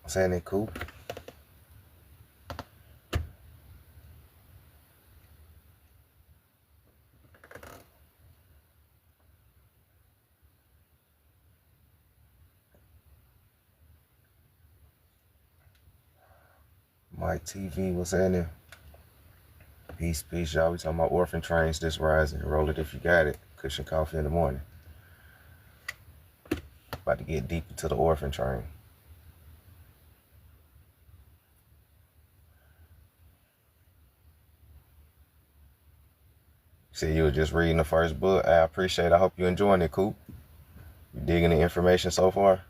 saying it cool. Mike TV, what's happening? Peace, peace, y'all. We talking about orphan trains this rising. Roll it if you got it. Cushion coffee in the morning. About to get deep into the orphan train. See, you were just reading the first book. I appreciate it. I hope you're enjoying it, Coop. You digging the information so far?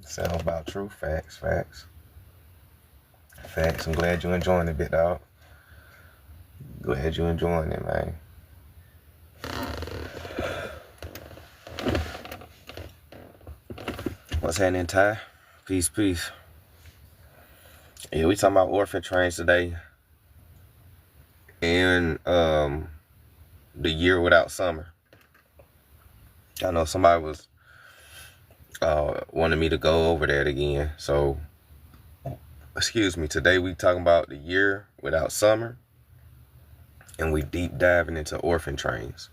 Sound about true. Facts, facts. Facts. I'm glad you're enjoying it, big dog. Glad you're enjoying it, man. What's happening, Ty? Peace, peace. Yeah, we talking about orphan trains today. And the year without summer. I know somebody was wanted me to go over that again. So, excuse me. Today we talking about the year without summer, and we deep diving into orphan trains.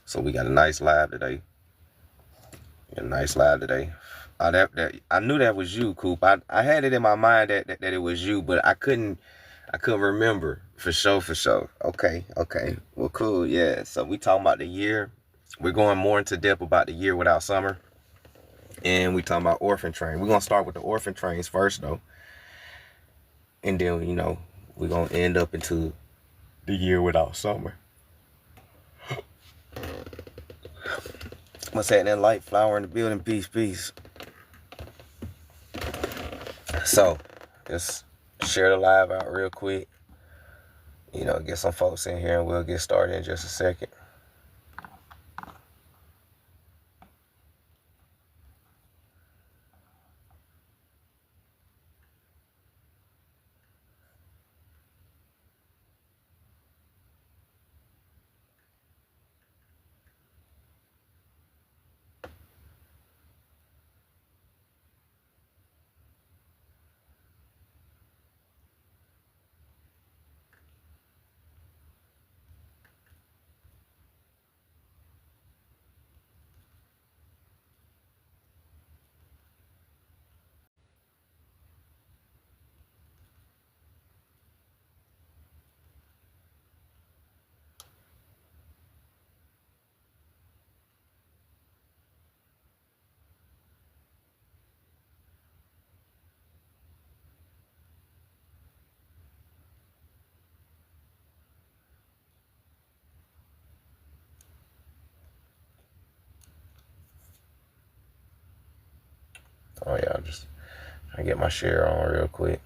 So we got a nice live today. I knew that was you, Coop. I had it in my mind that it was you, but I couldn't remember for sure. Okay. Well, cool. Yeah. So we talking about the year. We're going more into depth about the year without summer. And we talking about orphan train. We're gonna start with the orphan trains first though. And then, we're gonna end up into the year without summer. What's happening? Light flower in the building, peace. So, just share the live out real quick. Get some folks in here and we'll get started in just a second. Oh yeah, I get my share on real quick.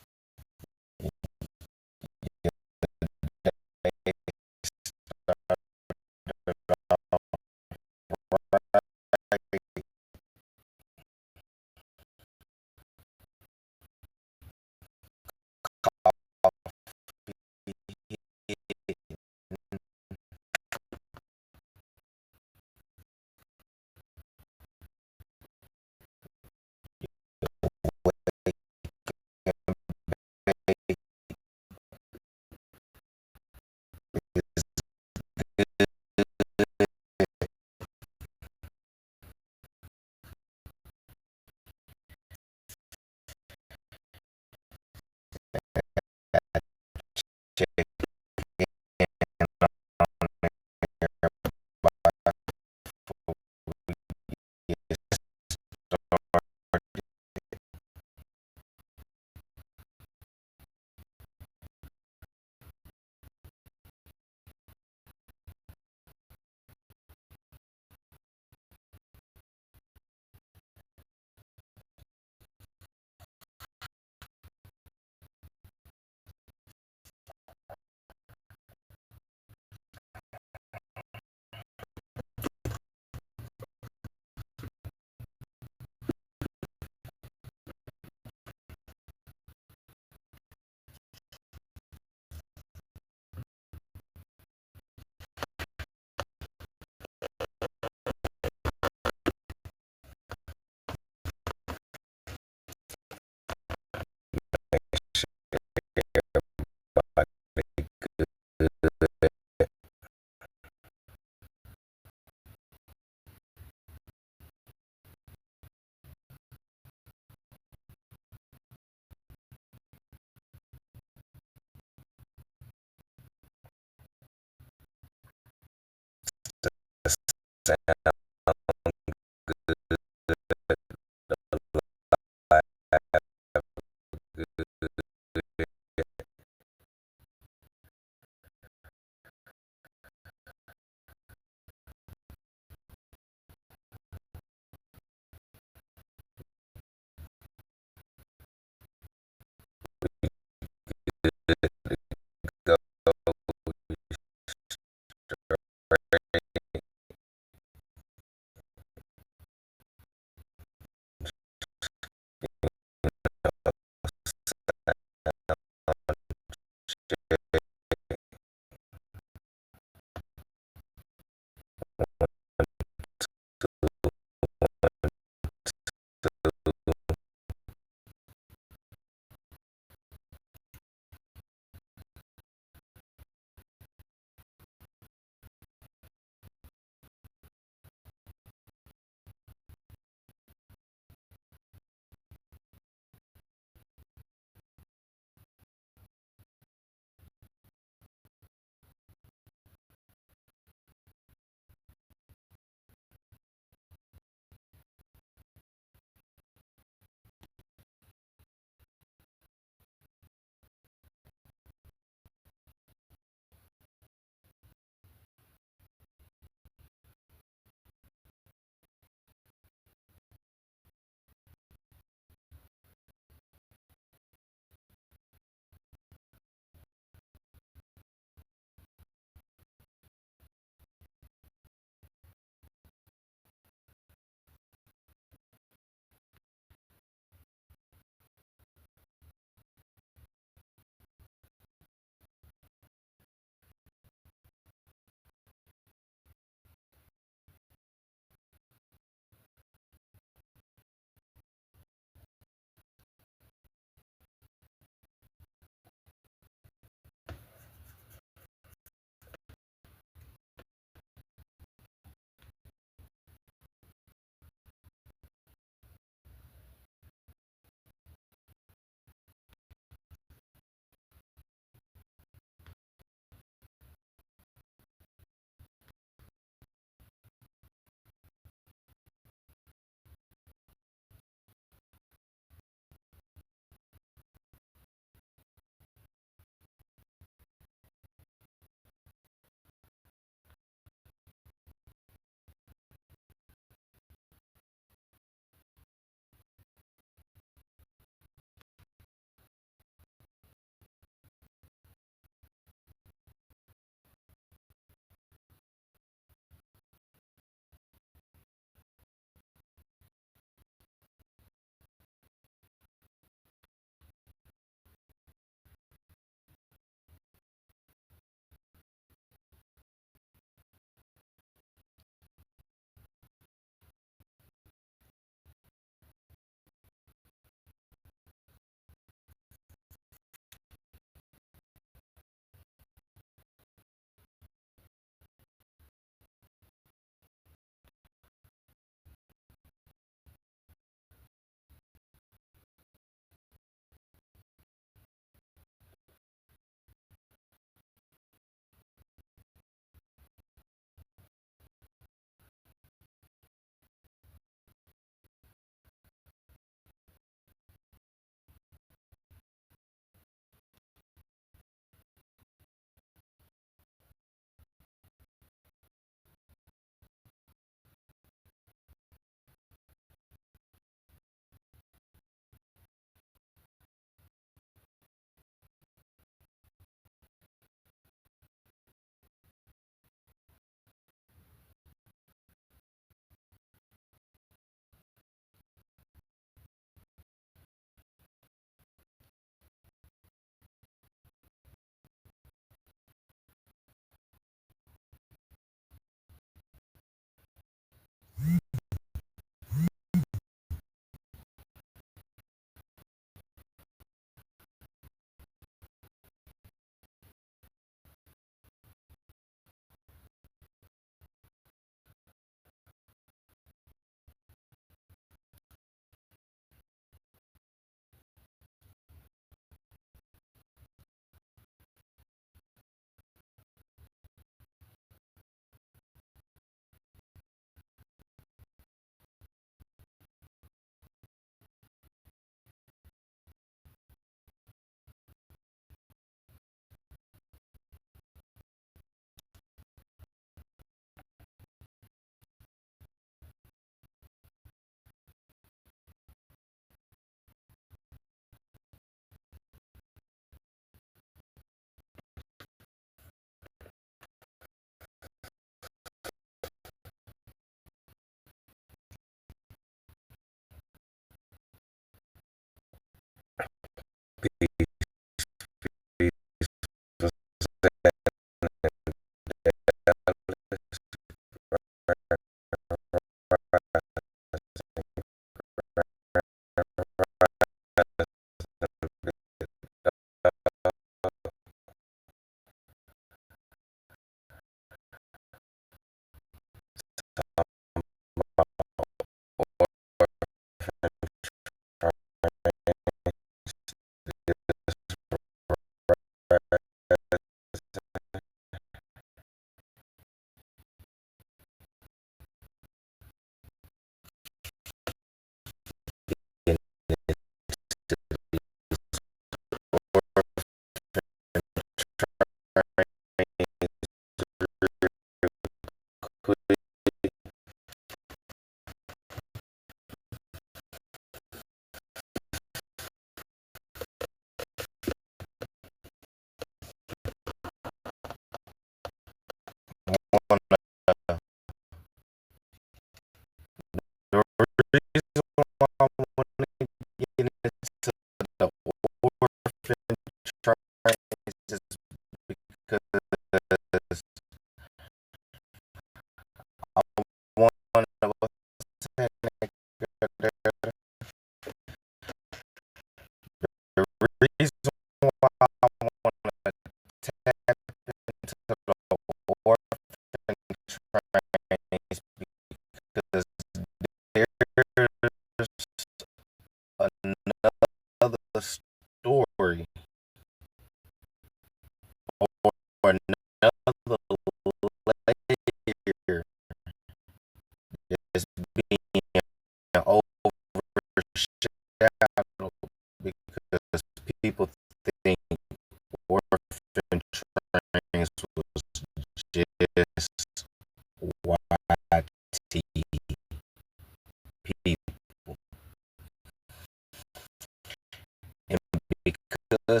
people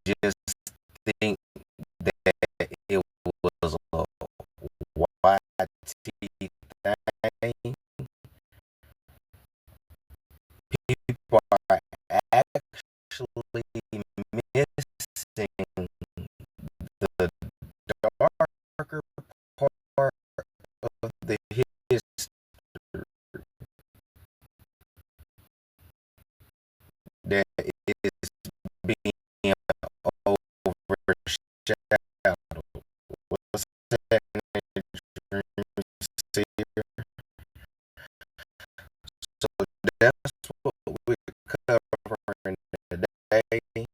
just think that it was a YT thing, people are actually missing the darker part of the history that is being overshadowed. What's that name? So that's what we're covering today.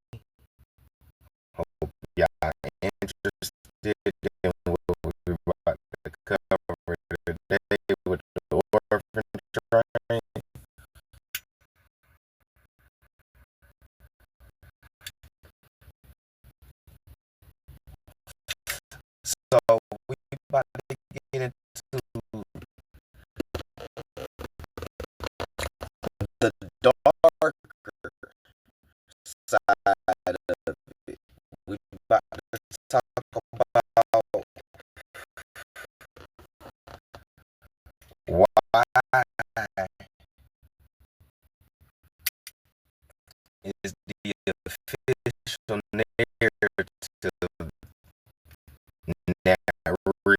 Hope y'all interested in what we're about to cover today with the orphan train. So we about to get into the darker side of it. We about to talk about why is the official narrative not real.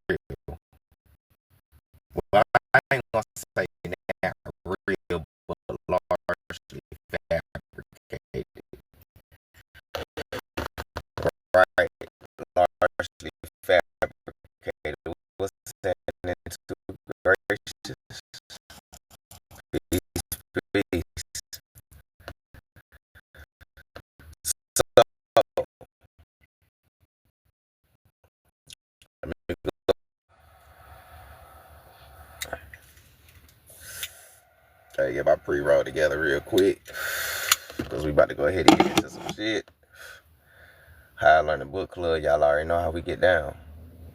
Well, I ain't gonna say not real, but largely fabricated. Right, largely fabricated. What's that into gracious? Peace, peace. So, let me go. Gotta get my pre-roll together real quick, because we about to go ahead and get into some shit. How I Learned Book Club, y'all already know how we get down.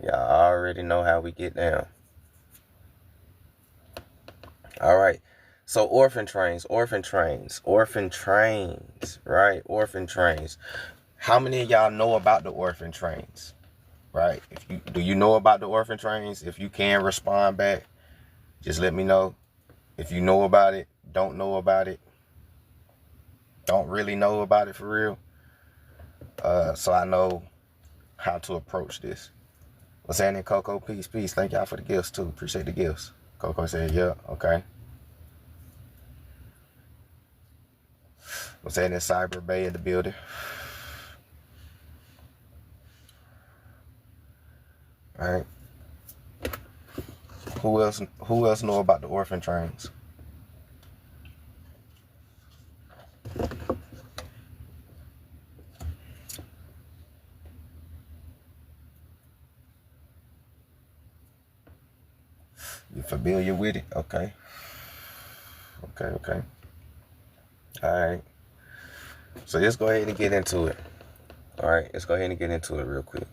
Y'all already know how we get down. All right. So orphan trains, right? Orphan trains. How many of y'all know about the orphan trains? Right? Do you know about the orphan trains? If you can respond back, just let me know. If you know about it, don't know about it, don't really know about it for real. So I know how to approach this. What's happening, Coco? Peace, peace. Thank y'all for the gifts too. Appreciate the gifts. Coco said, yeah, okay. What's happening, Cyber Bay in the building? All right. Who else know about the orphan trains? You familiar with it? Okay. Okay. All right. So let's go ahead and get into it. All right. Let's go ahead and get into it real quick.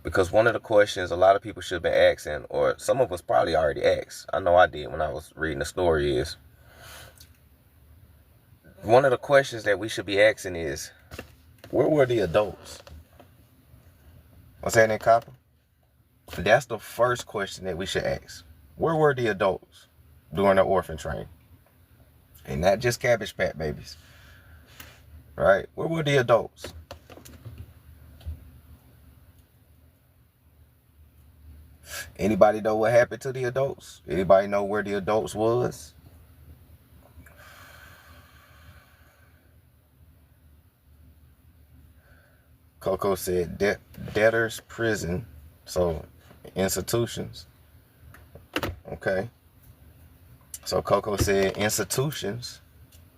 Because one of the questions a lot of people should have been asking, or some of us probably already asked, I know I did when I was reading the story, is one of the questions that we should be asking is, where were the adults? What's that in copper? That's the first question that we should ask. Where were the adults during the orphan train? And not just Cabbage Patch babies. Right? Where were the adults? Anybody know what happened to the adults? Anybody know where the adults was? Coco said debtors prison. So institutions. Okay. So Coco said institutions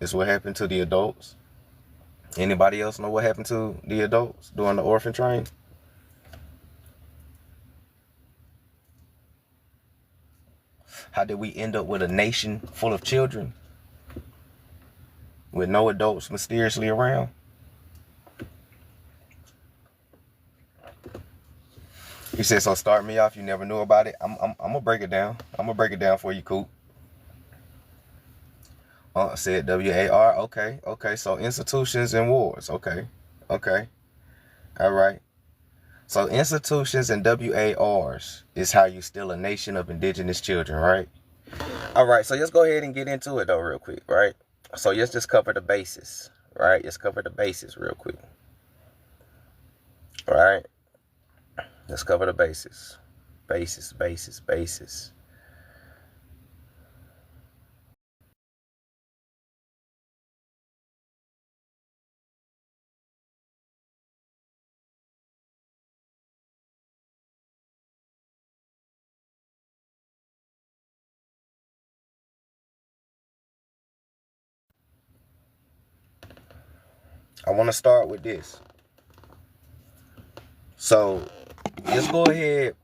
is what happened to the adults. Anybody else know what happened to the adults during the orphan train? How did we end up with a nation full of children with no adults mysteriously around? He said, so start me off. You never knew about it. I'm gonna break it down. I'm gonna break it down for you, Coop. Said WAR. Okay, okay. So institutions and wars. Okay, okay. All right. So institutions and WARs is how you steal a nation of indigenous children, right? All right. So let's go ahead and get into it though, real quick, right? So let's just cover the basis, right? Let's cover the basis real quick. All right. Let's cover the basis. Basis. I want to start with this. So let's go ahead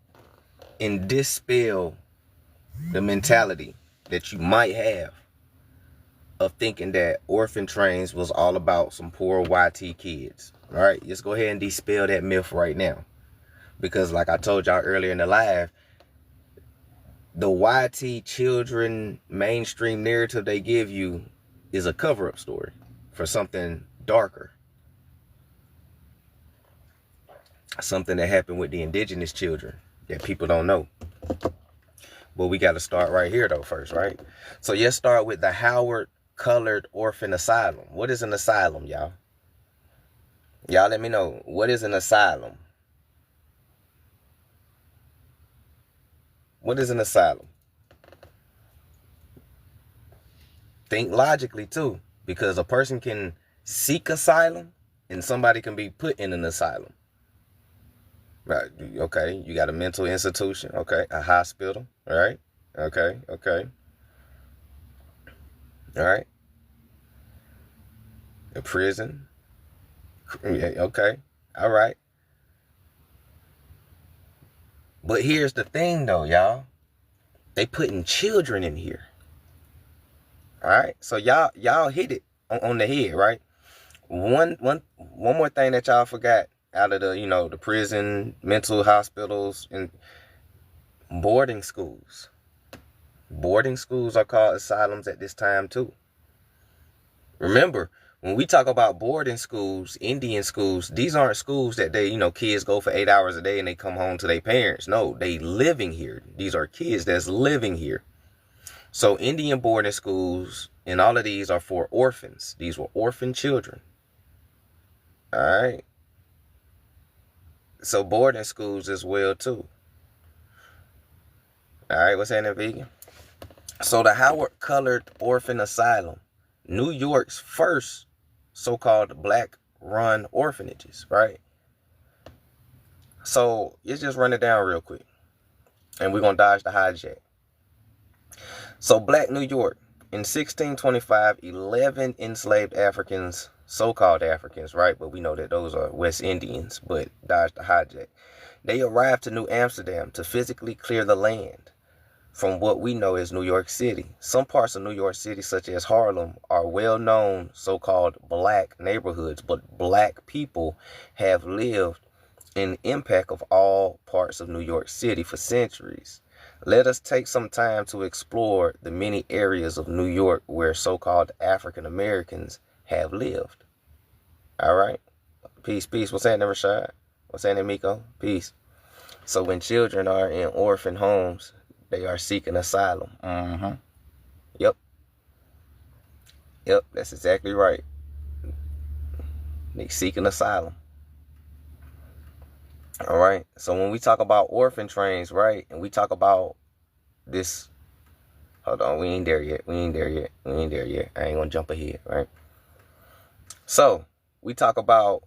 and dispel the mentality that you might have of thinking that Orphan Trains was all about some poor YT kids. All right, let's go ahead and dispel that myth right now. Because like I told y'all earlier in the live, the YT children mainstream narrative they give you is a cover-up story for something darker. Something that happened with the indigenous children that people don't know. But we got to start right here though first, right? So let's start with the Howard Colored Orphan Asylum. What is an asylum, y'all? Y'all let me know. What is an asylum? What is an asylum? Think logically too, because a person can seek asylum and somebody can be put in an asylum. Right. Okay. You got a mental institution. Okay. A hospital. All right. Okay. Okay. All right. A prison. Okay. All right. But here's the thing though, y'all. They putting children in here. All right. So y'all hit it on the head, right? One more thing that y'all forgot out of the, the prison, mental hospitals, and boarding schools. Boarding schools are called asylums at this time too. Remember, when we talk about boarding schools, Indian schools, these aren't schools that they, kids go for 8 hours a day and they come home to their parents. No, they living here. These are kids that's living here. So Indian boarding schools and all of these are for orphans. These were orphan children. All right. So boarding schools as well too. All right, what's happening, vegan? So the Howard Colored Orphan Asylum, New York's first so-called black-run orphanages, right? So let's just run it down real quick, and we're gonna dodge the hijack. So Black New York, in 1625, 11 enslaved Africans, so-called Africans, right? But we know that those are West Indians, but dodge the hijack. They arrived to New Amsterdam to physically clear the land from what we know as New York City. Some parts of New York City, such as Harlem, are well-known so-called black neighborhoods, but black people have lived in the impact of all parts of New York City for centuries. Let us take some time to explore the many areas of New York where so-called African Americans have lived. All right? Peace. What's happening, Rashad? What's happening, Miko? Peace. So when children are in orphan homes, they are seeking asylum. Mm-hmm. Yep, that's exactly right. They seeking asylum. All right. So when we talk about orphan trains, right, and we talk about this, hold on, we ain't there yet. I ain't gonna jump ahead, right? So we talk about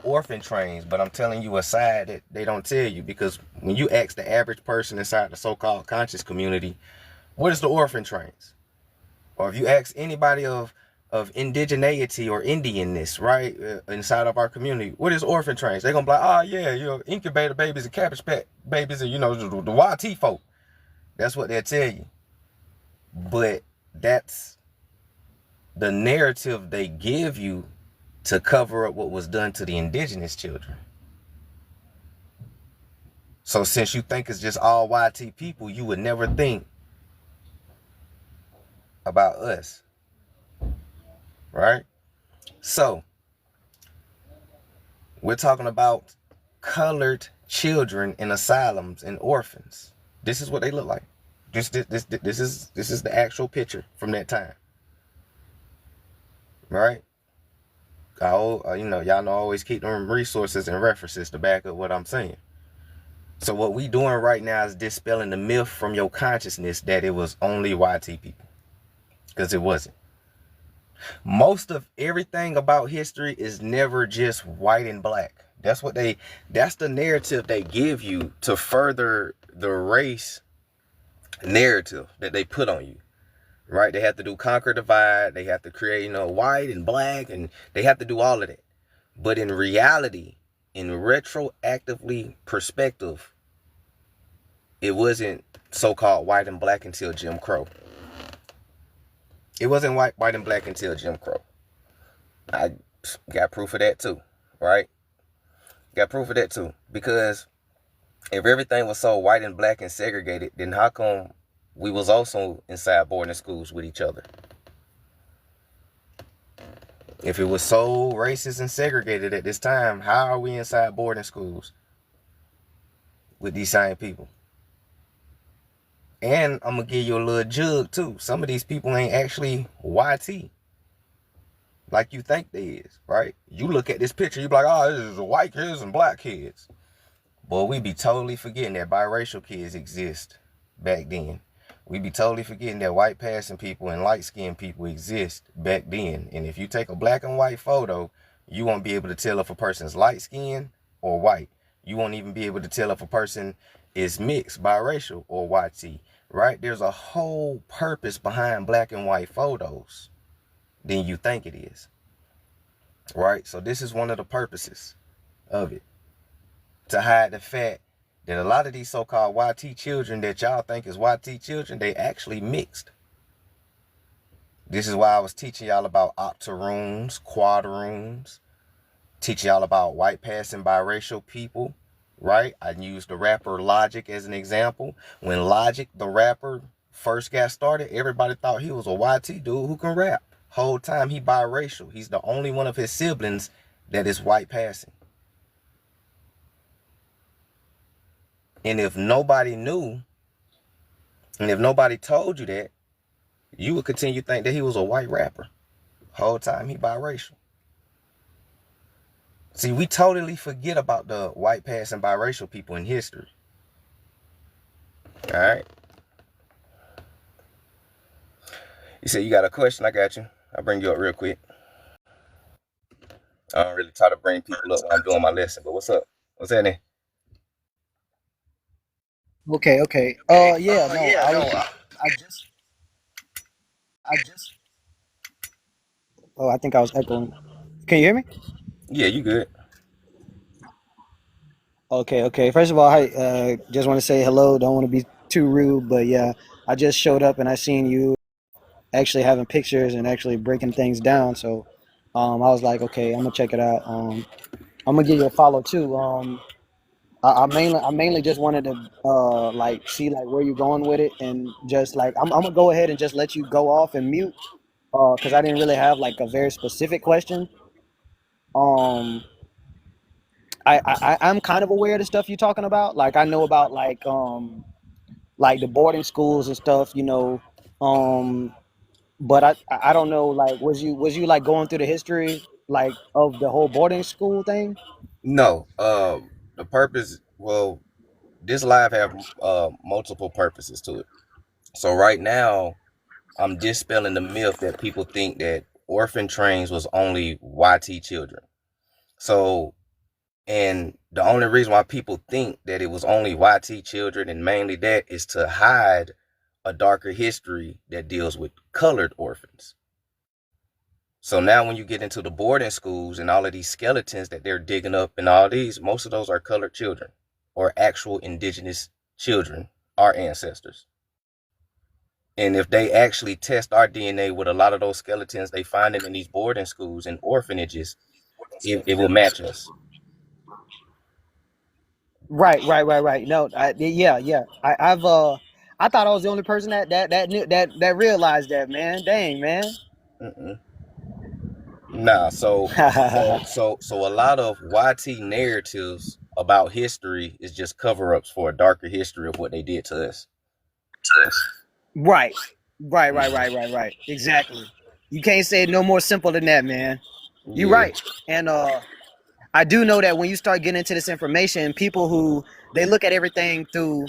orphan trains, but I'm telling you a side that they don't tell you, because when you ask the average person inside the so-called conscious community, what is the orphan trains? Or if you ask anybody of indigeneity or Indianness, right, inside of our community, what is orphan trains? They're gonna be like, oh yeah, incubator babies and cabbage patch babies and the YT folk. That's what they'll tell you. But that's the narrative they give you to cover up what was done to the indigenous children. So since you think it's just all YT people, you would never think about us, right? So we're talking about colored children in asylums and orphans. This is what they look like. This is the actual picture from that time, right? Y'all know, always keep them resources and references to back up what I'm saying. So what we doing right now is dispelling the myth from your consciousness that it was only YT people, because it wasn't. Most of everything about history is never just white and black. That's the narrative they give you to further the race narrative that they put on you, right? They have to do conquer, divide. They have to create, white and black, and they have to do all of that. But in reality, in retroactively perspective, it wasn't so-called white and black until Jim Crow. It wasn't white and black until Jim Crow. I got proof of that too, right? Got proof of that too. Because if everything was so white and black and segregated, then how come we was also inside boarding schools with each other? If it was so racist and segregated at this time, how are we inside boarding schools with these same people? And I'm going to give you a little jug too. Some of these people ain't actually YT like you think they is, right? You look at this picture, you be like, oh, this is white kids and black kids. Boy, we be totally forgetting that biracial kids exist back then. We be totally forgetting that white passing people and light-skinned people exist back then. And if you take a black and white photo, you won't be able to tell if a person's light-skinned or white. You won't even be able to tell if a person is mixed, biracial, or YT, right? There's a whole purpose behind black and white photos than you think it is, right? So this is one of the purposes of it, to hide the fact that a lot of these so-called YT children that y'all think is YT children, they actually mixed. This is why I was teaching y'all about octoroons, quadroons, teaching y'all about white passing biracial people, right? I used the rapper Logic as an example. When Logic, the rapper, first got started, everybody thought he was a YT dude who can rap. Whole time he biracial. He's the only one of his siblings that is white passing. And if nobody knew, and if nobody told you that, you would continue to think that he was a white rapper. Whole time he biracial. See, we totally forget about the white passing biracial people in history. All right. You said you got a question? I got you. I'll bring you up real quick. I don't really try to bring people up when I'm doing my lesson, but what's up? What's happening? Okay, okay. Yeah, no, Yeah, no. I just. Oh, I think I was echoing. Can you hear me? Yeah, you good. Okay, okay. First of all, hi. Just want to say hello. Don't want to be too rude, but yeah, I just showed up and I seen you actually having pictures and actually breaking things down. So, I was like, okay, I'm gonna check it out. I'm gonna give you a follow too. I mainly just wanted to like see like where you're going with it and just like I'm gonna go ahead and just let you go off and mute because I didn't really have like a very specific question. Um, I'm kind of aware of the stuff you're talking about. Like I know about like the boarding schools and stuff, Um, but I don't know like was you like going through the history like of the whole boarding school thing? No, the purpose. Well, this live have multiple purposes to it. So right now, I'm dispelling the myth that people think that orphan trains was only YT children. So, and the only reason why people think that it was only YT children and mainly that is to hide a darker history that deals with colored orphans. So now when you get into the boarding schools and all of these skeletons that they're digging up and all these, most of those are colored children or actual indigenous children, our ancestors. And if they actually test our DNA with a lot of those skeletons they find in these boarding schools and orphanages, it will match us. Right, right, right, right. No, yeah, yeah. I've I thought I was the only person that knew that realized that, man. Dang, man. Mm-mm. Nah, so a lot of YT narratives about history is just cover-ups for a darker history of what they did to us. Right. Right, right, Mhm. right, right, right. Exactly. You can't say it no more simple than that, man. You're Yeah, right. And I do know that when you start getting into this information, people who they look at everything through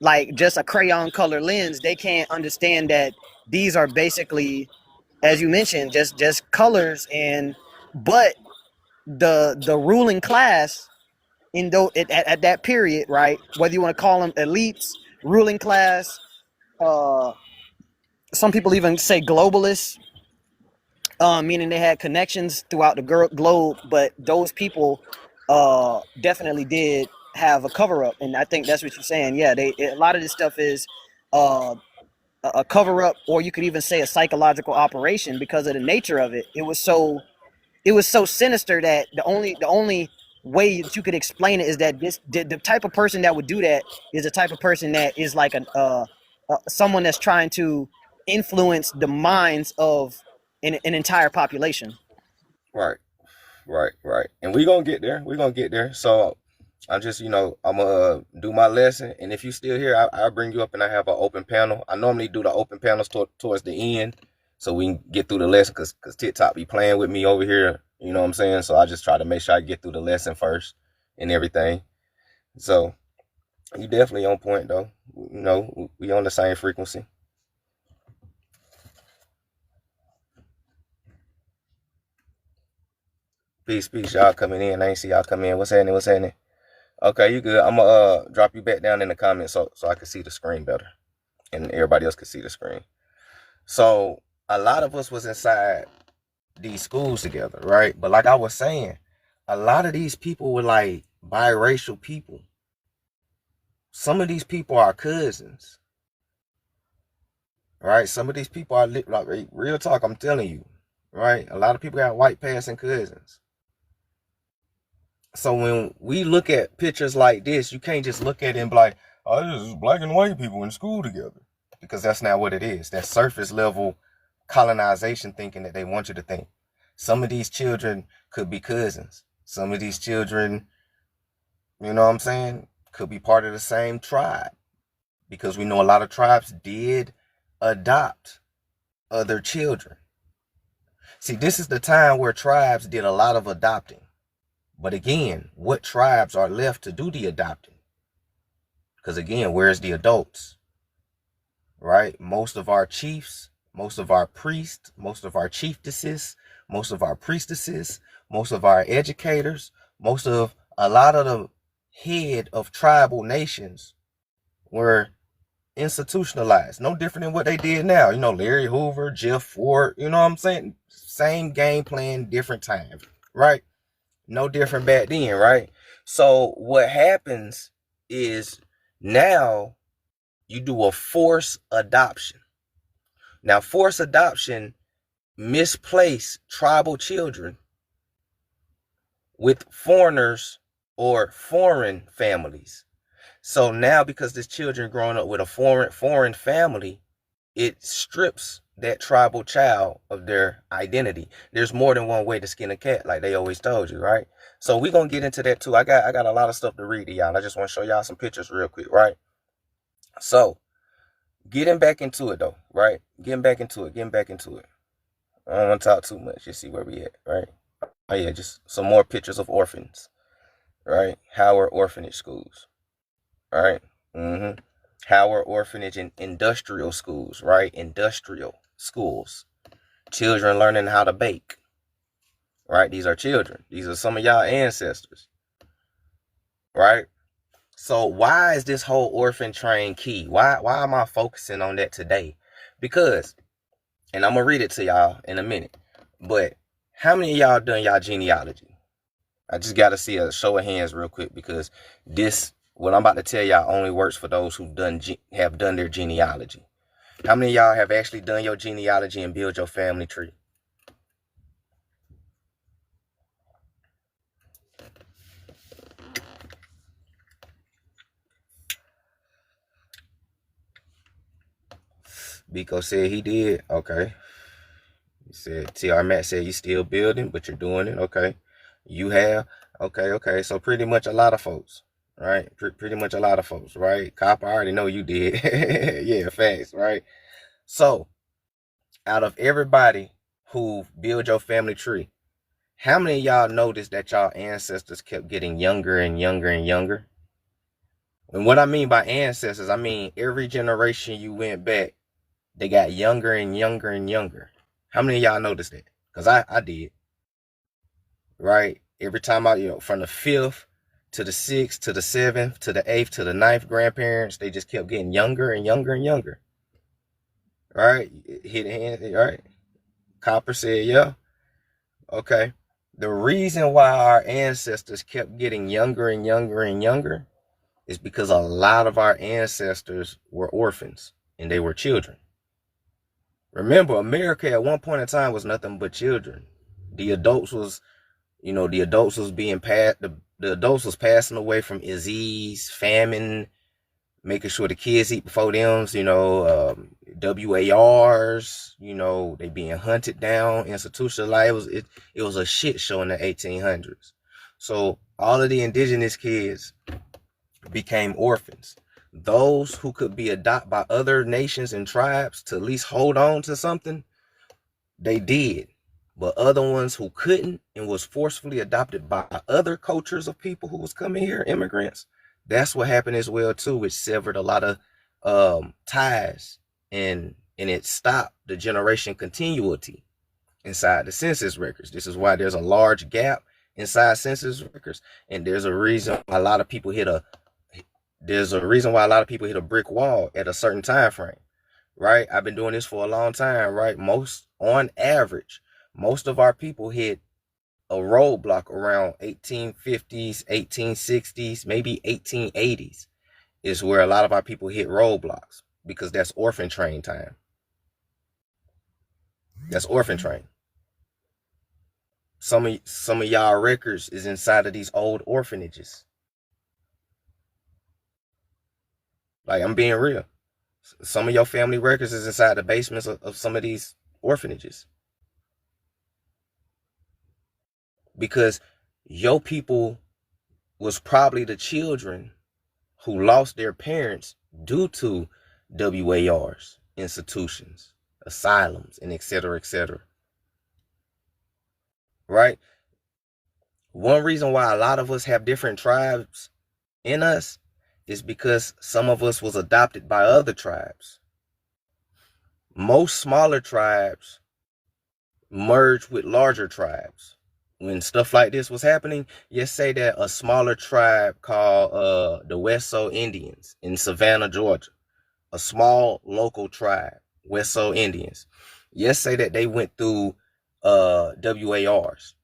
like just a crayon color lens, they can't understand that these are basically, as you mentioned, just colors. And but the ruling class in though at that period, right? Whether you want to call them elites, ruling class, uh, some people even say globalists, meaning they had connections throughout the globe, but those people definitely did have a cover up, and I think that's what you're saying. Yeah, a lot of this stuff is uh, a cover up, or you could even say a psychological operation because of the nature of it. It was so sinister that the only way that you could explain it is that the type of person that would do that is the type of person that is like someone that's trying to influence the minds of an entire population. right, right. And we gonna get there. We gonna get there. So I'm just, I'm gonna do my lesson, and if you still here, I'll bring you up, and I have an open panel. I normally do the open panels towards the end, so we can get through the lesson, cause TikTok be playing with me over here. You know what I'm saying? So I just try to make sure I get through the lesson first and everything. So you definitely on point though. We on the same frequency. Peace, y'all coming in. I ain't see y'all come in. What's happening? What's happening? Okay, you good. I'm gonna drop you back down in the comments so I can see the screen better and everybody else can see the screen. So a lot of us was inside these schools together, right? But like I was saying, a lot of these people were like biracial people. Some of these people are cousins, right? Some of these people are like real talk. I'm telling you, right? A lot of people got white passing cousins. So when we look at pictures like this, you can't just look at it and be like, "Oh, this is black and white people in school together," because that's not what it is. That's surface level colonization thinking that they want you to think. Some of these children could be cousins. Some of these children, you know what I'm saying, could be part of the same tribe, because we know a lot of tribes did adopt other children. See, this is the time where tribes did a lot of adopting. But again, what tribes are left to do the adopting? Because again, where's the adults? Right? Most of our chiefs, most of our priests, most of our chieftesses, most of our priestesses, most of our educators, most of a lot of the head of tribal nations were institutionalized. No different than what they did now. Larry Hoover, Jeff Ford, you know what I'm saying? Same game plan, different time, right? No different back then, right? So what happens is now you do a forced adoption. Now, forced adoption misplace tribal children with foreigners or foreign families. So now, because this children growing up with a foreign family, it strips that tribal child of their identity. There's more than one way to skin a cat, like they always told you, right? So we're gonna get into that too. I got a lot of stuff to read to y'all. I just want to show y'all some pictures real quick, right? So getting back into it though, right? Getting back into it. I don't want to talk too much. Just see where we at, right? Oh yeah, just some more pictures of orphans, right? Howard Orphanage Schools, right? Mm-hmm. Howard Orphanage and industrial schools, right? Industrial schools. Children learning how to bake, right? These are children. These are some of y'all ancestors, right? So why is this whole orphan train key? Why am I focusing on that today? Because, and I'm gonna read it to y'all in a minute, but how many of y'all done y'all genealogy? I just gotta see a show of hands real quick, because this what I'm about to tell y'all only works for those who have done their genealogy. How many of y'all have actually done your genealogy and build your family tree? Biko said he did. Okay. He said TR Matt said you still building, but you're doing it. Okay. You have. Okay, okay. So pretty much a lot of folks, right? Pretty much a lot of folks, right? Cop, I already know you did. Yeah, facts, right? So out of everybody who build your family tree, how many of y'all noticed that y'all ancestors kept getting younger and younger and younger? And what I mean by ancestors, I mean every generation you went back, they got younger and younger and younger. How many of y'all noticed that? Because I did, right? Every time from the fifth to the sixth to the seventh to the eighth to the ninth grandparents, they just kept getting younger and younger and younger, right? Hit hand, right? Copper said, yeah. Okay. The reason why our ancestors kept getting younger and younger and younger is because a lot of our ancestors were orphans and they were children. Remember, America at one point in time was nothing but children. The adults was, the adults was being passed, the adults was passing away from disease, famine, making sure the kids eat before them, WARs, they being hunted down, institutionalized. It was a shit show in the 1800s. So all of the indigenous kids became orphans. Those who could be adopted by other nations and tribes to at least hold on to something, they did. But other ones who couldn't and was forcefully adopted by other cultures of people who was coming here, immigrants, that's what happened as well too, which severed a lot of ties and it stopped the generation continuity inside the census records. This is why there's a large gap inside census records, and there's a reason why a lot of people hit a brick wall at a certain time frame, right? I've been doing this for a long time, right? On average, most of our people hit a roadblock around 1850s, 1860s, maybe 1880s is where a lot of our people hit roadblocks because that's orphan train time. That's orphan train. Some of y'all records is inside of these old orphanages. Like, I'm being real. Some of your family records is inside the basements of some of these orphanages. Because your people was probably the children who lost their parents due to WARs, institutions, asylums, and et cetera, right? One reason why a lot of us have different tribes in us is because some of us was adopted by other tribes. Most smaller tribes merged with larger tribes. When stuff like this was happening, let's say that a smaller tribe called the Wesso Indians in Savannah, Georgia, a small local tribe, Wesso Indians, let's say that they went through WARs.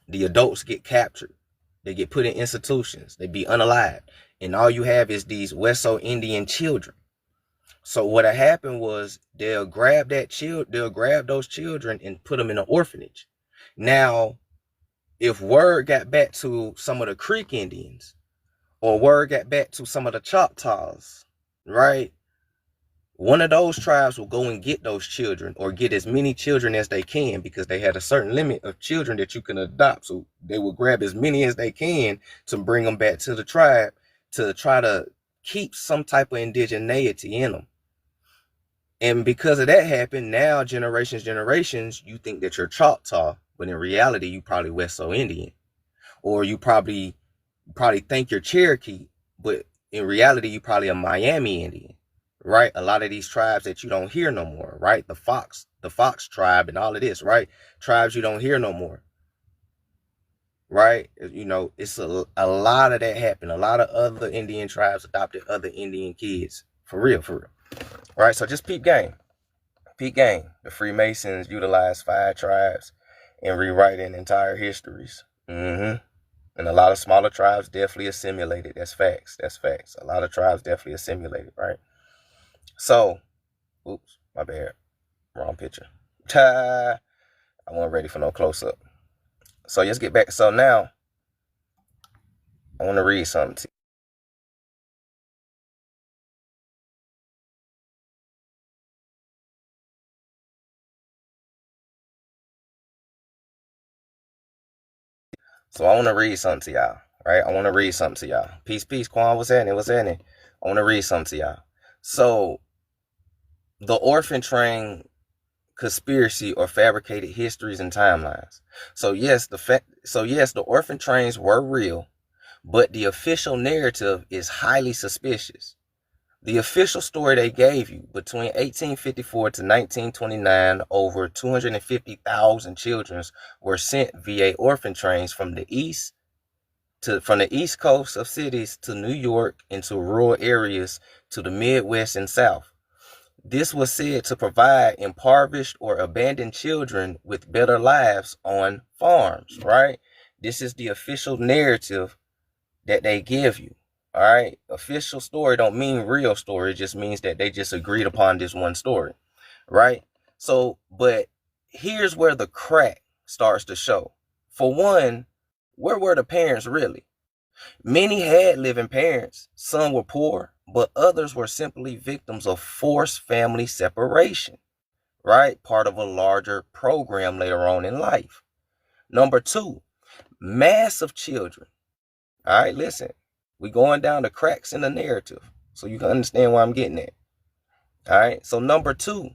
The adults get captured. They get put in institutions. They be unalived. And all you have is these Wesso Indian children. So what happened was they'll grab those children and put them in an orphanage. Now, if word got back to some of the Creek Indians or word got back to some of the Choctaws, right? One of those tribes will go and get those children or get as many children as they can because they had a certain limit of children that you can adopt. So they will grab as many as they can to bring them back to the tribe to try to keep some type of indigeneity in them. And because of that happened, now generations, you think that you're Choctaw, but in reality, you probably Wesso Indian. Or you probably think you're Cherokee, but in reality, you probably a Miami Indian, right? A lot of these tribes that you don't hear no more, right? The Fox tribe and all of this, right? Tribes you don't hear no more, right? It's a lot of that happened. A lot of other Indian tribes adopted other Indian kids, for real, right? So just peep game. The Freemasons utilized 5 tribes in rewriting entire histories. And a lot of smaller tribes definitely assimilated. That's facts. A lot of tribes definitely assimilated, right? So, oops, my bad. Wrong picture. I wasn't ready for no close-up. So let's get back. So now, I want to read something to you. So I want to read something to y'all, right? I want to read something to y'all. Peace, peace, Quan. What's happening? What's happening? I want to read something to y'all. So the orphan train conspiracy or fabricated histories and timelines. So yes, the orphan trains were real, but the official narrative is highly suspicious. The official story they gave you: between 1854 to 1929, over 250,000 children were sent via orphan trains from the east coast of cities to New York into rural areas to the Midwest and South. This was said to provide impoverished or abandoned children with better lives on farms, right? This is the official narrative that they give you. All right. Official story don't mean real story. It just means that they just agreed upon this one story. Right. So, but here's where the crack starts to show. For one, where were the parents really? Many had living parents. Some were poor, but others were simply victims of forced family separation. Right. Part of a larger program later on in life. Number two, mass of children. All right, listen. We going down the cracks in the narrative so you can understand where I'm getting at. All right. So number two,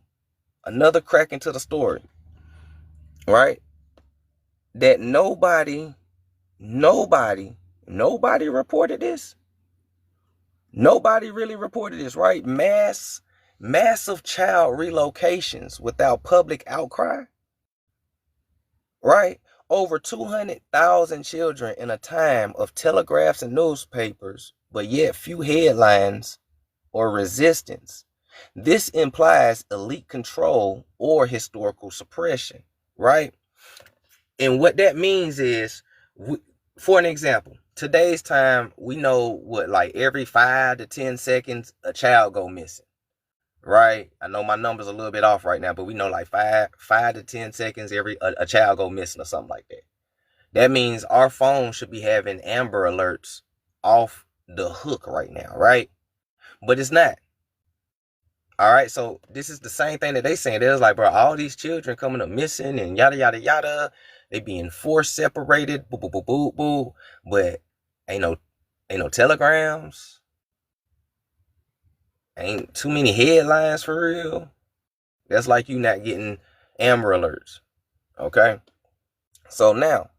another crack into the story, right? That nobody reported this. Nobody really reported this, right? Massive child relocations without public outcry, right? Over 200,000 children in a time of telegraphs and newspapers, but yet few headlines or resistance. This implies elite control or historical suppression, right? And what that means is, for an example, today's time, we know what, like every 5 to 10 seconds, a child go missing, right? I know my number's a little bit off right now, but we know like 5 to 10 seconds, a child go missing or something like that. That means our phone should be having Amber Alerts off the hook right now, right? But it's not. All right, so this is the same thing that they saying. There's like, bro, all these children coming up missing and yada yada yada. They being forced separated, boo boo boo boo boo. But ain't no telegrams. Ain't too many headlines for real. That's like you not getting Amber Alerts. Okay, so now,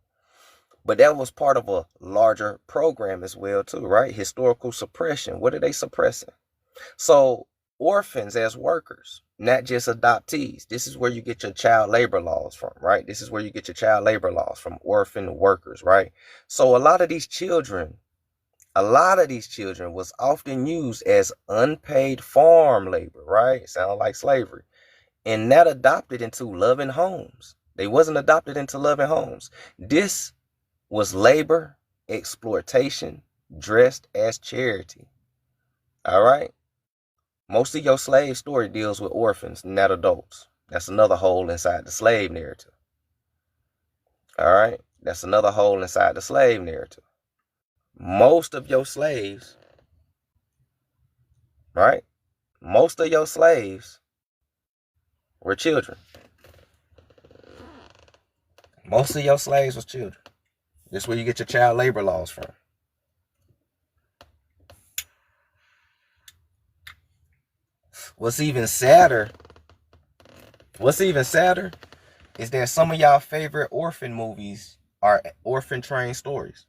but that was part of a larger program as well too, right? Historical suppression. What are they suppressing? So orphans as workers, not just adoptees. This is where you get your child labor laws from, right? This is where you get your child labor laws from, orphan workers, right? So a lot of these children was often used as unpaid farm labor, right? Sound like slavery. And not adopted into loving homes. They wasn't adopted into loving homes. This was labor exploitation dressed as charity. All right. Most of your slave story deals with orphans, not adults. That's another hole inside the slave narrative. All right. That's another hole inside the slave narrative. Most of your slaves, right? Most of your slaves were children. Most of your slaves was children. This is where you get your child labor laws from. What's even sadder is that some of y'all favorite orphan movies are orphan train stories.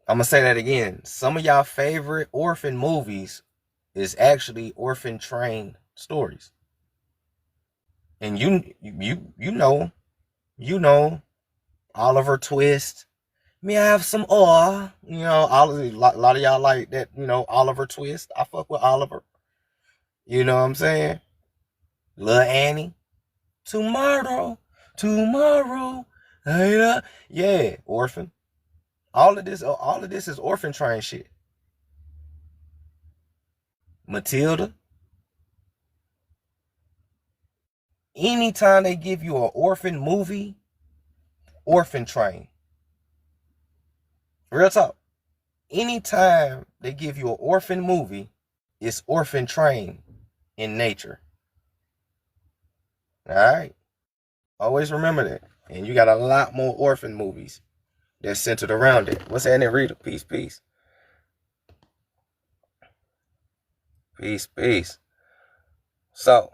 I'm going to say that again. Some of y'all favorite orphan movies is actually orphan train stories. And you know Oliver Twist. May I have some oil? You know, a lot of y'all like that, Oliver Twist. I fuck with Oliver. You know what I'm saying? Lil Annie. Tomorrow. Yeah, Orphan. All of this is orphan train shit. Matilda. Anytime they give you an orphan movie, orphan train. Real talk. Anytime they give you an orphan movie, it's orphan train in nature. All right. Always remember that. And you got a lot more orphan movies that's centered around it. What's happening, Rita? Peace, peace. Peace, peace. So,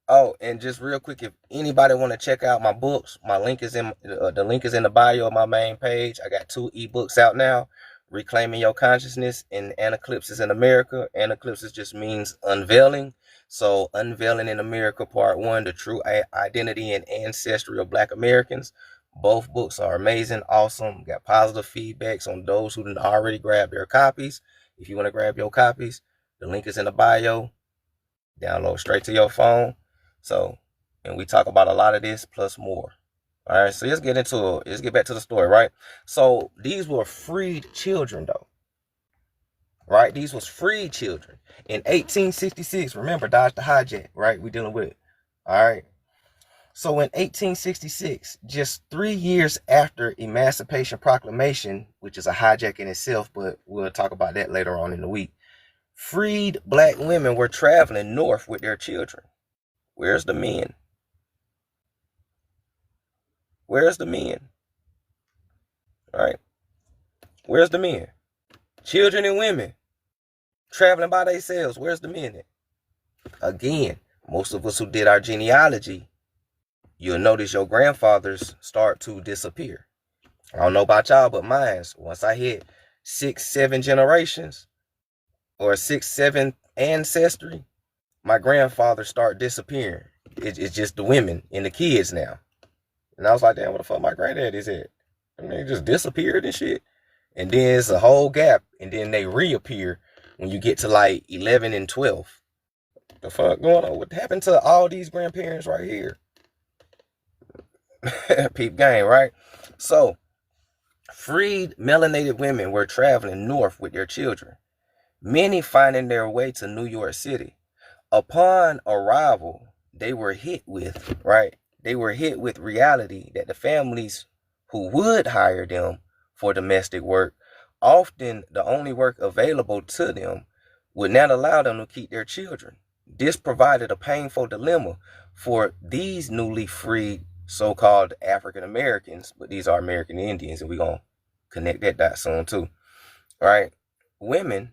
oh, and just real quick, if anybody want to check out my books, my link is in the link is in the bio of my main page. I got 2 ebooks out now: Reclaiming Your Consciousness and Aneclipses in America. Aneclipses just means unveiling. So, Unveiling in America, Part 1: The True Identity and Ancestry of Black Americans. Both books are amazing, awesome. Got positive feedbacks on those who didn't already grab their copies. If you want to grab your copies, the link is in the bio. Download straight to your phone. So, and we talk about a lot of this plus more. All right, so let's get into it. Let's get back to the story, right? So these were freed children, though. Right? These was freed children. In 1866, remember, Dodge the hijack, right? We dealing with it. All right. So in 1866, just 3 years after Emancipation Proclamation, which is a hijack in itself, but we'll talk about that later on in the week, freed black women were traveling north with their children. Where's the men? Where's the men? All right. Where's the men? Children and women traveling by themselves. Where's the men at? Again, most of us who did our genealogy, you'll notice your grandfathers start to disappear. I don't know about y'all, but mine's, once I hit 6, 7 generations or 6, 7 ancestry, my grandfather start disappearing. It's just the women and the kids now. And I was like, damn, what the fuck my granddad is at? I mean, they just disappeared and shit. And then it's a whole gap. And then they reappear when you get to like 11 and 12. The fuck going on? What happened to all these grandparents right here? Peep game, right? So, freed melanated women were traveling north with their children, many finding their way to New York City. Upon arrival, they were hit with, right? They were hit with reality that the families who would hire them for domestic work, often the only work available to them, would not allow them to keep their children. This provided a painful dilemma for these newly freed so-called African Americans, but these are American Indians, and we're going to connect that dot soon too, right? Women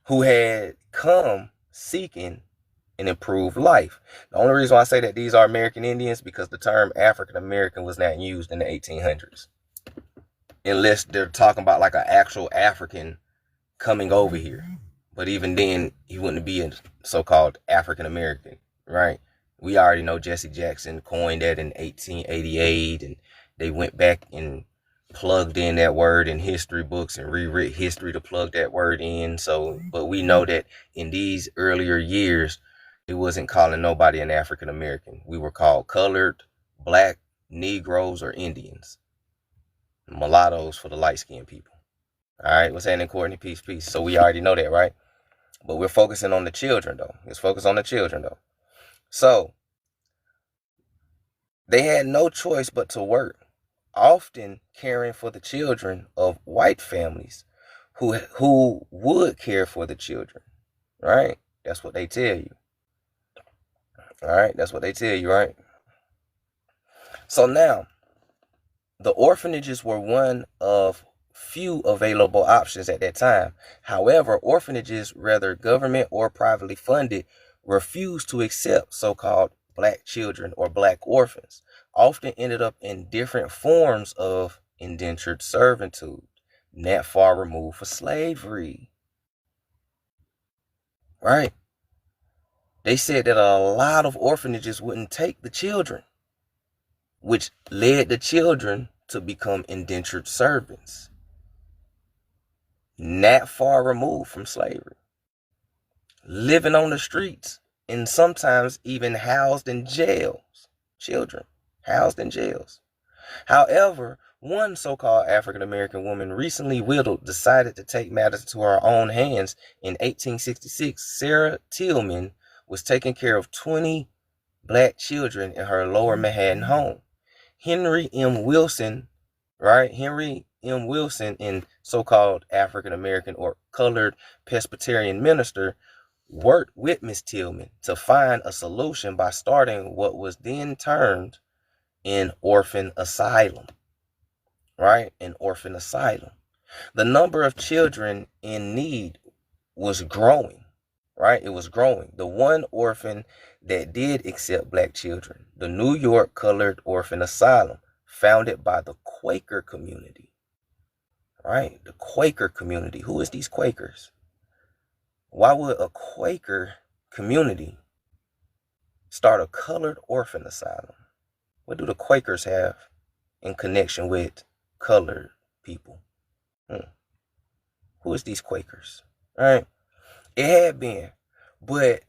who had come seeking an improved life. The only reason why I say that these are American Indians because the term African American was not used in the 1800s, unless they're talking about like an actual African coming over here. But even then, he wouldn't be a so-called African American, right? We already know Jesse Jackson coined that in 1888, and they went back and plugged in that word in history books and rewrote history to plug that word in. So, but we know that in these earlier years, it wasn't calling nobody an African American. We were called colored, black, Negroes, or Indians. Mulattoes for the light-skinned people. All right, what's happening, Courtney? Peace, peace. So we already know that, right? But we're focusing on the children, though. Let's focus on the children, though. So they had no choice but to work, often caring for the children of white families who would care for the children, right? That's what they tell you. All right, that's what they tell you, right? So now, the orphanages were one of few available options at that time. However, orphanages, whether government or privately funded, refused to accept so-called black children or black orphans, often ended up in different forms of indentured servitude, not far removed from slavery. Right? They said that a lot of orphanages wouldn't take the children, which led the children to become indentured servants, not far removed from slavery, living on the streets, and sometimes even housed in jails. Children housed in jails. However, one so-called African-American woman, recently widowed, decided to take matters into her own hands. In 1866, Sarah Tillman was taking care of 20 black children in her lower Manhattan home. Henry M. Wilson, right? Henry M. Wilson, in so-called African-American or colored Presbyterian minister, worked with Miss Tillman to find a solution by starting what was then termed an orphan asylum, right? An orphan asylum. The number of children in need was growing, right? It was growing. The one orphan that did accept black children, the New York Colored Orphan Asylum, founded by the Quaker community, right? The Quaker community. Who is these Quakers? Why would a Quaker community start a colored orphan asylum? What do the Quakers have in connection with colored people? Who is these Quakers? Right? It had been, but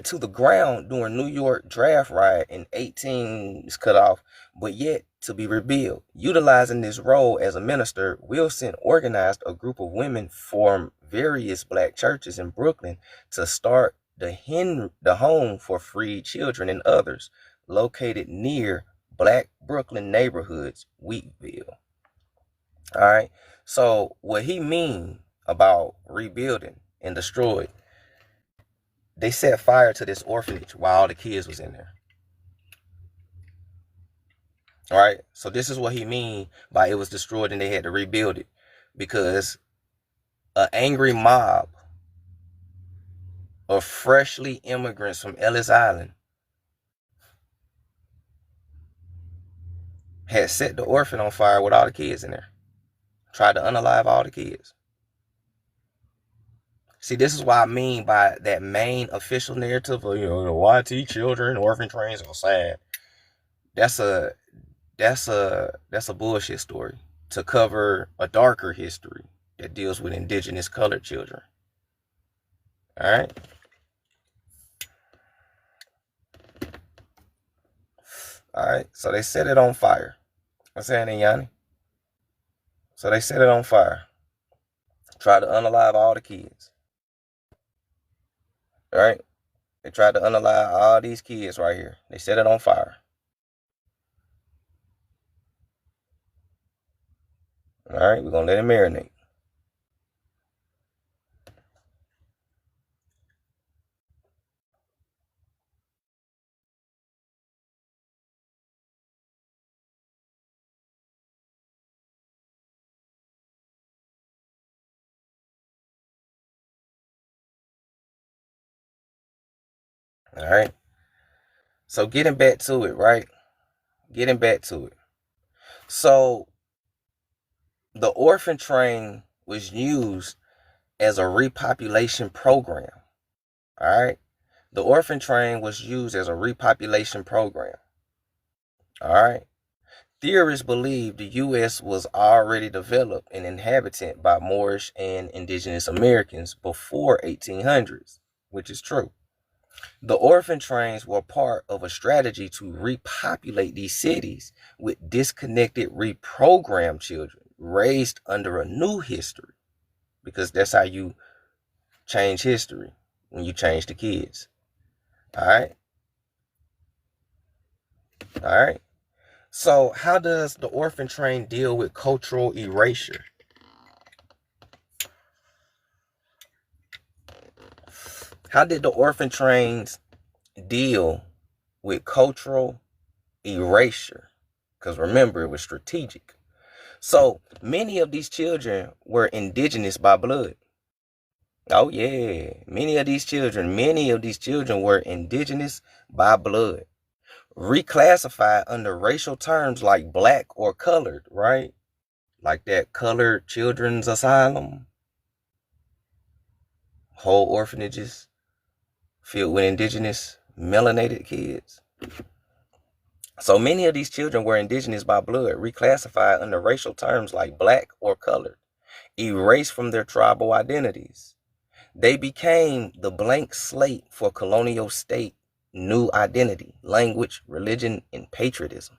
to the ground during New York draft riot in 18 is cut off, but yet to be rebuilt. Utilizing this role as a minister, Wilson organized a group of women from various black churches in Brooklyn to start the home for freed children and others located near black Brooklyn neighborhoods, Wheatville. All right. So what he mean about rebuilding and destroyed, they set fire to this orphanage while all the kids was in there. All right. So this is what he mean by it was destroyed and they had to rebuild it, because an angry mob of freshly immigrants from Ellis Island had set the orphan on fire with all the kids in there. Tried to unalive all the kids. See, this is what I mean by that main official narrative of, the YT children, orphan trains are sad. That's a bullshit story to cover a darker history that deals with indigenous colored children. All right. All right. So they set it on fire. What's happening, Yanni? So they set it on fire. Tried to unalive all the kids. All right. They tried to unalive all these kids right here. They set it on fire. All right. We're going to let it marinate. All right. So getting back to it, right? Getting back to it. So the orphan train was used as a repopulation program. All right. The orphan train was used as a repopulation program. All right. Theorists believe the U.S. was already developed and inhabited by Moorish and indigenous Americans before 1800s, which is true. The orphan trains were part of a strategy to repopulate these cities with disconnected, reprogrammed children raised under a new history, because that's how you change history, when you change the kids. All right. All right. So how does the orphan train deal with cultural erasure? How did the orphan trains deal with cultural erasure? Because remember, it was strategic. So many of these children were indigenous by blood. Oh yeah, many of these children were indigenous by blood, reclassified under racial terms like black or colored, right? Like that colored children's asylum, whole orphanages filled with indigenous melanated kids. So many of these children were indigenous by blood, reclassified under racial terms like black or colored, erased from their tribal identities. They became the blank slate for colonial state new identity, language, religion, and patriotism,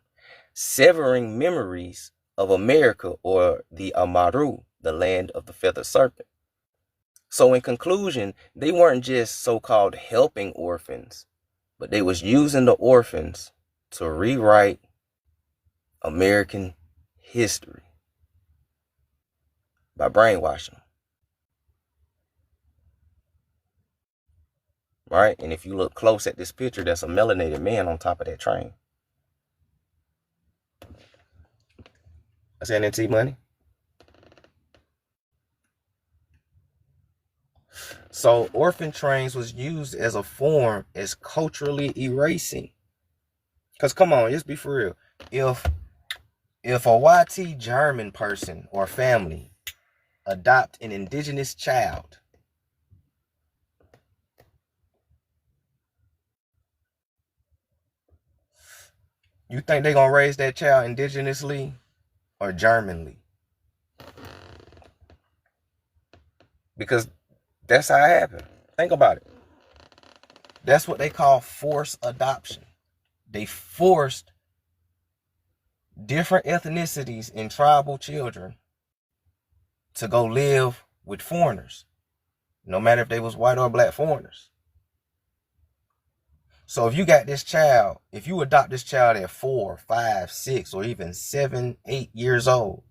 severing memories of America or the Amaru, the land of the feathered serpent. So in conclusion, they weren't just so-called helping orphans, but they was using the orphans to rewrite American history by brainwashing them. right? And if you look close at this picture, there's a melanated man on top of that train. That's NNT money. So orphan trains was used as a form as culturally erasing. Because come on, let's be for real. If a YT German person or family adopt an indigenous child, you think they're going to raise that child indigenously or Germanly? Because that's how it happened. Think about it. That's what they call forced adoption. They forced different ethnicities and tribal children to go live with foreigners, no matter if they was white or black foreigners. So if you got this child, if you adopt this child at 4, 5, 6, or even 7, 8 years old,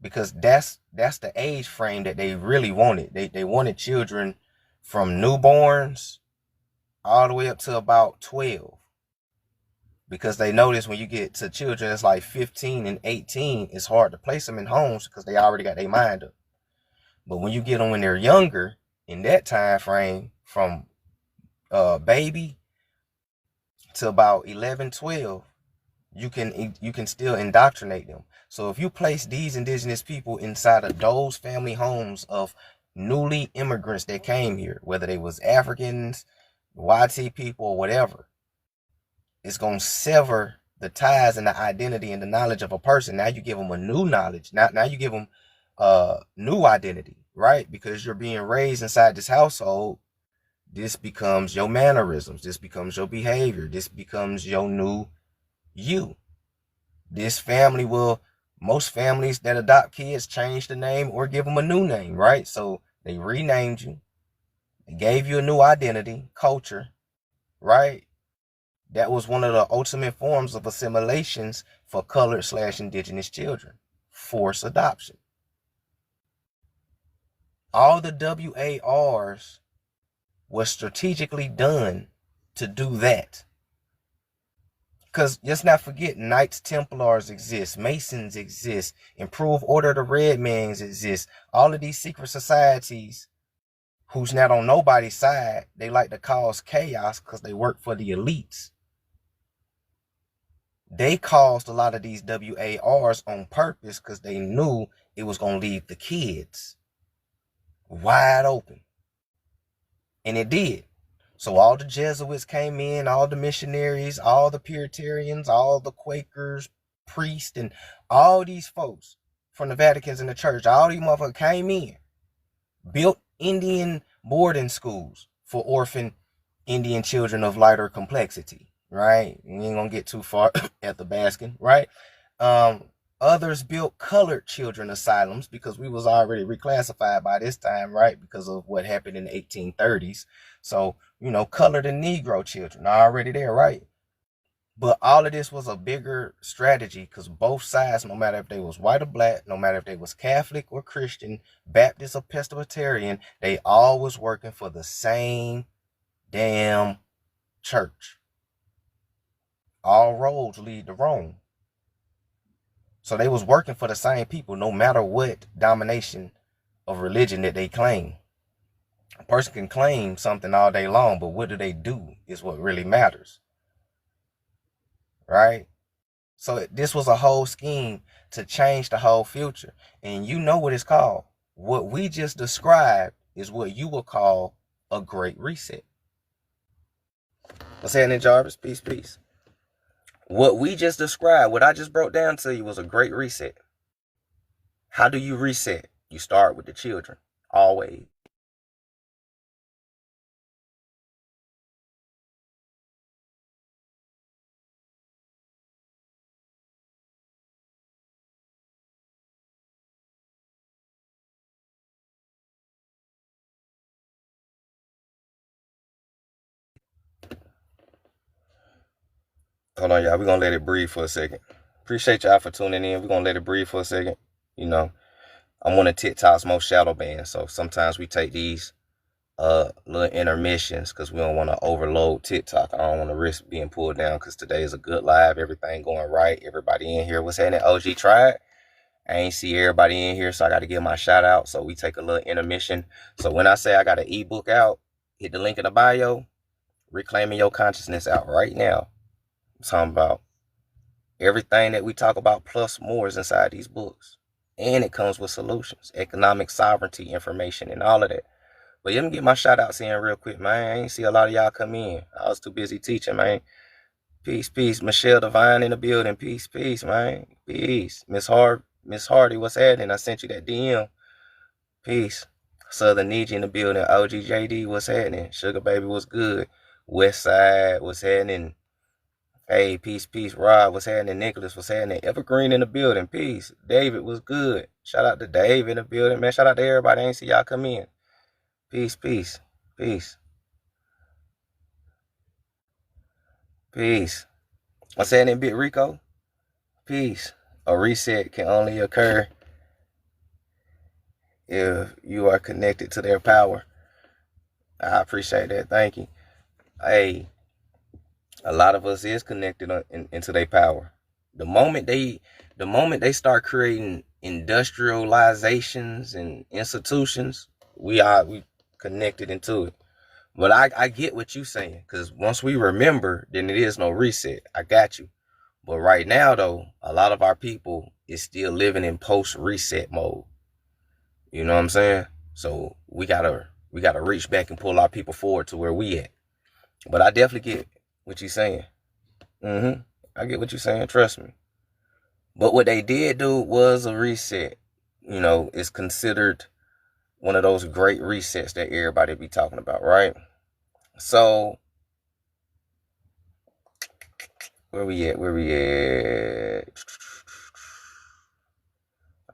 because that's the age frame that they really wanted. They wanted children from newborns all the way up to about 12. Because they notice when you get to children that's like 15 and 18, it's hard to place them in homes because they already got their mind up. But when you get them when they're younger, in that time frame, from baby to about 11, 12, you can still indoctrinate them. So if you place these indigenous people inside of those family homes of newly immigrants that came here, whether they was Africans, YT people, or whatever, it's going to sever the ties and the identity and the knowledge of a person. Now you give them a new knowledge. Now you give them new identity, right? Because you're being raised inside this household. This becomes your mannerisms. This becomes your behavior. This becomes your new you. This family most families that adopt kids change the name or give them a new name, right? So they renamed you. They gave you a new identity, culture, right? That was one of the ultimate forms of assimilations for colored/indigenous children. Forced adoption. All the WARs was strategically done to do that. Because let's not forget, Knights Templars exist, Masons exist, Improved Order of the Red Mans exist. All of these secret societies who's not on nobody's side, they like to cause chaos because they work for the elites. They caused a lot of these WARs on purpose because they knew it was going to leave the kids wide open. And it did. So all the Jesuits came in, all the missionaries, all the Puritans, all the Quakers, priests, and all these folks from the Vaticans and the church, all these motherfuckers came in, built Indian boarding schools for orphan Indian children of lighter complexity. Right? We ain't gonna get too far at the basking, right? Others built colored children asylums because we was already reclassified by this time, right? Because of what happened in the 1830s. So, colored and Negro children are already there, right? But all of this was a bigger strategy because both sides, no matter if they was white or black, no matter if they was Catholic or Christian, Baptist or Presbyterian, they all was working for the same damn church. All roads lead to Rome. So they was working for the same people, no matter what domination of religion that they claim. A person can claim something all day long, but what do they do is what really matters. Right? So this was a whole scheme to change the whole future. And you know what it's called. What we just described is what you will call a great reset. What's happening, Jarvis? Peace, peace. What we just described, what I just broke down to you was a great reset. How do you reset? You start with the children, always. Hold on, y'all. We're going to let it breathe for a second. Appreciate y'all for tuning in. We're going to let it breathe for a second. I'm one of TikTok's most shadow banned, so sometimes we take these little intermissions because we don't want to overload TikTok. I don't want to risk being pulled down because today is a good live. Everything going right. Everybody in here. What's happening? OG tried. I ain't see everybody in here, so I got to give my shout out. So we take a little intermission. So when I say I got an ebook out, hit the link in the bio. Reclaiming Your Consciousness out right now. I'm talking about everything that we talk about plus more is inside these books. And it comes with solutions, economic sovereignty information, and all of that. But let me get my shout outs in real quick, man. I ain't see a lot of y'all come in. I was too busy teaching, man. Peace, peace. Michelle Divine in the building. Peace, peace, man. Peace. Miss Hardy, what's happening? I sent you that DM. Peace. Southern Nietzsche in the building. OGJD, what's happening? Sugar Baby, what's good? West Side, what's happening? Hey, peace, peace. Rob, what's happening? Nicholas, what's happening? Evergreen in the building. Peace. David, what's good? Shout out to Dave in the building, man. Shout out to everybody. I ain't see y'all come in. Peace, peace, peace, peace. What's happening, Big Rico? Peace. A reset can only occur if you are connected to their power. I appreciate that. Thank you. Hey, a lot of us is connected into their power. The moment they start creating industrializations and institutions, we connected into it. But I get what you're saying, because once we remember, then it is no reset. I got you. But right now, though, a lot of our people is still living in post-reset mode. You know what I'm saying? So we gotta reach back and pull our people forward to where we at. But I definitely get what you're saying. I get what you're saying. Trust me. But what they did do was a reset. You know, it's considered one of those great resets that everybody be talking about, right? So where we at?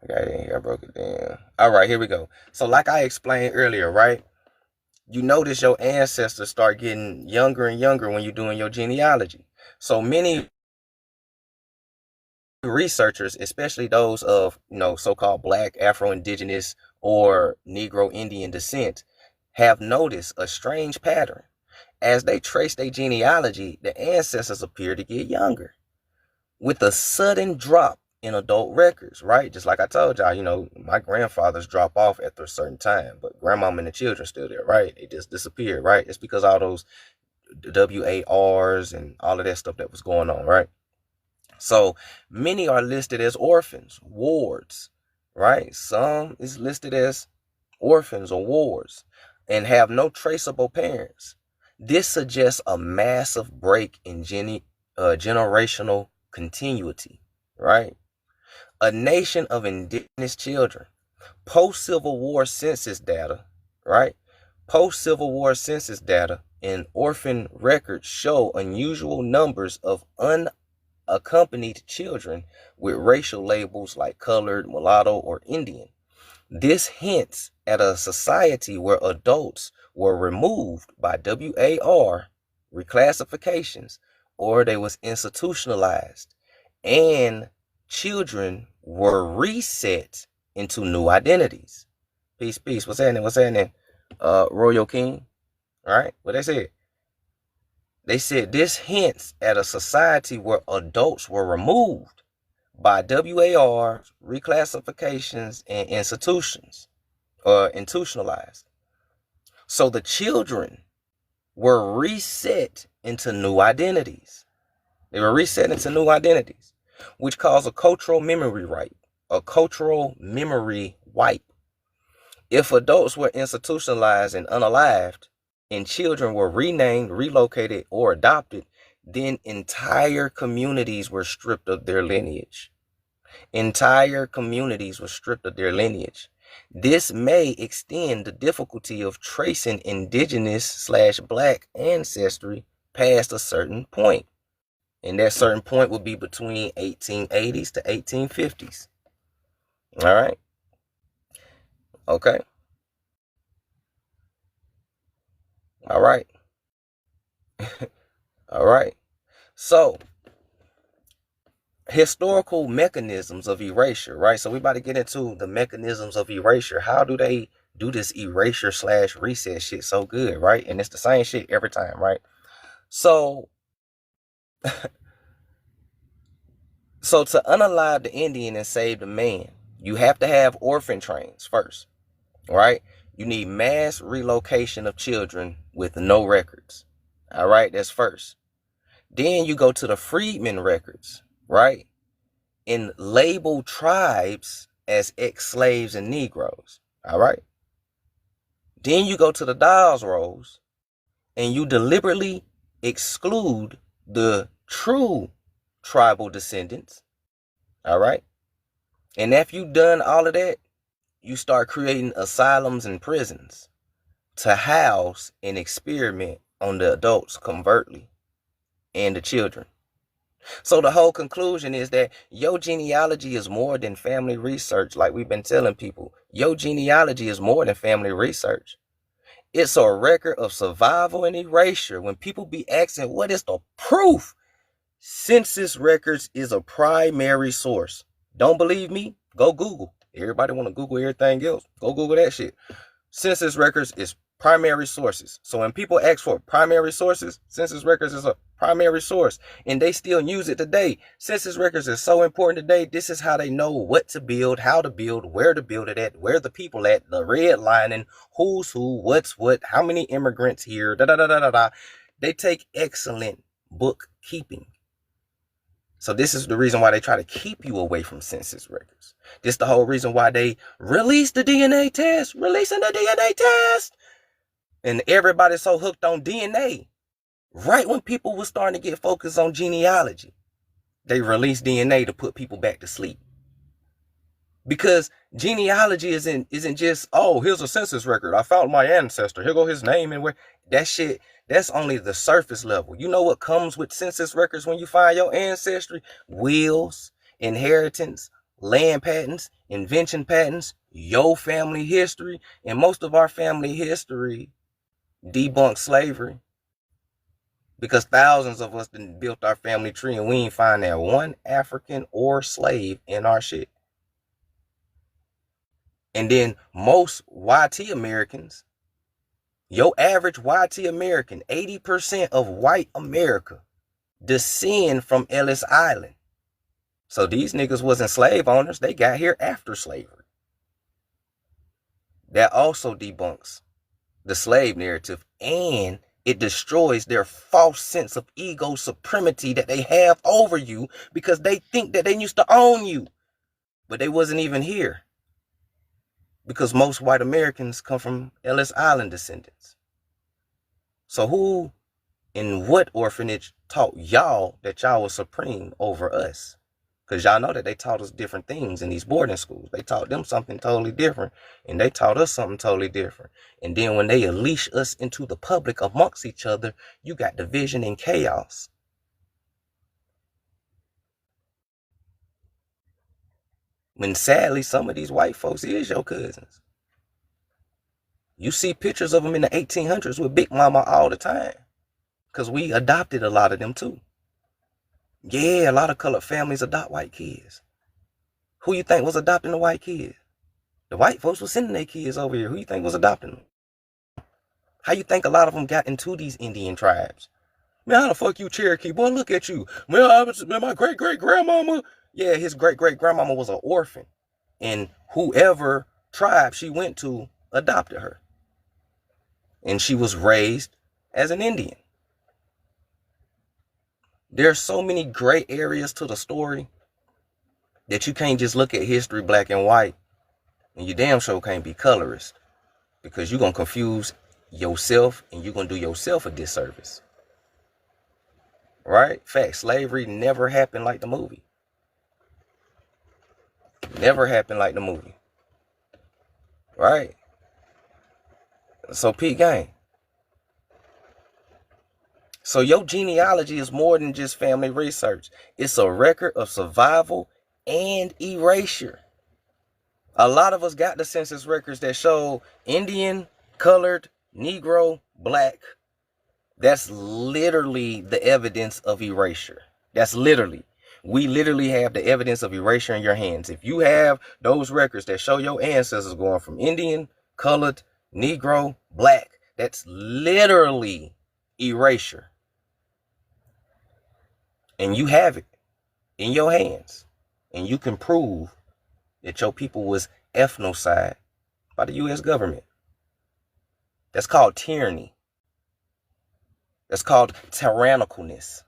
I got it in here. I broke it down. All right, here we go. So like I explained earlier, right? You notice your ancestors start getting younger and younger when you're doing your genealogy. So many researchers, especially those of, so-called Black, Afro-Indigenous, or Negro Indian descent, have noticed a strange pattern. As they trace their genealogy, the ancestors appear to get younger, with a sudden drop in adult records, right? Just like I told y'all, my grandfathers drop off after a certain time, but grandmama and the children still there, right? They just disappeared, right? It's because all those WARs and all of that stuff that was going on, right? So many are listed as orphans, wards, right? Some is listed as orphans or wards and have no traceable parents. This suggests a massive break in generational continuity, right? A nation of indigenous children. Post-Civil War census data, right? Post-Civil War census data and orphan records show unusual numbers of unaccompanied children with racial labels like colored, mulatto, or Indian. This hints at a society where adults were removed by WAR reclassifications, or they was institutionalized, and children were reset into new identities. Peace, peace. What's happening? Royal King. All right, what they said? They said this hints at a society where adults were removed by WAR reclassifications and institutionalized. So the children were reset into new identities. They were reset into new identities, which caused a cultural memory wipe. If adults were institutionalized and unalived, and children were renamed, relocated, or adopted, then entire communities were stripped of their lineage. This may extend the difficulty of tracing indigenous/Black ancestry past a certain point. And that certain point would be between 1880s to 1850s. All right. Okay. All right. All right. So, historical mechanisms of erasure, right? So we about to get into the mechanisms of erasure. How do they do this erasure / reset shit so good, right? And it's the same shit every time, right? So to unalive the Indian and save the man, you have to have orphan trains first, right? You need mass relocation of children with no records. All right, that's first. Then you go to the freedmen records, right? And label tribes as ex-slaves and Negroes. All right. Then you go to the Dawes rolls and you deliberately exclude the true tribal descendants. All right. And after you've done all of that, you start creating asylums and prisons to house and experiment on the adults covertly and the children. So the whole conclusion is that your genealogy is more than family research, like we've been telling people. Your genealogy is more than family research. It's a record of survival and erasure. When people be asking, what is the proof? Census records is a primary source. Don't believe me? Go Google. Everybody want to Google everything else. Go Google that shit. Census records is primary sources. So when people ask for primary sources, census records is a primary source, and they still use it today. Census records is so important today. This is how they know what to build, how to build, where to build it at, where the people at, the redlining, who's who, what's what, how many immigrants here, da da da da da da. They take excellent bookkeeping. So this is the reason why they try to keep you away from census records. This is the whole reason why they release the DNA test, releasing the DNA test. And everybody's so hooked on DNA. Right when people were starting to get focused on genealogy, they released DNA to put people back to sleep. Because genealogy isn't just, oh, here's a census record. I found my ancestor. Here go his name and where. That shit, that's only the surface level. You know what comes with census records when you find your ancestry? Wills, inheritance, land patents, invention patents, your family history. And most of our family history debunks slavery. Because thousands of us done built our family tree and we ain't find that one African or slave in our shit. And then most YT Americans, your average YT American, 80% of white America descend from Ellis Island. So these niggas wasn't slave owners. They got here after slavery. That also debunks the slave narrative, and it destroys their false sense of ego supremacy that they have over you because they think that they used to own you, but they wasn't even here. Because most white Americans come from Ellis Island descendants. So who in what orphanage taught y'all that y'all was supreme over us? Because y'all know that they taught us different things in these boarding schools. They taught them something totally different, and they taught us something totally different. And then when they unleash us into the public amongst each other, you got division and chaos. When sadly, some of these white folks is your cousins. You see pictures of them in the 1800s with Big Mama all the time. Because we adopted a lot of them too. Yeah, a lot of colored families adopt white kids. Who you think was adopting the white kids? The white folks were sending their kids over here. Who you think was adopting them? How you think a lot of them got into these Indian tribes? Man, how the fuck you Cherokee? Boy, look at you. Man, my great-great-grandmama. Yeah, his great-great-grandmama was an orphan. And whoever tribe she went to adopted her. And she was raised as an Indian. There's so many gray areas to the story that you can't just look at history black and white, and you damn sure can't be colorist, because you're going to confuse yourself and you're going to do yourself a disservice. Right? Fact, slavery never happened like the movie. Never happened like the movie. Right? So peep gang. So your genealogy is more than just family research. It's a record of survival and erasure. A lot of us got the census records that show Indian, colored, Negro, black. That's literally the evidence of erasure. That's literally. We literally have the evidence of erasure in your hands. If you have those records that show your ancestors going from Indian, colored, Negro, black. That's literally erasure. And you have it in your hands. And you can prove that your people was ethnocide by the U.S. government. That's called tyranny. That's called tyrannicalness.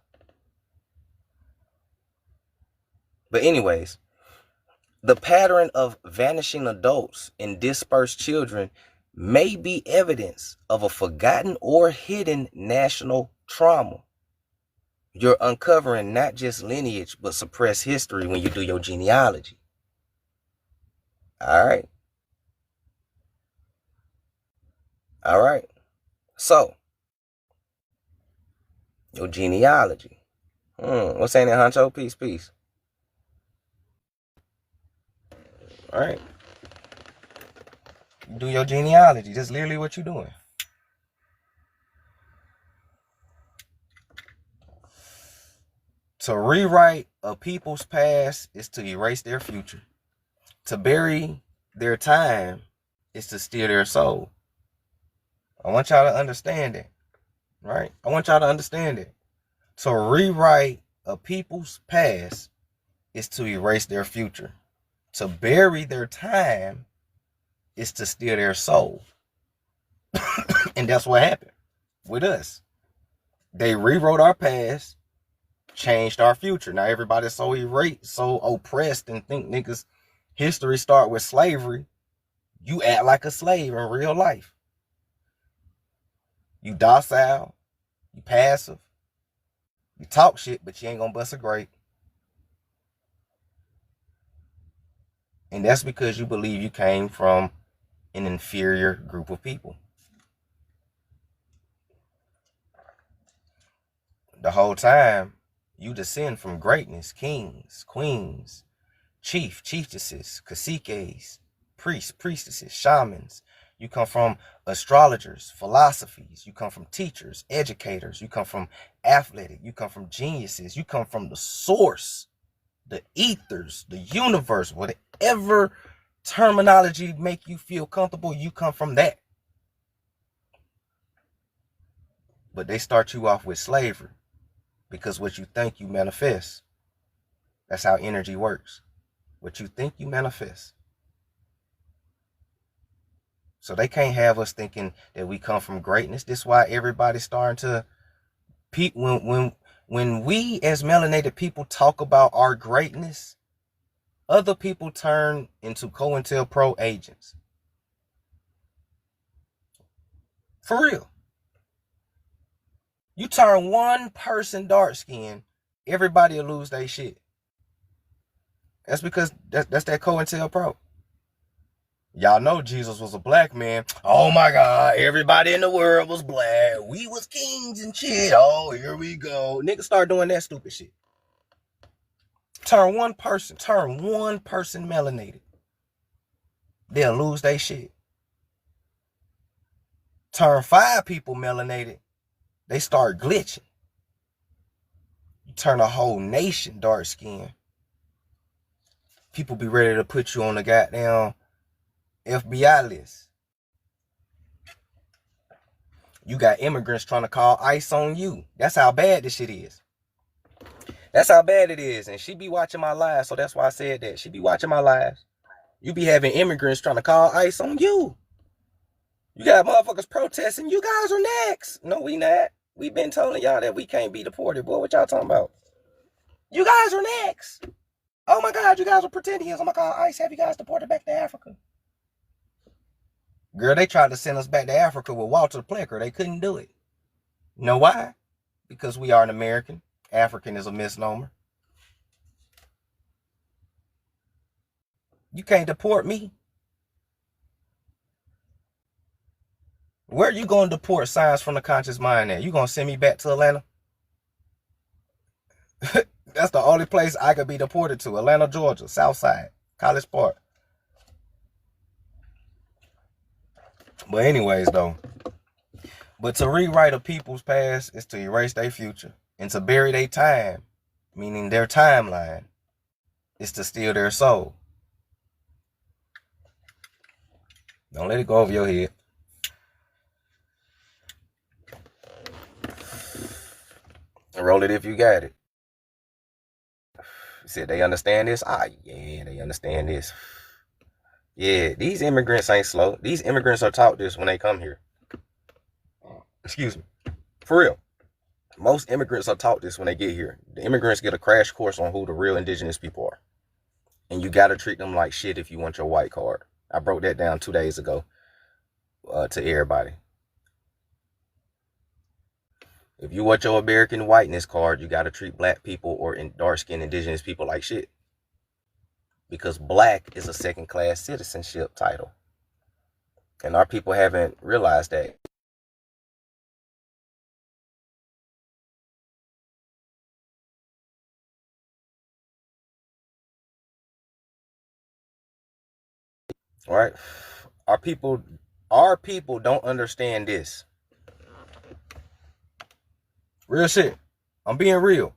But anyways, the pattern of vanishing adults and dispersed children may be evidence of a forgotten or hidden national trauma. You're uncovering not just lineage, but suppressed history when you do your genealogy. All right. All right. So, your genealogy. What's saying that, Honcho? Peace, peace. All right. You do your genealogy. That's literally what you're doing. To rewrite a people's past is to erase their future. To bury their time is to steal their soul. I want y'all to understand it, right? I want y'all to understand it. To rewrite a people's past is to erase their future. To bury their time is to steal their soul. And that's what happened with us. They rewrote our past, changed our future. Now everybody's so irate, so oppressed, and think niggas history start with slavery. You act like a slave in real life. You docile, you passive, you talk shit, but you ain't gonna bust a grape. And that's because you believe you came from an inferior group of people. The whole time, you descend from greatness, kings, queens, chiefesses, caciques, priests, priestesses, shamans. You come from astrologers, philosophies. You come from teachers, educators. You come from athletic. You come from geniuses. You come from the source, the ethers, the universe, whatever terminology make you feel comfortable, you come from that. But they start you off with slavery because what you think you manifest. That's how energy works. What you think you manifest. So they can't have us thinking that we come from greatness. This is why everybody's starting to when we as melanated people talk about our greatness, other people turn into COINTELPRO agents. For real. You turn one person dark skinned, everybody will lose their shit. That's because that's that COINTELPRO. Y'all know Jesus was a black man. Oh my God, everybody in the world was black. We was kings and shit. Oh, here we go. Niggas start doing that stupid shit. Turn one person melanated. They'll lose their shit. Turn 5 people melanated. They start glitching. You turn a whole nation dark skinned. People be ready to put you on the goddamn FBI list. You got immigrants trying to call ICE on you. That's how bad this shit is. That's how bad it is. And she be watching my lives, so that's why I said that. She be watching my lives. You be having immigrants trying to call ICE on you. You got motherfuckers protesting. You guys are next. No, we not. We been telling y'all that we can't be deported. Boy, what y'all talking about? You guys are next. Oh my God, you guys are pretending. I'm gonna call ICE. Have you guys deported back to Africa? Girl, they tried to send us back to Africa with Walter Plecker. They couldn't do it. You know why? Because we are an American. African is a misnomer. You can't deport me. Where are you going to deport Science from the Conscious Mind at? You going to send me back to Atlanta? That's the only place I could be deported to. Atlanta, Georgia, Southside, College Park. But anyways, though. But to rewrite a people's past is to erase their future. And to bury their time, meaning their timeline, is to steal their soul. Don't let it go over your head. Roll it if you got it. You said they understand this? Ah, yeah, they understand this. Yeah, these immigrants ain't slow. These immigrants are taught this when they come here. Excuse me. For real. Most immigrants are taught this when they get here. The immigrants get a crash course on who the real indigenous people are. And you got to treat them like shit if you want your white card. I broke that down 2 days ago to everybody. If you want your American whiteness card, you got to treat black people or dark-skinned indigenous people like shit. Because black is a second-class citizenship title. And our people haven't realized that. All right? Our people don't understand this. Real shit. I'm being real.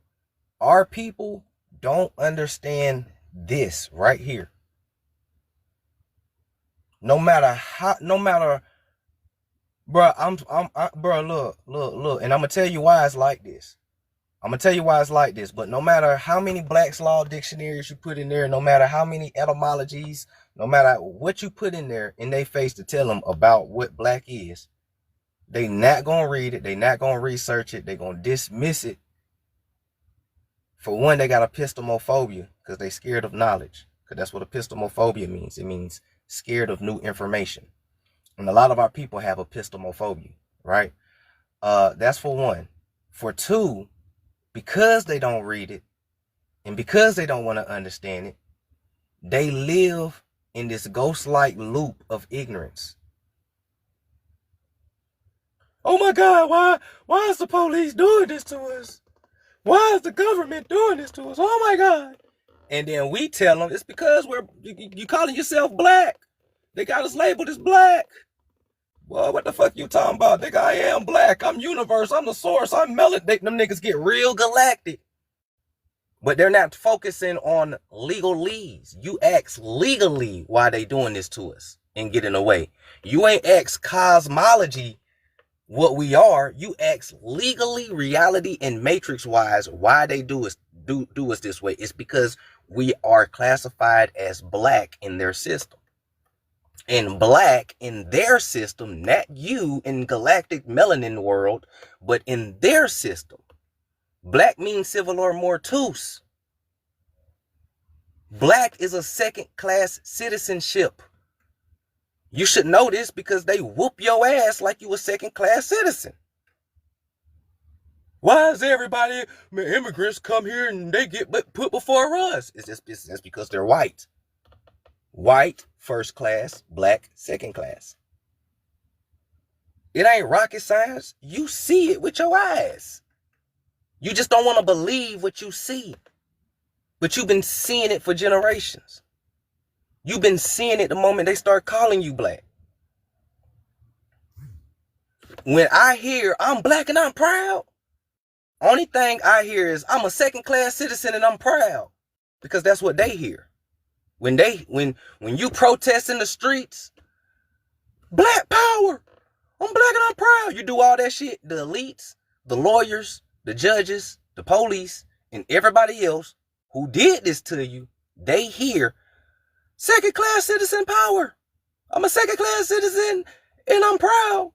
Our people don't understand this right here. No matter, bro, bro, look, and I'm gonna tell you why it's like this. But no matter how many Black's Law dictionaries you put in there, no matter how many etymologies, no matter what you put in there in their face to tell them about what black is, they not gonna read it. They not gonna research it. They gonna dismiss it. For one, they got epistemophobic because they scared of knowledge. Because that's what epistemophobic means. It means scared of new information. And a lot of our people have epistemophobic, right? That's for one. For two, because they don't read it and because they don't want to understand it, they live in this ghost-like loop of ignorance. Oh my God, why is the police doing this to us? Why is the government doing this to us? Oh my God. And then we tell them it's because you calling yourself black. They got us labeled as black. Well, what the fuck you talking about? Nigga, I am black. I'm universe. I'm the source. I'm melon. Them niggas get real galactic. But they're not focusing on legalese. You ask legally why they doing this to us and getting away. You ain't ask cosmology what we are. You ask legally, reality, and matrix wise why they do us this way. It's because we are classified as black in their system. And black in their system, not you in galactic melanin world, but in their system. Black means civil or mortus. Black is a second-class citizenship. You should know this because they whoop your ass like you a second-class citizen. Why is everybody, immigrants come here and they get put before us? It's just because they're white. White, first class, black, second class. It ain't rocket science. You see it with your eyes. You just don't want to believe what you see. But you've been seeing it for generations. You've been seeing it the moment they start calling you black. When I hear I'm black and I'm proud, only thing I hear is I'm a second class citizen and I'm proud. Because that's what they hear. When you protest in the streets, black power, I'm black and I'm proud. You do all that shit. The elites, the lawyers, the judges, the police, and everybody else who did this to you, they hear second class citizen power. I'm a second class citizen and I'm proud.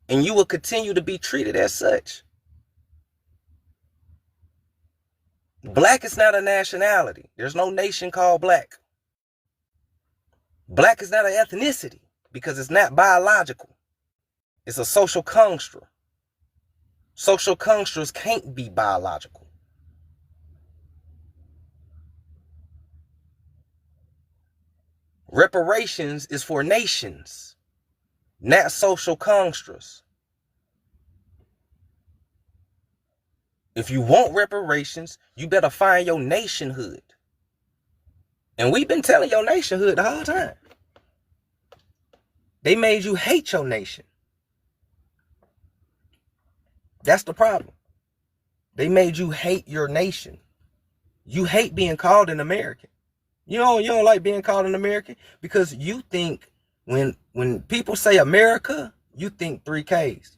And you will continue to be treated as such. Black is not a nationality. There's no nation called black. Black is not an ethnicity because it's not biological. It's a social construct. Social constructs can't be biological. Reparations is for nations, not social constructs. If you want reparations, you better find your nationhood. And we've been telling your nationhood the whole time. They made you hate your nation. That's the problem. They made you hate your nation. You hate being called an American. You don't like being called an American because you think when people say America, you think 3Ks.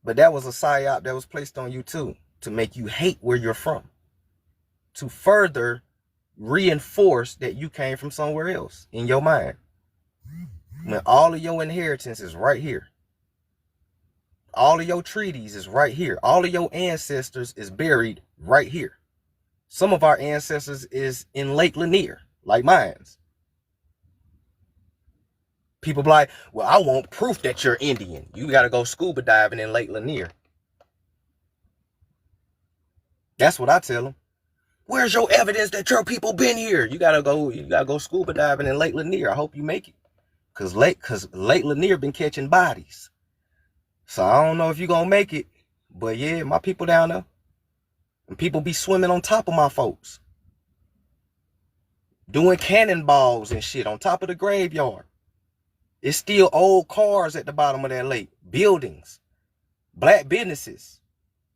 But that was a psyop that was placed on you too, to make you hate where you're from, to further reinforce that you came from somewhere else in your mind. When all of your inheritance is right here. All of your treaties is right here. All of your ancestors is buried right here. Some of our ancestors is in Lake Lanier, like mine's. People be like, well, I want proof that you're Indian. You got to go scuba diving in Lake Lanier. That's what I tell them. Where's your evidence that your people been here? You gotta go scuba diving in Lake Lanier. I hope you make it. Cause Lake Lanier been catching bodies. So I don't know if you're gonna make it. But yeah, my people down there. And people be swimming on top of my folks. Doing cannonballs and shit on top of the graveyard. It's still old cars at the bottom of that lake. Buildings. Black businesses.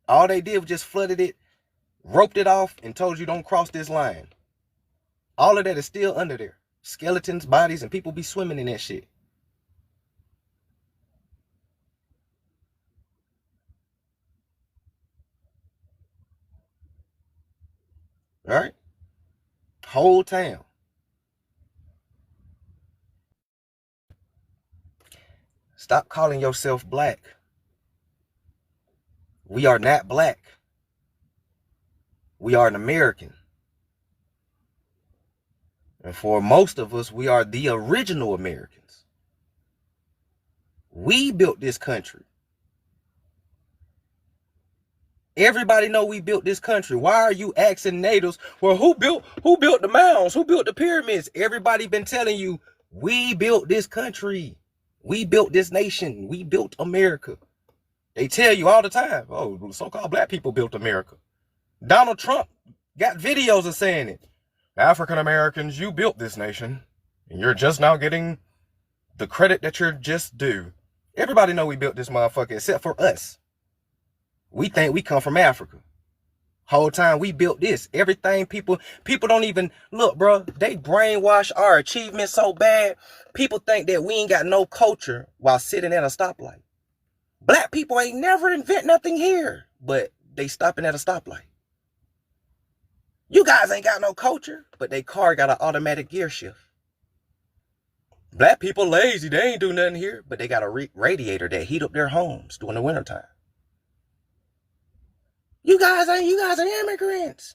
All they did was just flooded it, roped it off, and told you don't cross this line. All of that is still under there. Skeletons, bodies, and people be swimming in that shit. All right? Whole town. Stop calling yourself black. We are not black. We are an American. And for most of us, we are the original Americans. We built this country. Everybody know we built this country. Why are you asking natives, well, who built the mounds? Who built the pyramids? Everybody been telling you, we built this country. We built this nation. We built America. They tell you all the time, oh, so-called black people built America. Donald Trump got videos of saying it. African Americans, you built this nation, and you're just now getting the credit that you're just due. Everybody know we built this motherfucker except for us. We think we come from Africa. Whole time we built this. Everything people don't even look, bro. They brainwash our achievements so bad. People think that we ain't got no culture while sitting at a stoplight. Black people ain't never invent nothing here, but they stopping at a stoplight. You guys ain't got no culture, but they car got an automatic gear shift. Black people lazy, they ain't do nothing here, but they got a radiator that heat up their homes during the wintertime. You guys are immigrants.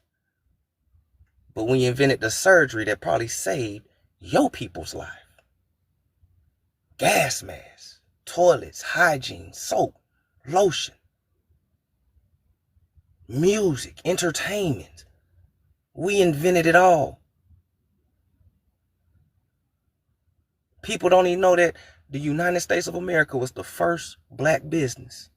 But when you invented the surgery that probably saved your people's life, gas masks, toilets, hygiene, soap, lotion, music, entertainment, we invented it all. People don't even know that the United States of America was the first black business.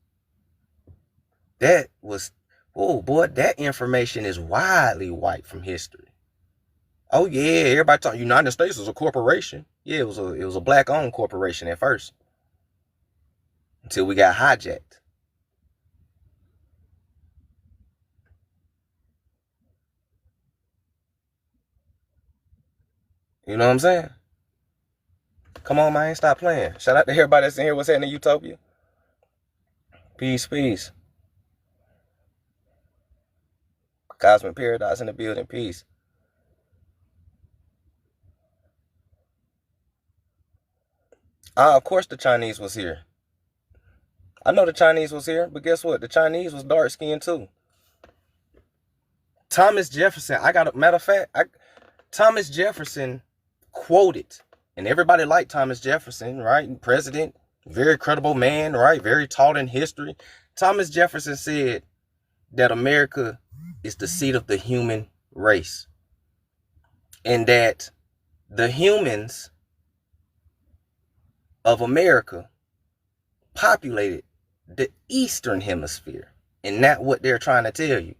That was, oh boy, that information is widely wiped from history. Oh yeah, everybody talking United States was a corporation. Yeah, it was a black-owned corporation at first, until we got hijacked. You know what I'm saying? Come on, man, stop playing. Shout out to everybody that's in here. What's happening, Utopia? Peace, peace. Cosmic Paradox in the building. Peace. Of course the Chinese was here. I know the Chinese was here, but guess what? The Chinese was dark skinned too. Thomas Jefferson, matter of fact, Thomas Jefferson quoted, and everybody liked Thomas Jefferson, right? President, very credible man, right? Very taught in history. Thomas Jefferson said that America is the seat of the human race, and that the humans of America populated the Eastern Hemisphere, and not what they're trying to tell you.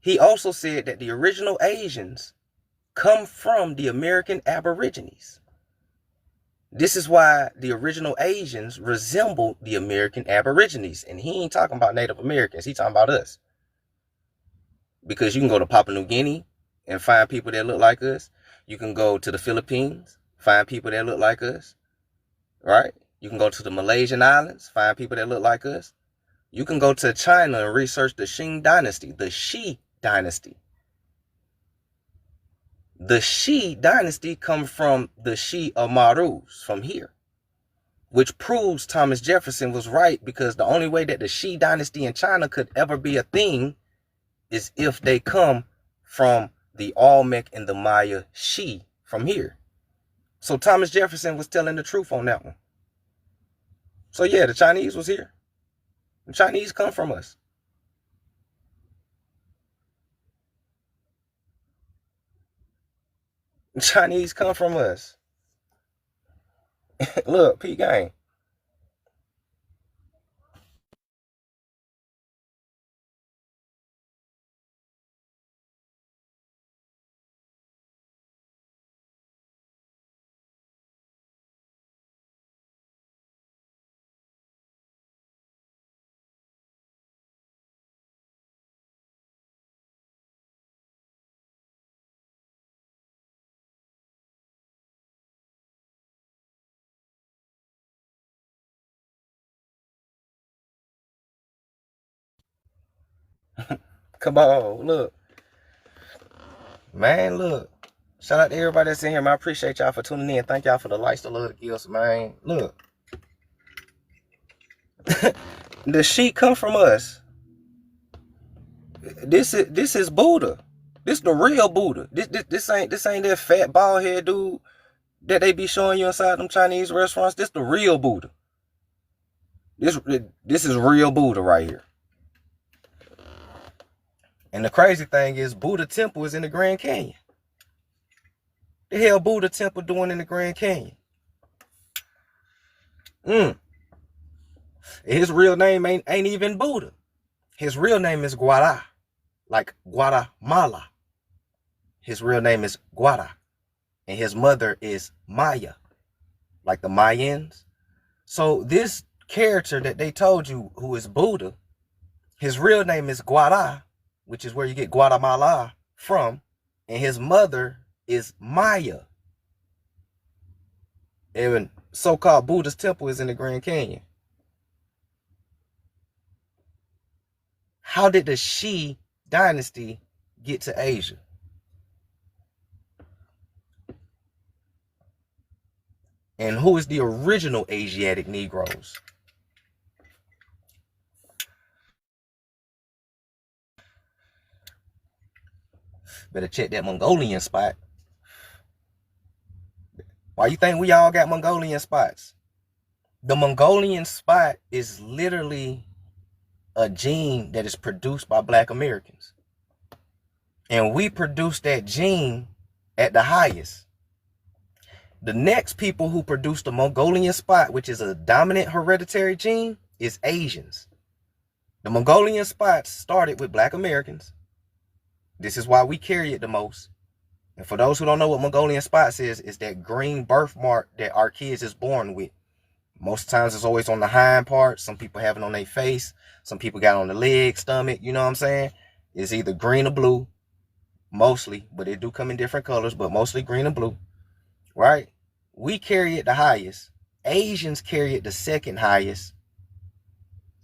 He also said that the original Asians come from the American Aborigines. This is why the original Asians resemble the American Aborigines. And he ain't talking about Native Americans. He talking about us. Because you can go to Papua New Guinea and find people that look like us. You can go to the Philippines, find people that look like us, right? You can go to the Malaysian islands, find people that look like us. You can go to China and research the Qing dynasty, the Shi dynasty. The Shi dynasty come from the Shi of Marus, from here, which proves Thomas Jefferson was right, because the only way that the Shi dynasty in China could ever be a thing is if they come from the Olmec and the Maya Shi from here. So Thomas Jefferson was telling the truth on that one. So yeah, the Chinese was here. The Chinese come from us. The Chinese come from us. Look, P gang. Come on, look. Man, look. Shout out to everybody that's in here, man. I appreciate y'all for tuning in. Thank y'all for the likes, the love, the gifts, man. Look. The sheep come from us. This is Buddha. This the real Buddha. This ain't that fat bald head dude that they be showing you inside them Chinese restaurants. This the real Buddha. This is real Buddha right here. And the crazy thing is, Buddha Temple is in the Grand Canyon. The hell Buddha Temple doing in the Grand Canyon? His real name ain't even Buddha. His real name is Guara, like Guatemala. His real name is Guara, and his mother is Maya, like the Mayans. So this character that they told you, who is Buddha, his real name is Guara, which is where you get Guatemala from, and his mother is Maya. And so-called Buddha's temple is in the Grand Canyon. How did the Shi dynasty get to Asia? And who is the original Asiatic Negroes? Better check that Mongolian spot. Why you think we all got Mongolian spots? The Mongolian spot is literally a gene that is produced by Black Americans. And we produce that gene at the highest. The next people who produce the Mongolian spot, which is a dominant hereditary gene, is Asians. The Mongolian spots started with Black Americans. This is why we carry it the most. And for those who don't know what Mongolian spots is that green birthmark that our kids is born with. Most times it's always on the hind part. Some people have it on their face. Some people got it on the leg, stomach, you know what I'm saying? It's either green or blue, mostly, but it do come in different colors, but mostly green and blue, right? We carry it the highest. Asians carry it the second highest.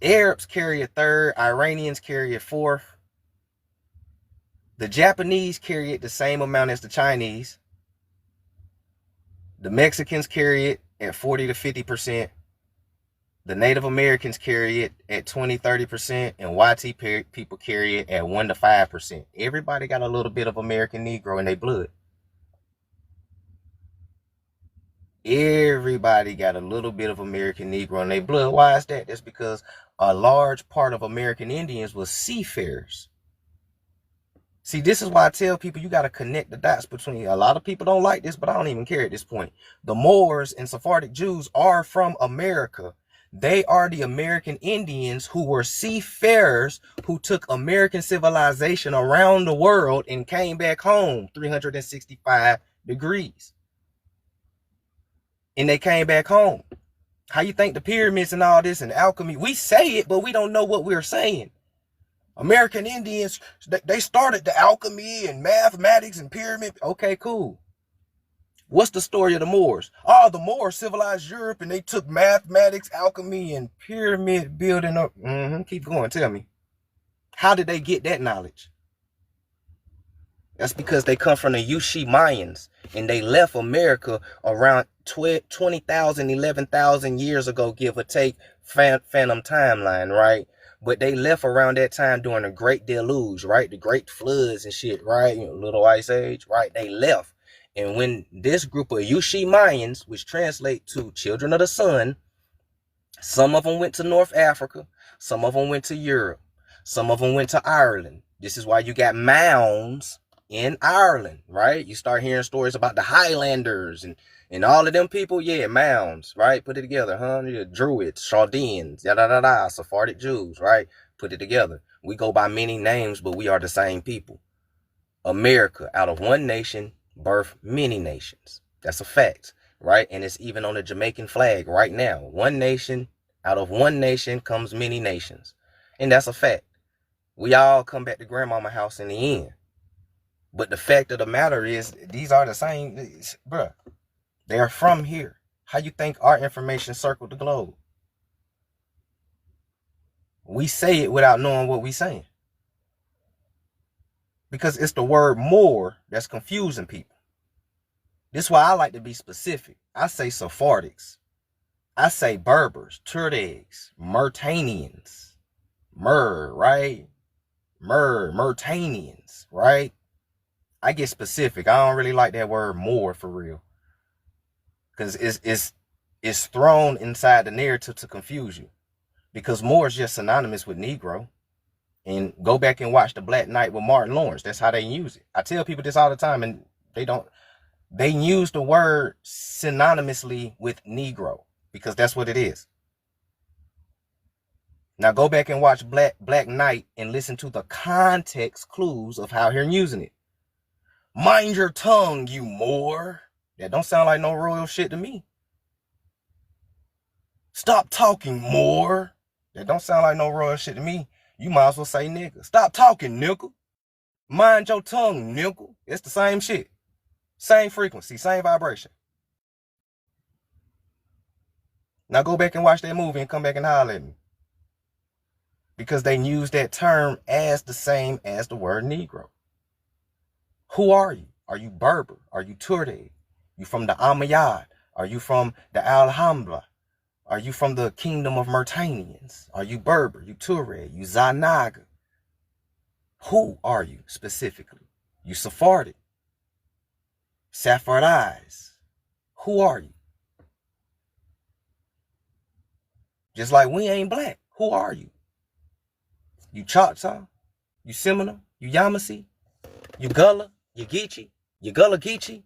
Arabs carry it third. Iranians carry it fourth. The Japanese carry it the same amount as the Chinese. The Mexicans carry it at 40 to 50%. The Native Americans carry it at 20, 30%. And YT people carry it at 1 to 5%. Everybody got a little bit of American Negro in their blood. Everybody got a little bit of American Negro in their blood. Why is that? That's because a large part of American Indians was seafarers. See, this is why I tell people you got to connect the dots between, a lot of people don't like this, but I don't even care at this point. The Moors and Sephardic Jews are from America. They are the American Indians who were seafarers who took American civilization around the world and came back home 365 degrees. And they came back home. How you think the pyramids and all this and alchemy, we say it, but we don't know what we're saying. American Indians, they started the alchemy and mathematics and pyramid. Okay, cool. What's the story of the Moors? Oh, the Moors civilized Europe and they took mathematics, alchemy, and pyramid building up. Keep going. Tell me. How did they get that knowledge? That's because they come from the Yushi Mayans and they left America around 20,000, 11,000 years ago, give or take, phantom timeline, right? But they left around that time during the Great Deluge, right? The Great Floods and shit, right? Little Ice Age, right? They left. And when this group of Yushi Mayans, which translate to Children of the Sun, some of them went to North Africa, some of them went to Europe, some of them went to Ireland. This is why you got mounds in Ireland, right? You start hearing stories about the Highlanders and all of them people. Yeah, mounds, right? Put it together, huh? Yeah, Druids, Chaldeans, Sephardic Jews, right? Put it together. We go by many names, but we are the same people. America, out of one nation, birthed many nations. That's a fact, right? And it's even on the Jamaican flag right now. One nation, out of one nation comes many nations. And that's a fact. We all come back to grandmama house in the end. But the fact of the matter is, these are the same, bruh. They are from here. How you think our information circled the globe? We say it without knowing what we saying. Because it's the word more that's confusing people. This is why I like to be specific. I say Sephardics. I say Berbers, Turdegs, Mauritanians, right? Mauritanians, right? I get specific. I don't really like that word more for real. Because it's thrown inside the narrative to confuse you. Because more is just synonymous with Negro. And go back and watch The Black Knight with Martin Lawrence. That's how they use it. I tell people this all the time and they use the word synonymously with Negro because that's what it is. Now go back and watch Black Knight and listen to the context clues of how they're using it. Mind your tongue, you Moor. That don't sound like no royal shit to me. Stop talking, Moor. That don't sound like no royal shit to me. You might as well say nigga. Stop talking, nickel. Mind your tongue, nickel. It's the same shit. Same frequency, same vibration. Now go back and watch that movie and come back and holler at me. Because they use that term as the same as the word Negro. Who are you? Are you Berber? Are you Turde? You from the Amayad? Are you from the Alhambra? Are you from the kingdom of Mauritanians? Are you Berber? You Tuareg? You Zanaga? Who are you specifically? You Sephardic? Sapphire eyes? Who are you? Just like we ain't black. Who are you? You Choctaw? You Seminole? You Yamasee? You Gullah? You Geechee? You Gullah Geechee?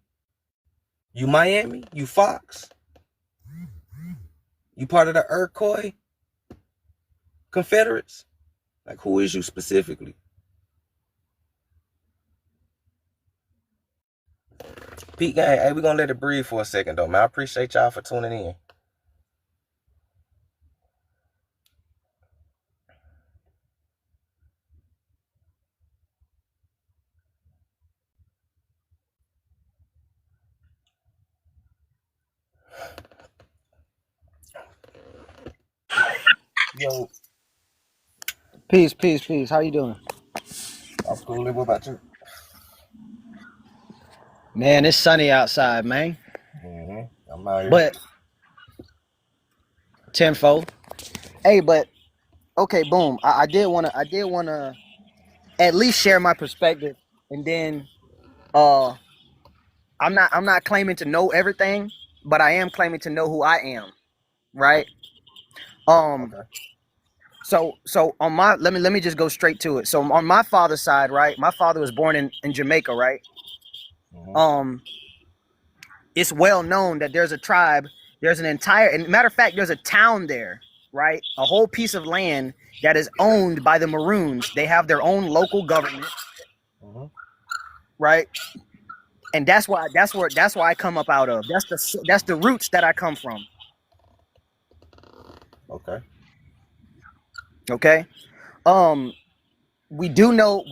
You Miami? You Fox? You part of the Iroquois Confederates? Like, who is you specifically? Pete Gang, hey, we're going to let it breathe for a second, though, man. I appreciate y'all for tuning in. Yo. Peace. How you doing? I'm cool. What about you? Man, it's sunny outside, man. I'm out here. But tenfold. Hey, but okay, boom. I did wanna at least share my perspective, and then I'm not claiming to know everything, but I am claiming to know who I am, right? Okay. So on my let me just go straight to it. So on my father's side, right? My father was born in Jamaica, right? It's well known that there's a tribe, there's an entire, and matter of fact, there's a town there, right? A whole piece of land that is owned by the Maroons. They have their own local government, right? And that's why I come up out of. That's the roots that I come from. Okay. Okay. We do know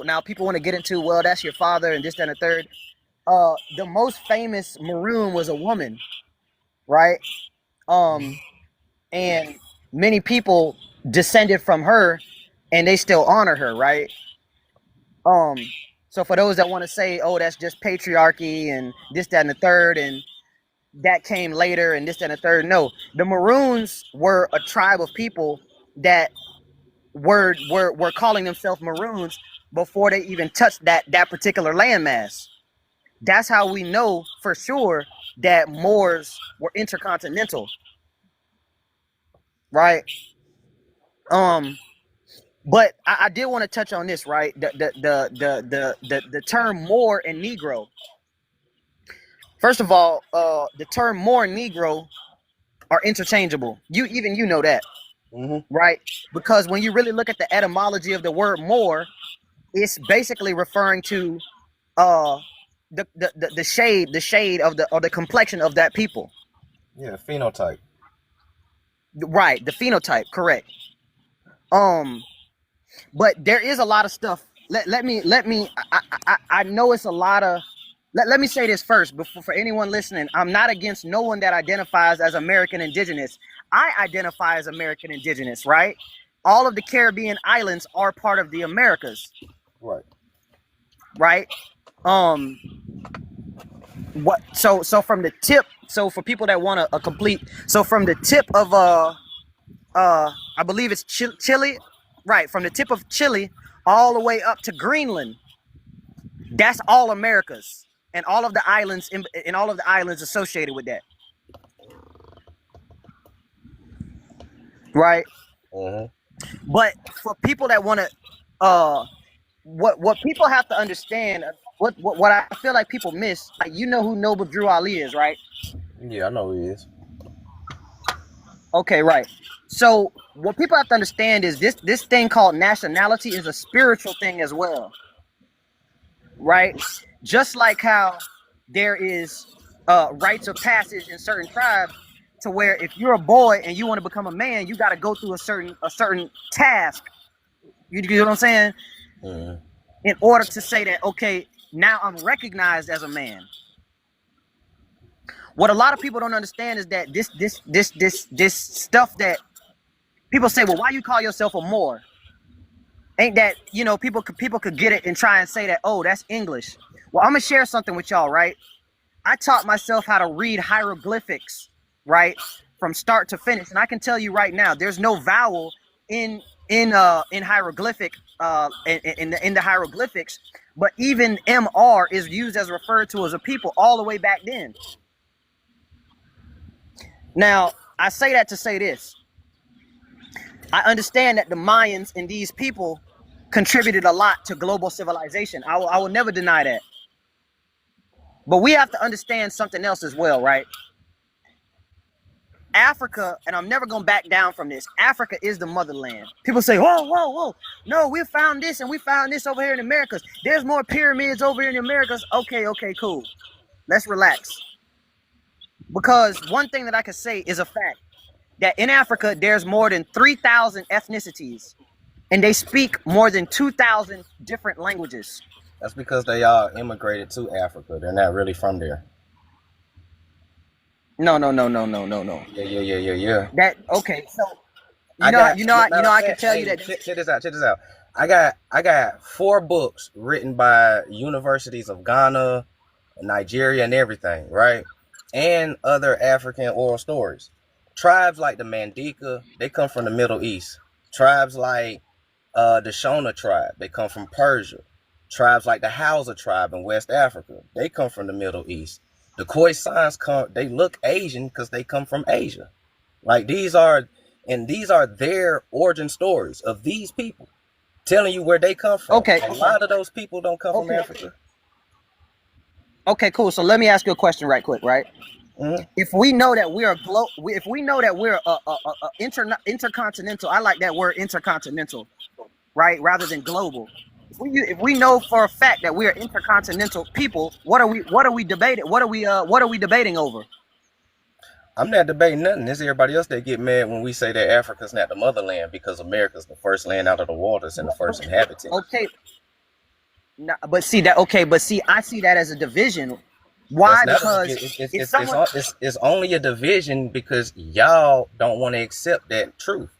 now people want to get into, well, that's your father and this, that, and the third. the most famous maroon was a woman, right? And many people descended from her, and they still honor her, right? Um, so for those that want to say, oh, that's just patriarchy and this, that, and the third, and that came later, and this, that, and the third, no, the Maroons were a tribe of people that were calling themselves Maroons before they even touched that particular landmass. That's how we know for sure that Moors were intercontinental, right? But I did want to touch on this, right? The term Moor and Negro. First of all, the term Moor and Negro are interchangeable. You know that, right? Because when you really look at the etymology of the word Moor, it's basically referring to the shade of the complexion of that people. Yeah, phenotype. Right, the phenotype, correct. But there is a lot of stuff. Let me I know it's a lot of let me say this first before for anyone listening. I'm not against no one that identifies as American indigenous. I identify as American indigenous, right? All of the Caribbean islands are part of the Americas. Right. Right? So from the tip, so for people that want a complete, so from the tip of I believe it's Chile, right? From the tip of Chile all the way up to Greenland, that's all Americas, and all of the islands and all of the islands associated with that, right? But for people that want to, what people have to understand, what I feel like people miss, like, you know who Noble Drew Ali is, right? Yeah, I know who he is. Okay, right. So what people have to understand is this thing called nationality is a spiritual thing as well, right? Just like how there is rites of passage in certain tribes, to where if you're a boy and you want to become a man, you got to go through a certain task. You get what I'm saying? In order to say that, okay, now I'm recognized as a man. What a lot of people don't understand is that this stuff that people say, well, why you call yourself a Moor? Ain't that, people could get it and try and say that, oh, that's English. Well, I'm gonna share something with y'all, right? I taught myself how to read hieroglyphics, right, from start to finish, and I can tell you right now, there's no vowel in hieroglyphic in the hieroglyphics, but even MR is used as referred to as a people all the way back then. Now, I say that to say this. I understand that the Mayans and these people contributed a lot to global civilization. I will never deny that. But we have to understand something else as well, right? Africa, and I'm never going to back down from this, Africa is the motherland. People say, whoa. No, we found this and we found this over here in the Americas. There's more pyramids over here in the Americas. Okay, cool. Let's relax. Because one thing that I can say is a fact, that in Africa, there's more than 3,000 ethnicities, and they speak more than 2,000 different languages. That's because they all immigrated to Africa. They're not really from there. No. Yeah. That okay. So I can tell you that. Check this out. I got 4 books written by universities of Ghana, Nigeria, and everything, right? And other African oral stories. Tribes like the Mandinka, they come from the Middle East. Tribes like the Shona tribe, they come from Persia. Tribes like the Hausa tribe in West Africa, they come from the Middle East. The Khoisans they look Asian because they come from Asia. Like these are their origin stories of these people, telling you where they come from. Okay. A lot of those people don't come from Africa. Okay, cool. So let me ask you a question right quick, right? If we know that we're intercontinental, I like that word intercontinental, right, rather than global. If we know for a fact that we are intercontinental people, what are we debating? What are we debating over? I'm not debating nothing. There's everybody else that get mad when we say that Africa's not the motherland because America's the first land out of the waters and the first inhabitant. Okay. No, but see that okay, but see, I see that as a division. That's Why? not a Because division. if someone, It's only a division because y'all don't want to accept that truth.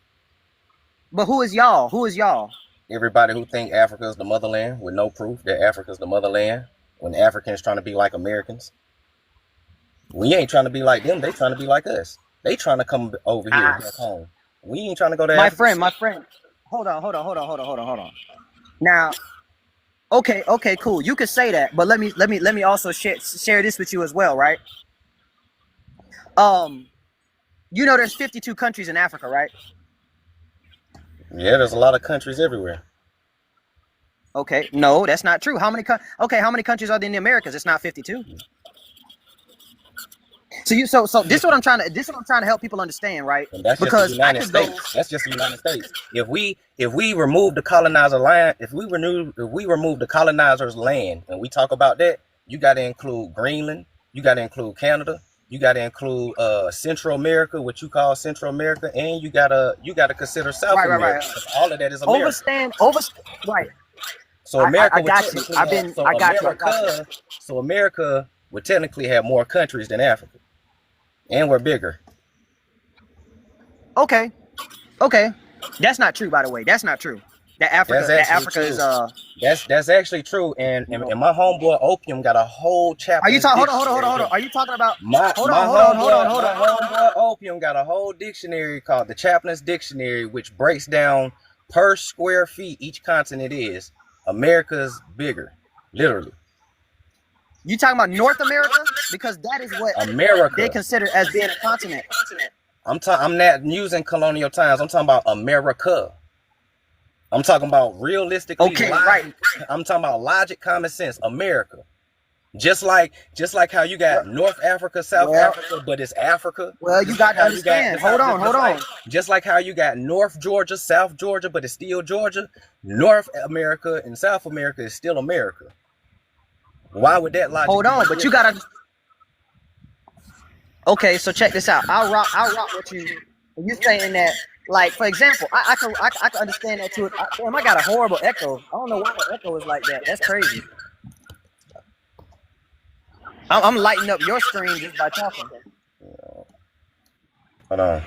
but who is y'all? Who is y'all? Everybody who think Africa is the motherland with no proof that Africa is the motherland, when Africans trying to be like Americans, we ain't trying to be like them. They trying to be like us. They trying to come over here Ah, back home. We ain't trying to go to my Africa. friend, my friend. Hold on. Now, okay, cool. You could say that, but let me also share this with you as well, right? Um, there's 52 countries in Africa, right? Yeah, there's a lot of countries everywhere. Okay, no, that's not true. How many countries are there in the Americas? It's not 52. So this is what I'm trying to help people understand, right? And that's just the Because I United could go States. That's just the United States. If we remove the colonizer land, if we remove the colonizer's land, and we talk about that, you got to include Greenland, you got to include Canada, you got to include Central America, what you call Central America, and you gotta consider South America, right. because all of that is America. Right. So America I would got you. technically have I got you. So America would technically have more countries than Africa, and we're bigger. Okay. That's not true, by the way. That's not true. That's That actually Africa true. is That's actually true. And my homeboy Opium got a whole Are chapter you in his talking? dictionary. Hold on. Are you talking about? My Hold my on. homeboy my homeboy Opium got a whole dictionary called the Chaplain's Dictionary, which breaks down per square feet each continent is. America's bigger, literally. You talking about North America? Because that is what they America. consider as being a continent. I'm not using colonial times. I'm talking about America. I'm talking about realistically Okay, logic. right. I'm talking about logic, common sense. America. Just like how you got North Africa, South Africa, but it's Africa. Well, you got to understand. Hold on. Just like how you got North Georgia, South Georgia, but it's still Georgia. North America and South America is still America. Why would that logic? Hold on, but you gotta. Okay, so check this out. I'll rock with you. You saying that, like, for example, I can understand that too. I got a horrible echo. I don't know why the echo is like that. That's crazy. I'm lighting up your screen just by talking. Hold on.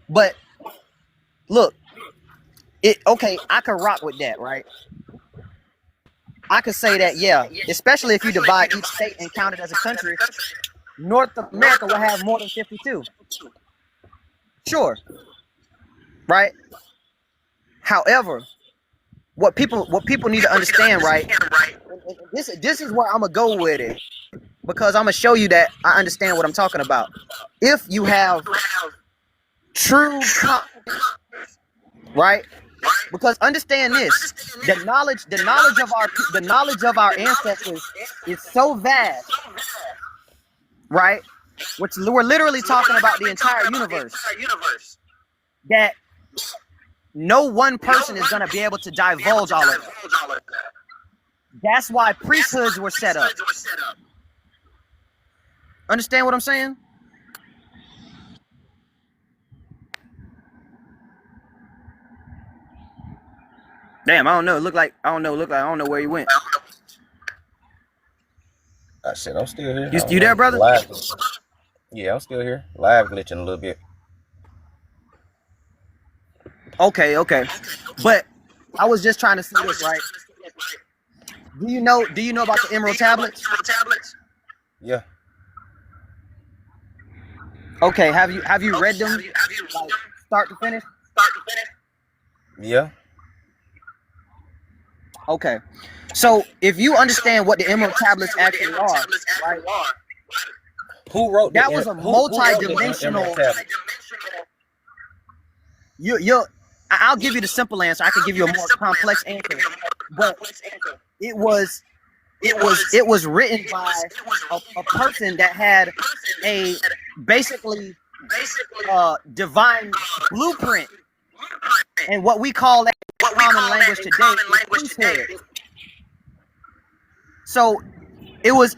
But look, I could rock with that, right? I could say that, yeah, especially if you divide each state and count it as a country, North America will have more than 52. Sure. Right? However, what people need to understand, right? This is where I'm gonna go with it, because I'm gonna show you that I understand what I'm talking about. If you have true right? Because understand this, the knowledge of our ancestors is so vast, right? Which we're literally talking about the entire universe, that no one person is going to be able to divulge all of it. That's why priesthoods were set up. Understand what I'm saying? Damn, I don't know. I don't know where he went. I said I'm still here. You there, brother? Yeah, I'm still here. Live glitching a little bit. Okay. But I was just trying to see this, right? Do you know about the Emerald Tablets? Yeah. Okay, have you read them like start to finish? Yeah. Okay. So if you understand what the Emerald Tablets actually are, right? Who wrote that? Was a multi-dimensional. I'll give you the simple answer. I could give you a more complex answer, but it was written by a person that had a basically divine blueprint, and what we call that common language today is priesthood. So it was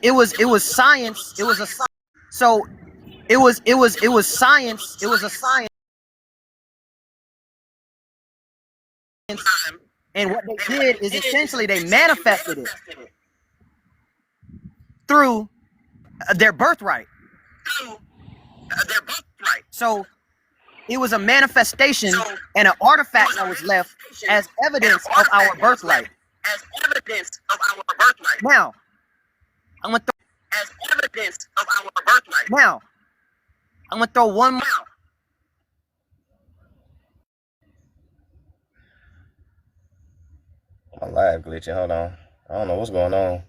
science. It was a science. So it was science. It was a science And what they did is essentially they manifested it through their birthright. So it was a manifestation and an artifact that was left as evidence of our birthright. Now, I'm gonna throw one more. My live glitching. Hold on. I don't know what's going on.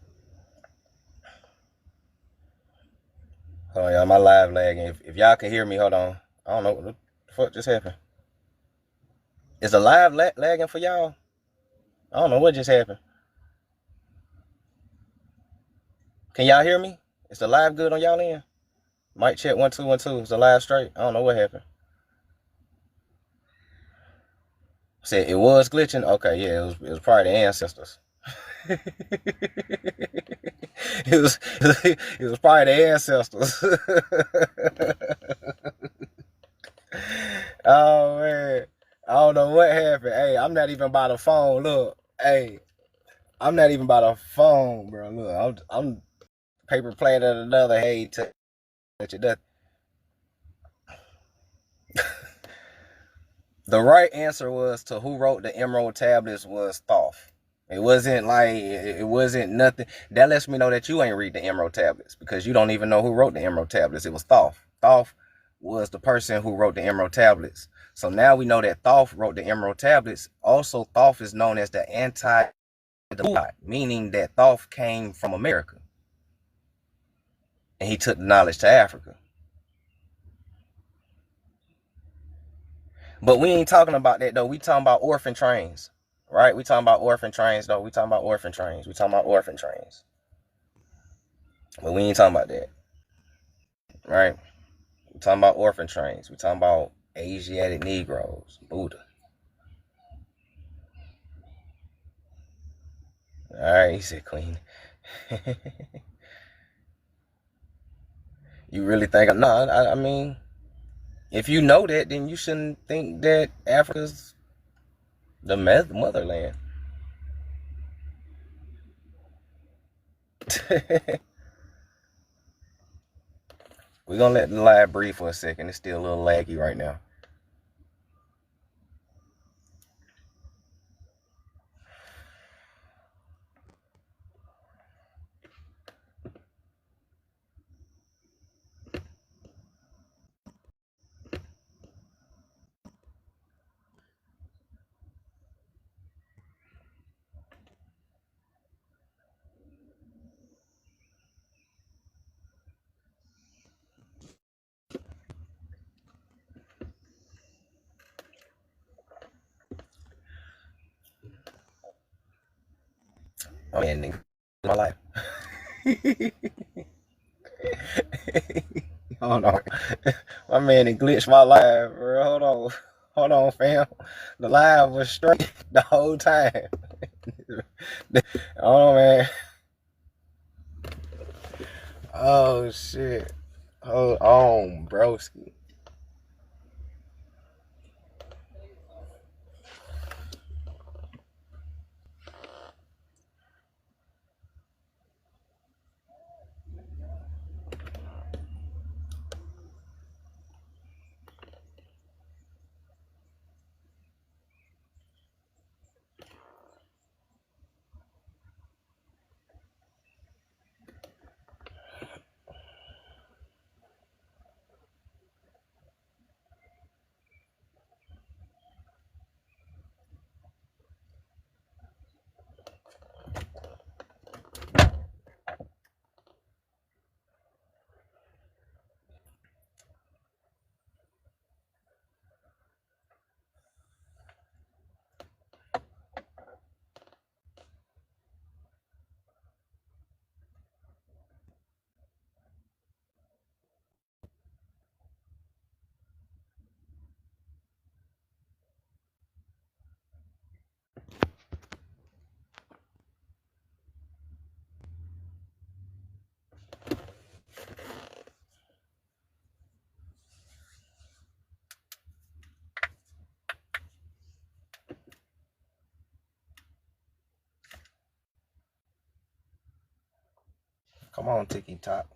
Hold on, y'all. My live lagging. If y'all can hear me, hold on. I don't know what the fuck just happened. Is the live lagging for y'all? I don't know what just happened. Can y'all hear me? Is the live good on y'all end? Mic check 1 2 1 2. Is the live straight? I don't know what happened. Said it was glitching. Okay, yeah, it was probably the ancestors. it was probably the ancestors. Oh man, I don't know what happened. Hey, I'm not even by the phone. Look, hey, I'm not even by the phone, bro. Look, I'm paper plate at another. Hey, touch it. The right answer was to who wrote the Emerald Tablets was Thoth. It wasn't nothing. That lets me know that you ain't read the Emerald Tablets because you don't even know who wrote the Emerald Tablets. It was Thoth. Thoth was the person who wrote the Emerald Tablets. So now we know that Thoth wrote the Emerald Tablets. Also, Thoth is known as the anti-God, meaning that Thoth came from America. And he took the knowledge to Africa. But we ain't talking about that, though. We talking about orphan trains. Right? We talking about orphan trains, though. We talking about orphan trains. But we ain't talking about that. Right? We talking about orphan trains. We talking about Asiatic Negroes. Buddha. Alright, he said Queen. You really think... No, I mean... If you know that, then you shouldn't think that Africa's the motherland. We're going to let the live breathe for a second. It's still a little laggy right now. I'm ending my life. Hold on. My man done glitched my live, bro. Hold on, fam. The live was straight the whole time. Oh, man. Oh, shit. Hold on, broski. Come on, Tiki Top.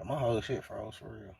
My whole shit froze for real.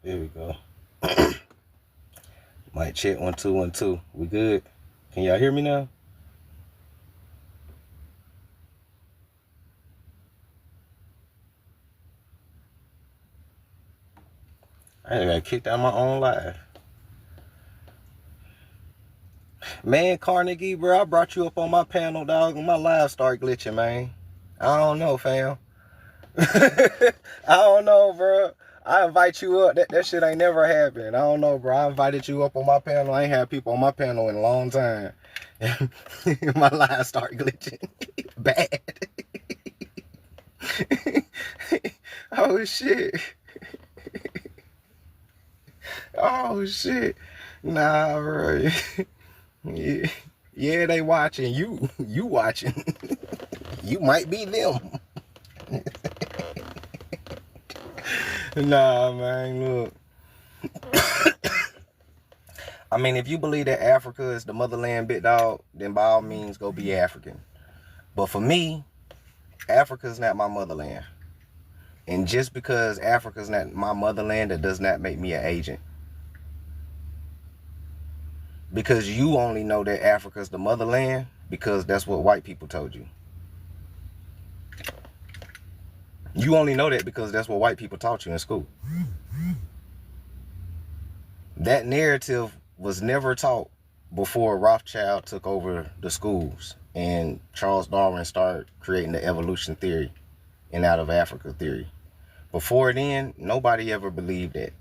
There we go. Mic check 1 2 1 2. We good? Can y'all hear me now? I got kicked out of my own life. Man, Carnegie, bro, I brought you up on my panel, dog, and my live start glitching, man. I don't know, fam. I don't know, bro. I invite you up. That shit ain't never happened. I don't know, bro. I invited you up on my panel. I ain't had people on my panel in a long time. My live start glitching. Bad. Oh, shit. Oh, shit. Nah, bro. Yeah, yeah, they watching. You watching. You might be them. Nah, man, look. I mean, if you believe that Africa is the motherland, big dog, then by all means, go be African. But for me, Africa's not my motherland. And just because Africa's not my motherland, that does not make me an agent. Because you only know that Africa's the motherland because that's what white people told you. You only know that because that's what white people taught you in school. That narrative was never taught before Rothschild took over the schools and Charles Darwin started creating the evolution theory and out of Africa theory. Before then, nobody ever believed that.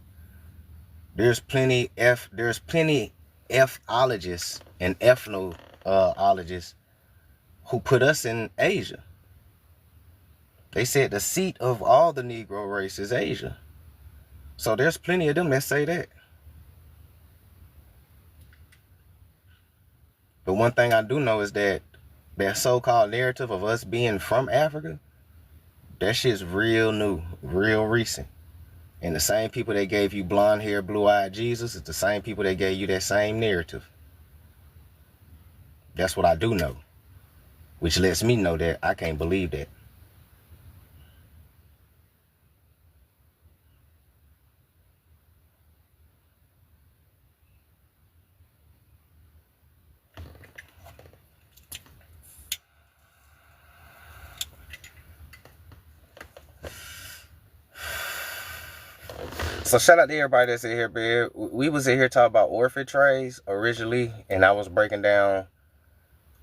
There's plenty ethologists and ethnologists who put us in Asia. They said the seat of all the Negro race is Asia. So there's plenty of them that say that. But one thing I do know is that that so-called narrative of us being from Africa, That shit's real new, real recent. And the same people that gave you blonde hair, blue-eyed Jesus is the same people that gave you that same narrative. That's what I do know. Which lets me know that I can't believe that. So shout out to everybody that's in here, man. We was in here talking about orphan trays originally, and I was breaking down,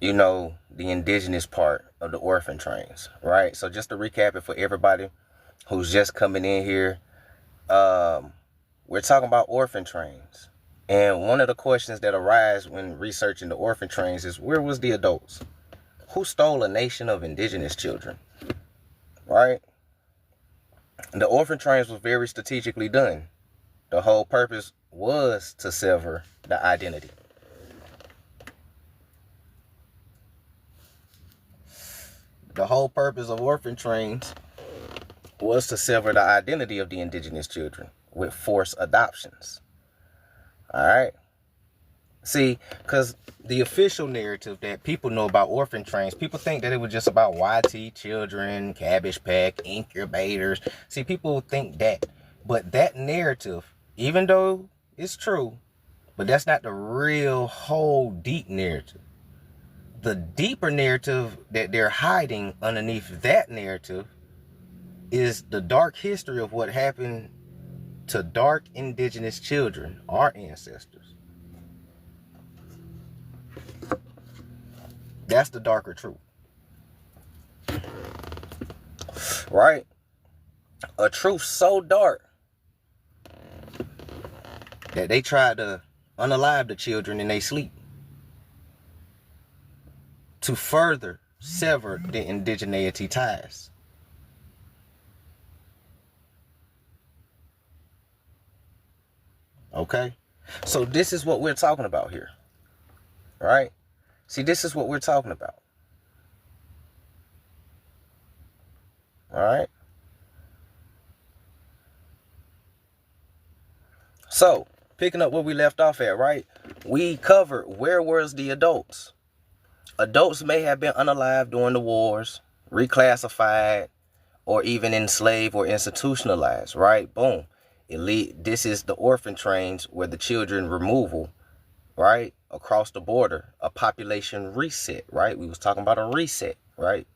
you know, the indigenous part of the orphan trains, right? So just to recap it for everybody who's just coming in here, we're talking about orphan trains. And one of the questions that arise when researching the orphan trains is, where was the adults? Who stole a nation of indigenous children, right? The orphan trains was very strategically done. The whole purpose was to sever the identity. The whole purpose of orphan trains was to sever the identity of the indigenous children with forced adoptions. All right. See, because the official narrative that people know about orphan trains, people think that it was just about YT children, Cabbage Patch, incubators. See, people think that. But that narrative, even though it's true, but that's not the real whole deep narrative. The deeper narrative that they're hiding underneath that narrative is the dark history of what happened to dark indigenous children, our ancestors. That's the darker truth. Right? A truth so dark that they tried to unalive the children in their sleep to further sever the indigeneity ties. Okay? So this is what we're talking about here. Right? See, this is what we're talking about. All right? So, picking up where we left off at, right? We covered where was the adults. Adults may have been unalived during the wars, reclassified, or even enslaved or institutionalized, right? Boom. This is the orphan trains where the children removal, right? Across the border, a population reset, right? We was talking about a reset, right?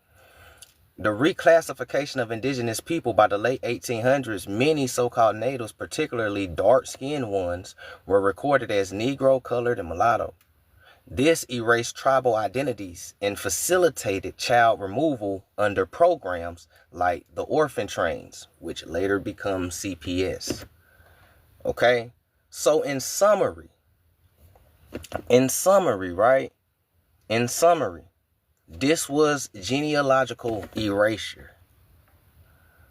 The reclassification of indigenous people by the late 1800s, many so-called natives, particularly dark-skinned ones, were recorded as Negro, colored, and mulatto. This erased tribal identities and facilitated child removal under programs like the orphan trains, which later become CPS. Okay? So in summary, right? In summary, this was genealogical erasure.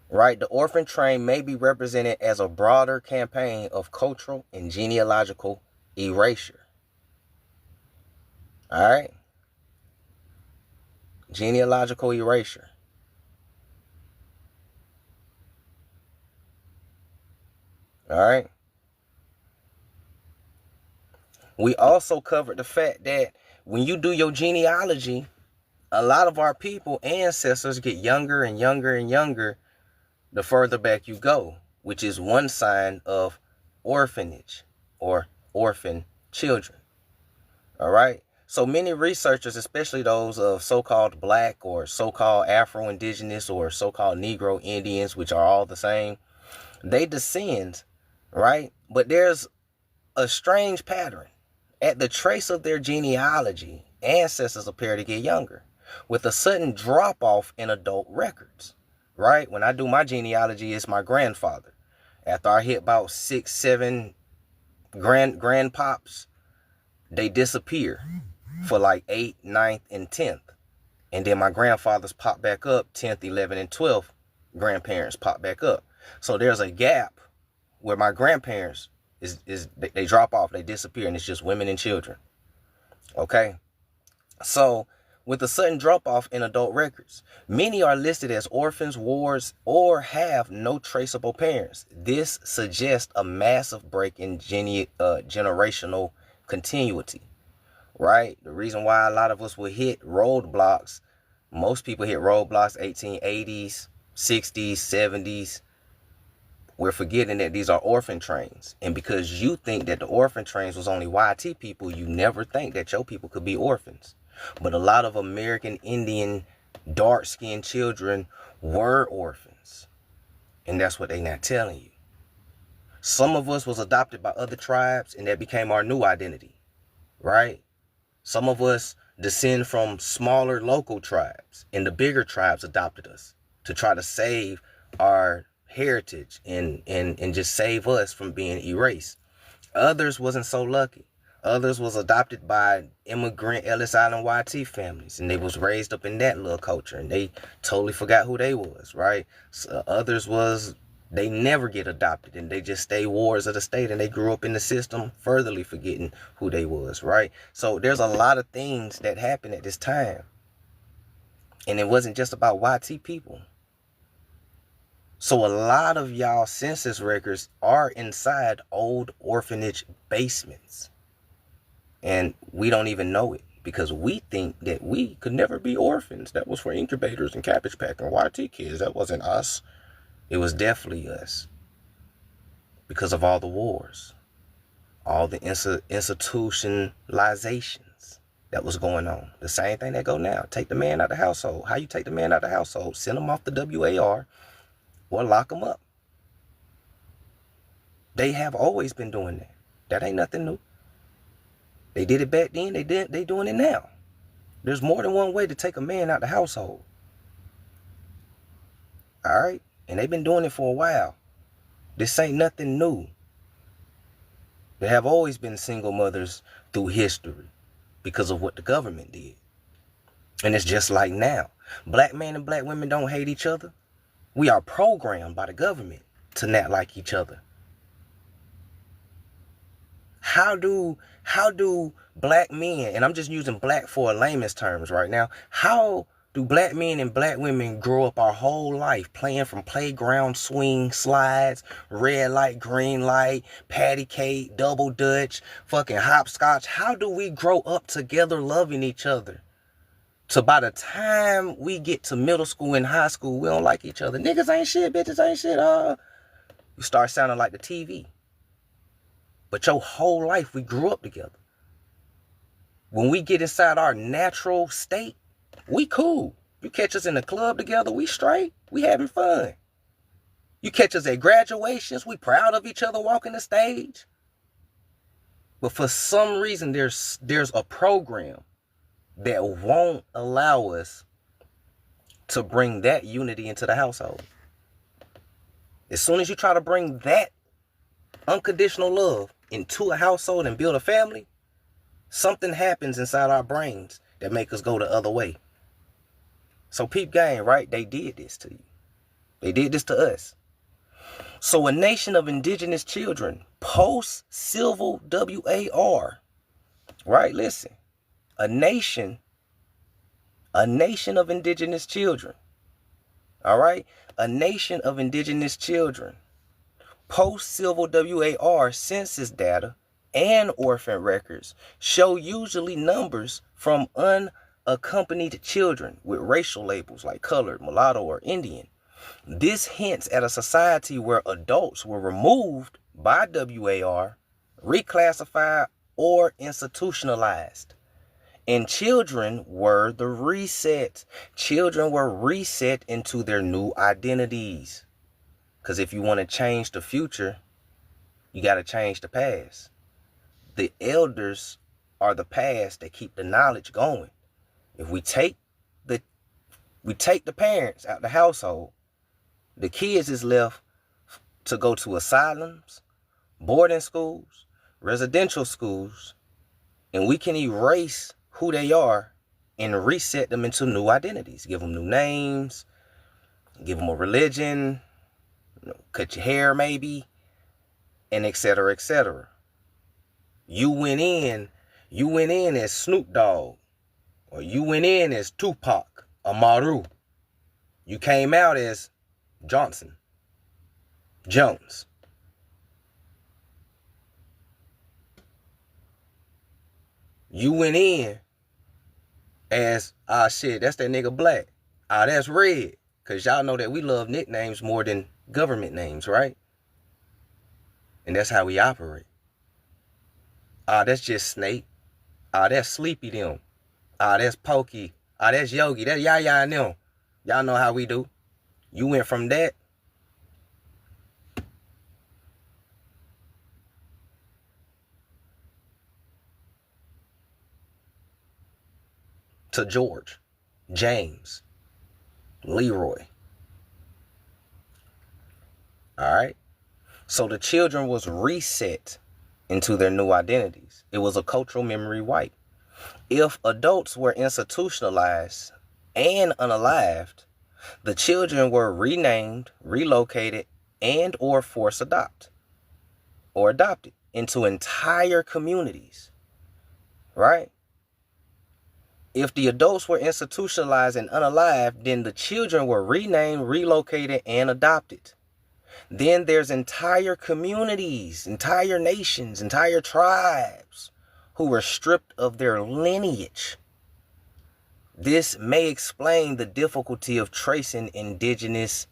Right? The orphan train may be represented as a broader campaign of cultural and genealogical erasure. All right? Genealogical erasure. All right? We also covered the fact that when you do your genealogy, a lot of our people, ancestors, get younger and younger and younger the further back you go, which is one sign of orphanage or orphan children. All right? So many researchers, especially those of so-called black or so-called Afro-Indigenous or so-called Negro Indians, which are all the same, they descend, right? But there's a strange pattern. At the trace of their genealogy, ancestors appear to get younger, with a sudden drop-off in adult records, right? When I do my genealogy, it's my grandfather. After I hit about 6, 7 grandpops, they disappear for like 8th, 9th, and 10th. And then my grandfathers pop back up, 10th, 11th, and 12th grandparents pop back up. So there's a gap where my grandparents they drop off, they disappear, and it's just women and children. Okay? So with a sudden drop-off in adult records. Many are listed as orphans, wards, or have no traceable parents. This suggests a massive break in generational continuity, right? The reason why a lot of us will hit roadblocks, most people hit roadblocks 1880s, 60s, 70s. We're forgetting that these are orphan trains. And because you think that the orphan trains was only YT people, you never think that your people could be orphans. But a lot of American Indian dark-skinned children were orphans. And that's what they not telling you. Some of us was adopted by other tribes and that became our new identity, right? Some of us descend from smaller local tribes and the bigger tribes adopted us to try to save our heritage and just save us from being erased. Others wasn't so lucky. Others was adopted by immigrant Ellis Island YT families and they was raised up in that little culture and they totally forgot who they was, right? So others was, they never get adopted and they just stay wards of the state and they grew up in the system, furtherly forgetting who they was, right? So there's a lot of things that happened at this time. And it wasn't just about YT people. So a lot of y'all census records are inside old orphanage basements. And we don't even know it because we think that we could never be orphans. That was for incubators and Cabbage Patch and YT kids. That wasn't us. It was definitely us. Because of all the wars. All the institutionalizations that was going on. The same thing that go now. Take the man out of the household. How you take the man out of the household? Send him off the WAR. Or lock them up. They have always been doing that. That ain't nothing new. They did it back then. They doing it now. There's more than one way to take a man out the household. All right? And they've been doing it for a while. This ain't nothing new. There have always been single mothers through history because of what the government did. And it's just like now. Black men and black women don't hate each other. We are programmed by the government to not like each other. How do black men, and I'm just using black for a layman's terms right now, how do black men and black women grow up our whole life playing from playground swing slides, red light, green light, patty cake, double dutch, fucking hopscotch? How do we grow up together loving each other? So by the time we get to middle school and high school, we don't like each other. Niggas ain't shit, bitches ain't shit. You start sounding like the TV. But your whole life, we grew up together. When we get inside our natural state, we cool. You catch us in the club together, we straight. We having fun. You catch us at graduations, we proud of each other walking the stage. But for some reason, there's a program that won't allow us to bring that unity into the household. As soon as you try to bring that unconditional love into a household and build a family, something happens inside our brains that make us go the other way. So peep game, right? They did this to you. They did this to us. So a nation of indigenous children, post-civil WAR, right? Listen. A nation of indigenous children, all right? A nation of indigenous children, post-civil WAR census data and orphan records show usually numbers from unaccompanied children with racial labels like colored, mulatto, or Indian. This hints at a society where adults were removed by WAR, reclassified, or institutionalized. And children were the reset. Children were reset into their new identities. Because if you want to change the future, you got to change the past. The elders are the past that keep the knowledge going. If we take the parents out the household, the kids is left to go to asylums, boarding schools, residential schools, and we can erase who they are and reset them into new identities. Give them new names, give them a religion, cut your hair maybe, and etc., etc. You went in as Snoop Dogg, Or you went in as Tupac, Amaru. You came out as Johnson, Jones. You went in as, shit, that's that nigga Black. That's Red. Because y'all know that we love nicknames more than government names, right? And that's how we operate. That's just Snake. That's Sleepy them. That's Pokey. That's Yogi. That's Yaya and them. Y'all know how we do. You went from that to George, James, Leroy. All right? So the children was reset into their new identities. It was a cultural memory wipe. If adults were institutionalized and unalived, the children were renamed, relocated, and or forced adopted into entire communities, right? If the adults were institutionalized and unalived, then the children were renamed, relocated, and adopted. Then there's entire communities, entire nations, entire tribes who were stripped of their lineage. This may explain the difficulty of tracing indigenous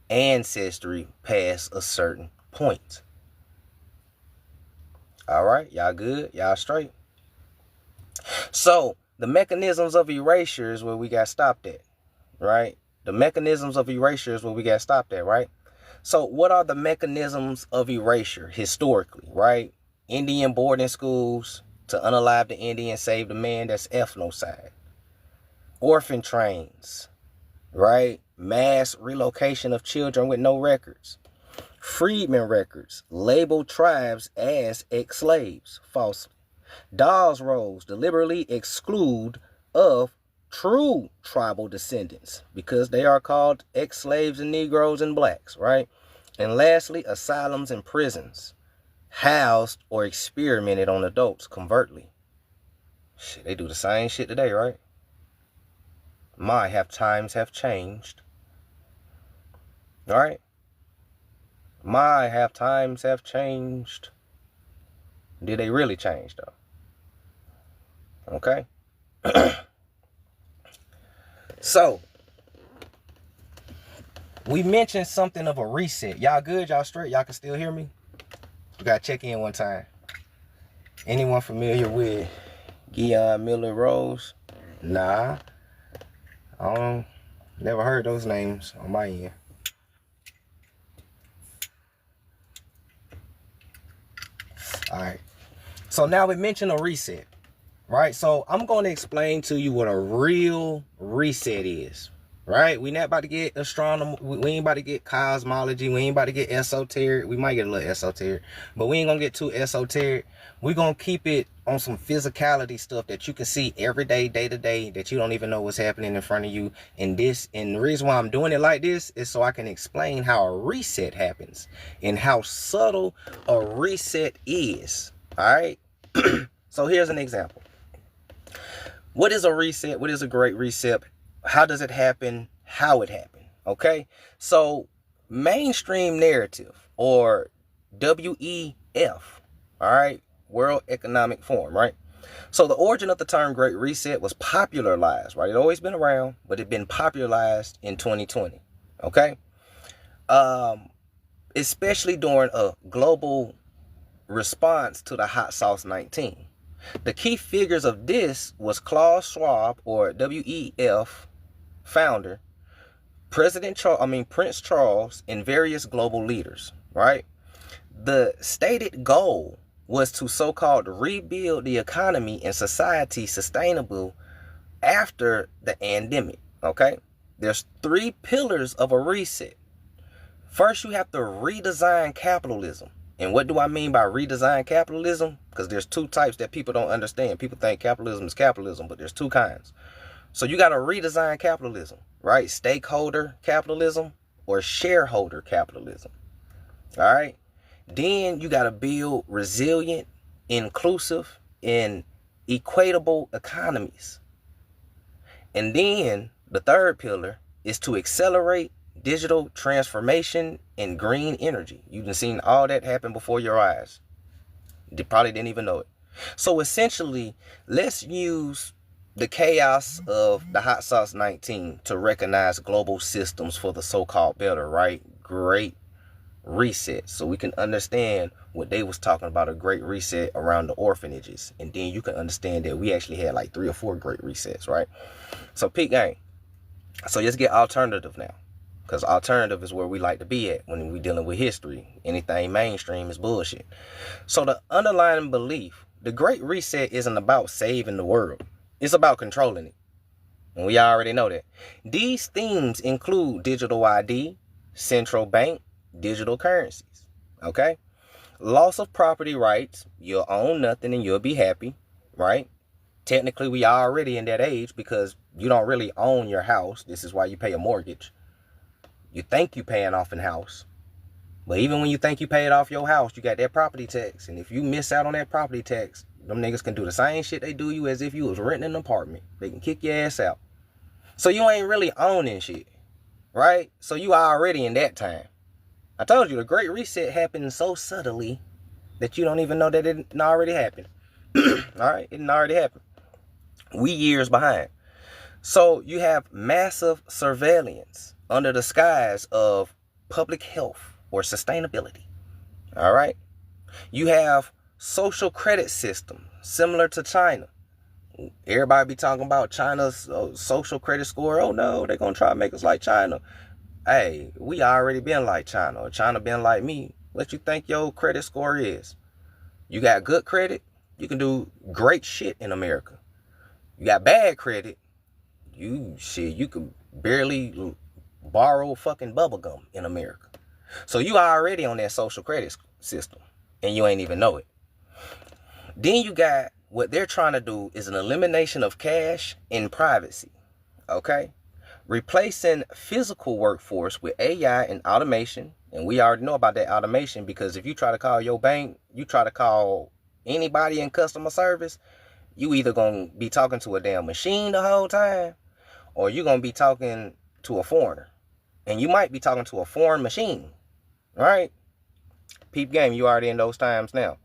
ancestry past a certain point. All right, y'all good? Y'all straight? So the mechanisms of erasure is where we got stopped at, right? The mechanisms of erasure is where we got stopped at, right? So what are the mechanisms of erasure historically, right? Indian boarding schools to unalive the Indian, save the man, that's ethnocide. Orphan trains, right? Mass relocation of children with no records. Freedmen records label tribes as ex-slaves falsely. Dawes rolls deliberately exclude of true tribal descendants because they are called ex-slaves and Negroes and blacks, right? And lastly, asylums and prisons housed or experimented on adults covertly. Shit, they do the same shit today, right? Times have changed. All right? Times have changed. Did they really change, though? Okay? So, we mentioned something of a reset. Y'all good? Y'all straight? Y'all can still hear me? We gotta check in one time. Anyone familiar with Guion Miller Rose? Nah. Never heard those names on my end. Alright. So now we mentioned a reset. Right? So I'm going to explain to you what a real reset is. Right? We not about to get astronomy. We ain't about to get cosmology. We ain't about to get esoteric. We might get a little esoteric, but we ain't gonna get too esoteric. We're gonna keep it on some physicality stuff that you can see every day, day to day, that you don't even know what's happening in front of you. And the reason why I'm doing it like this is so I can explain how a reset happens and how subtle a reset is. All right. So here's an example. What is a reset? What is a great reset? How does it happen? How it happened? Okay. So mainstream narrative, or WEF, all right, World Economic Forum, right? So the origin of the term Great Reset was popularized, right? It always been around, but it been popularized in 2020. Okay. Especially during a global response to the hot sauce 19. The key figures of this was Klaus Schwab, or WEF founder, Prince Charles, and various global leaders, right? The stated goal was to so-called rebuild the economy and society sustainable after the pandemic, okay? There's 3 pillars of a reset. First, you have to redesign capitalism. And what do I mean by redesign capitalism? Because there's 2 types that people don't understand. People think capitalism is capitalism, but there's 2 kinds. So you got to redesign capitalism, right? Stakeholder capitalism or shareholder capitalism. All right. Then you got to build resilient, inclusive, and equitable economies. And then the third pillar is to accelerate digital transformation and green energy. You've seen all that happen before your eyes. You probably didn't even know it. So essentially, let's use the chaos of the Hot Sauce 19 to recognize global systems for the so-called better, right? Great reset. So we can understand what they was talking about, a great reset around the orphanages. And then you can understand that we actually had like 3 or 4 great resets, right? So peak game. So let's get alternative now. Because alternative is where we like to be at when we're dealing with history. Anything mainstream is bullshit. So the underlying belief, the Great Reset isn't about saving the world. It's about controlling it. And we already know that. These themes include digital ID, central bank, digital currencies. Okay? Loss of property rights. You'll own nothing and you'll be happy. Right? Technically, we are already in that age because you don't really own your house. This is why you pay a mortgage. You think you paying off a house. But even when you think you paid off your house, you got that property tax. And if you miss out on that property tax, them niggas can do the same shit they do you as if you was renting an apartment. They can kick your ass out. So you ain't really owning shit. Right? So you already in that time. I told you, the Great Reset happened so subtly that you don't even know that it already happened. Alright? It didn't already happen. We years behind. So you have massive surveillance under the skies of public health or sustainability. All right. You have social credit system similar to China. Everybody be talking about China's social credit score. Oh no, they're going to try to make us like China. Hey, we already been like China, or China been like me. What you think your credit score is? You got good credit, you can do great shit in America. You got bad credit, you could barely borrow fucking bubble gum in America. So you already on that social credit system and you ain't even know it. Then you got what they're trying to do is an elimination of cash and privacy. Okay? Replacing physical workforce with AI and automation. And we already know about that automation because if you try to call your bank, you try to call anybody in customer service, you either gonna be talking to a damn machine the whole time or you're gonna be talking to a foreigner. And you might be talking to a foreign machine. Right? Peep game, you already in those times now.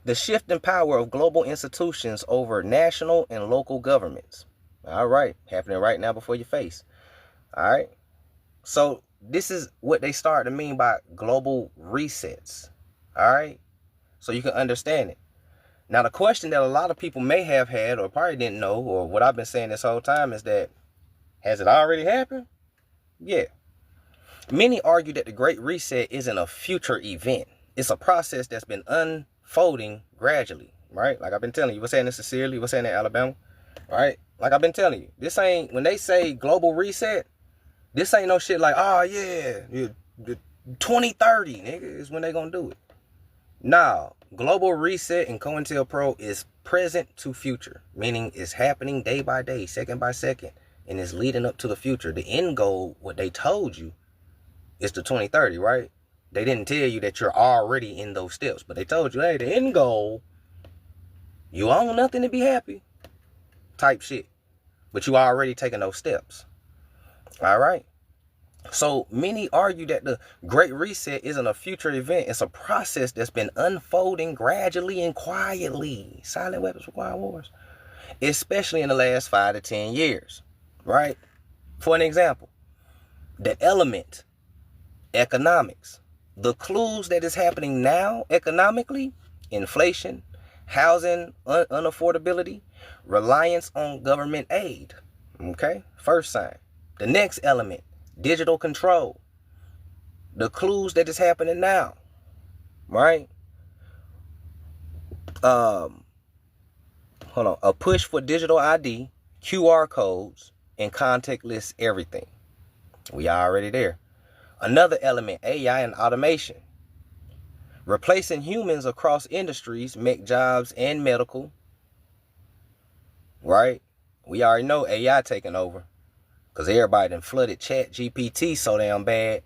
The shift in power of global institutions over national and local governments. All right. Happening right now before your face. All right. So this is what they start to mean by global resets. All right. So you can understand it. Now, the question that a lot of people may have had or probably didn't know, or what I've been saying this whole time is that, has it already happened? Yeah. Many argue that the Great Reset isn't a future event. It's a process that's been unfolding gradually, right? Like I've been telling you, we're saying this sincerely, we're saying that in Alabama, right? Like I've been telling you, this ain't, when they say global reset, this ain't no shit like, oh yeah, 2030, nigga, is when they gonna do it. Nah, global reset in COINTELPRO is present to future, meaning it's happening day by day, second by second, and it's leading up to the future. The end goal, what they told you, is the 2030, right? They didn't tell you that you're already in those steps, but they told you, hey, the end goal, you own nothing to be happy type shit, but you already taking those steps. All right. So many argue that the Great Reset isn't a future event. It's a process that's been unfolding gradually and quietly. Silent weapons for quiet wars. Especially in the last 5 to 10 years, right? For an example, the element, economics. The clues that is happening now economically, inflation, housing unaffordability, reliance on government aid. Okay, first sign. The next element, digital control. The clues that is happening now, right? Hold on. A push for digital ID, QR codes, and contactless everything. We are already there. Another element, AI and automation. Replacing humans across industries, make jobs and medical. Right? We already know AI taking over. Because everybody done flooded Chat GPT so damn bad.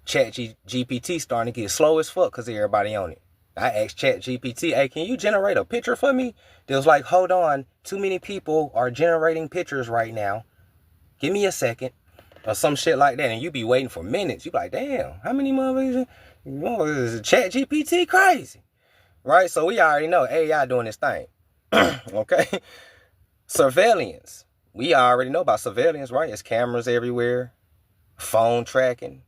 Chat GPT starting to get slow as fuck because everybody on it. I asked Chat GPT, hey, can you generate a picture for me? They was like, hold on, too many people are generating pictures right now. Give me a second. Or some shit like that. And you be waiting for minutes. You be like, damn, how many motherfuckers? Is Chat GPT crazy? Right? So we already know AI doing this thing. Okay? Surveillance. We already know about surveillance, right? It's cameras everywhere. Phone tracking.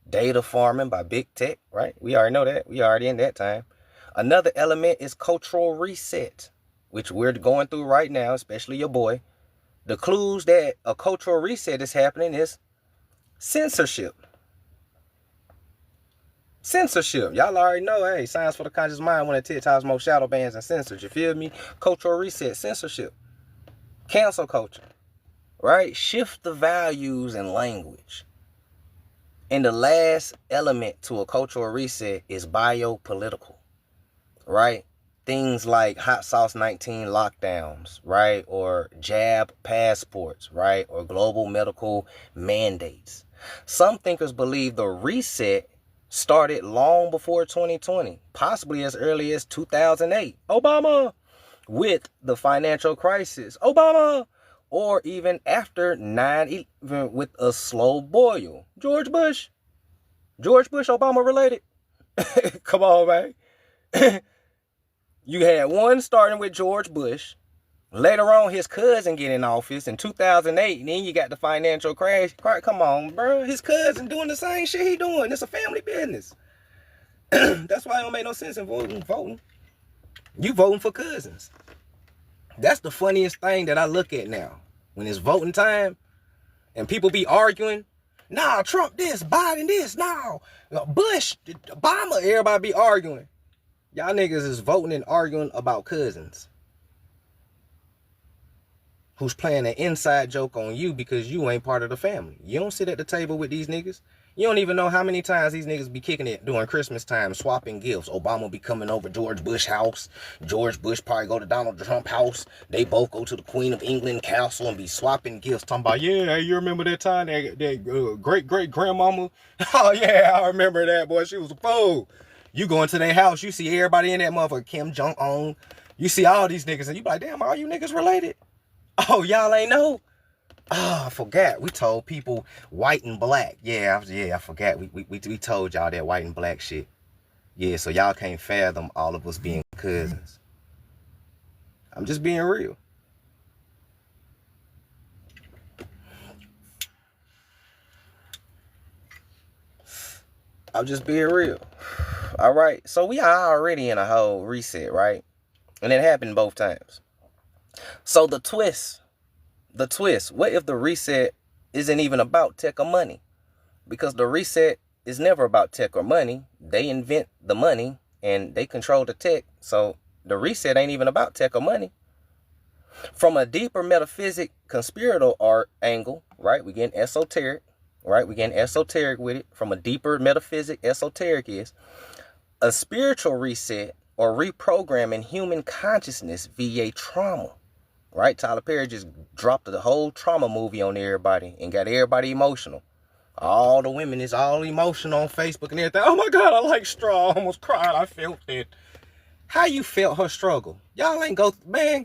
Data farming by big tech, right? We already know that. We already in that time. Another element is cultural reset, which we're going through right now, especially your boy. The clues that a cultural reset is happening is censorship. Censorship. Y'all already know, hey, Science for the Conscious Mind, one of TikTok's most shadow bans and censors. You feel me? Cultural reset, censorship, cancel culture, right? Shift the values and language. And the last element to a cultural reset is biopolitical, right? Things like hot sauce 19 lockdowns, right? Or jab passports, right? Or global medical mandates. Some thinkers believe the reset started long before 2020, possibly as early as 2008. Obama, with the financial crisis. Obama, or even after 9/11 with a slow boil. George Bush, Obama related. Come on, man. You had one starting with George Bush. Later on, his cousin get in office in 2008. And then you got the financial crash. Come on, bro. His cousin doing the same shit he doing. It's a family business. That's why it don't make no sense in voting. You voting for cousins. That's the funniest thing that I look at now. When it's voting time and people be arguing. Nah, Trump this, Biden this. Nah, Bush, Obama. Everybody be arguing. Y'all niggas is voting and arguing about cousins who's playing an inside joke on you because you ain't part of the family. You don't sit at the table with these niggas. You don't even know how many times these niggas be kicking it during Christmas time, swapping gifts. Obama be coming over George Bush house. George Bush probably go to Donald Trump house. They both go to the Queen of England castle and be swapping gifts. Talking about, yeah, you remember that time that great-great-grandmama? Oh, yeah, I remember that, boy. She was a fool. You go into their house, you see everybody in that motherfucker, Kim Jong-un. You see all these niggas, and you be like, damn, are you niggas related? Oh, y'all ain't know? Oh, I forgot. We told people white and black. Yeah, I forgot. We told y'all that white and black shit. Yeah, so y'all can't fathom all of us being cousins. I'm just being real. I'm just being real. All right. So we are already in a whole reset, right? And it happened both times. So the twist, what if the reset isn't even about tech or money? Because the reset is never about tech or money. They invent the money and they control the tech. So the reset ain't even about tech or money. From a deeper metaphysic conspiratorial art angle, right? We getting esoteric, right? We getting esoteric with it. From a deeper metaphysic, esoteric is a spiritual reset or reprogramming human consciousness via trauma. Right? Tyler Perry just dropped the whole trauma movie on everybody and got everybody emotional. All the women is all emotional on Facebook and everything. Oh my God, I like straw. I almost cried. I felt it. How you felt her struggle? Y'all ain't go, man,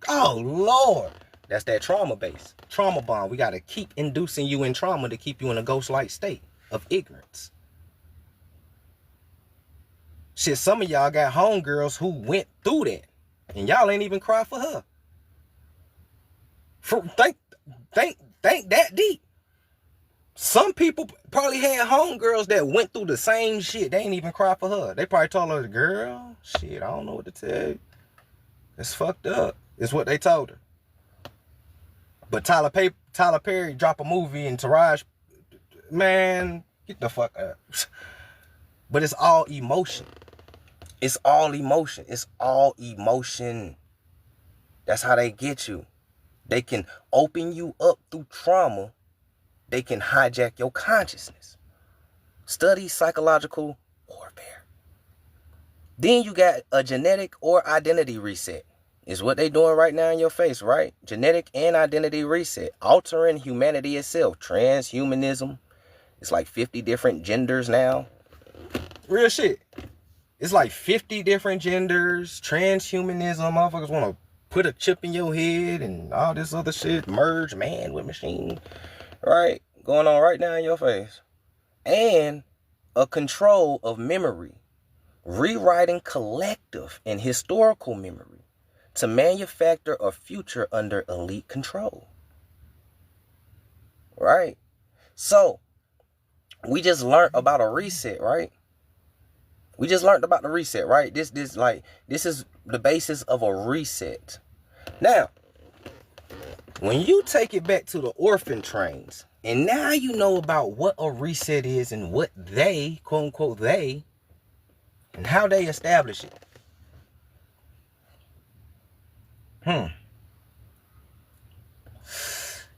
oh Lord. That's that trauma base. Trauma bond. We got to keep inducing you in trauma to keep you in a ghost-like state of ignorance. Shit, some of y'all got homegirls who went through that. And y'all ain't even cry for her. Think that deep. Some people probably had homegirls that went through the same shit. They ain't even cry for her. They probably told her, girl, shit, I don't know what to tell you. It's fucked up. It's what they told her. But Tyler Perry drop a movie and Taraj, man, get the fuck up. But it's all emotion. It's all emotion. It's all emotion. That's how they get you. They can open you up through trauma. They can hijack your consciousness. Study psychological warfare. Then you got a genetic or identity reset. Is what they doing right now in your face, right? Genetic and identity reset. Altering humanity itself. Transhumanism. It's like 50 different genders now. Real shit. It's like 50 different genders. Transhumanism. Motherfuckers want to put a chip in your head and all this other shit. Merge man with machine. right? Going on right now in your face. And a control of memory, rewriting collective and historical memory to manufacture a future under elite control. Right? So, we just learned about a reset, right? We just learned about the reset, right? This is the basis of a reset. Now, when you take it back to the orphan trains, and now you know about what a reset is and what they, quote unquote, they, and how they establish it.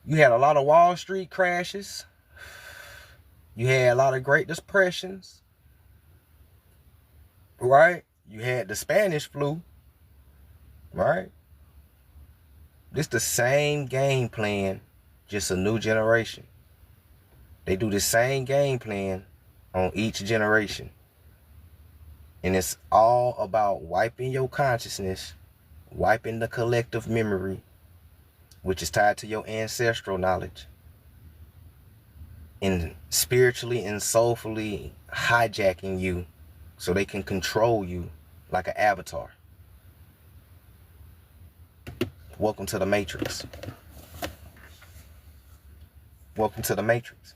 You had a lot of Wall Street crashes. You had a lot of Great Depressions. Right? You had the Spanish flu. Right? This the same game plan, just a new generation. They do the same game plan on each generation. And it's all about wiping your consciousness, wiping the collective memory, which is tied to your ancestral knowledge, and spiritually and soulfully hijacking you so they can control you like an avatar. Welcome to the Matrix. Welcome to the Matrix.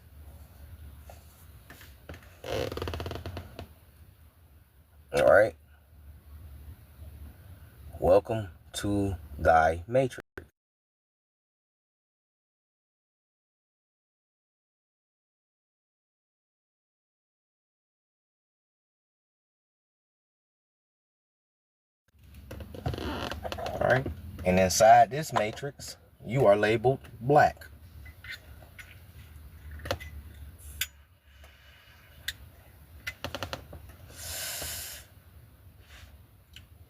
All right. Welcome to thy Matrix. All right. And inside this matrix, you are labeled black.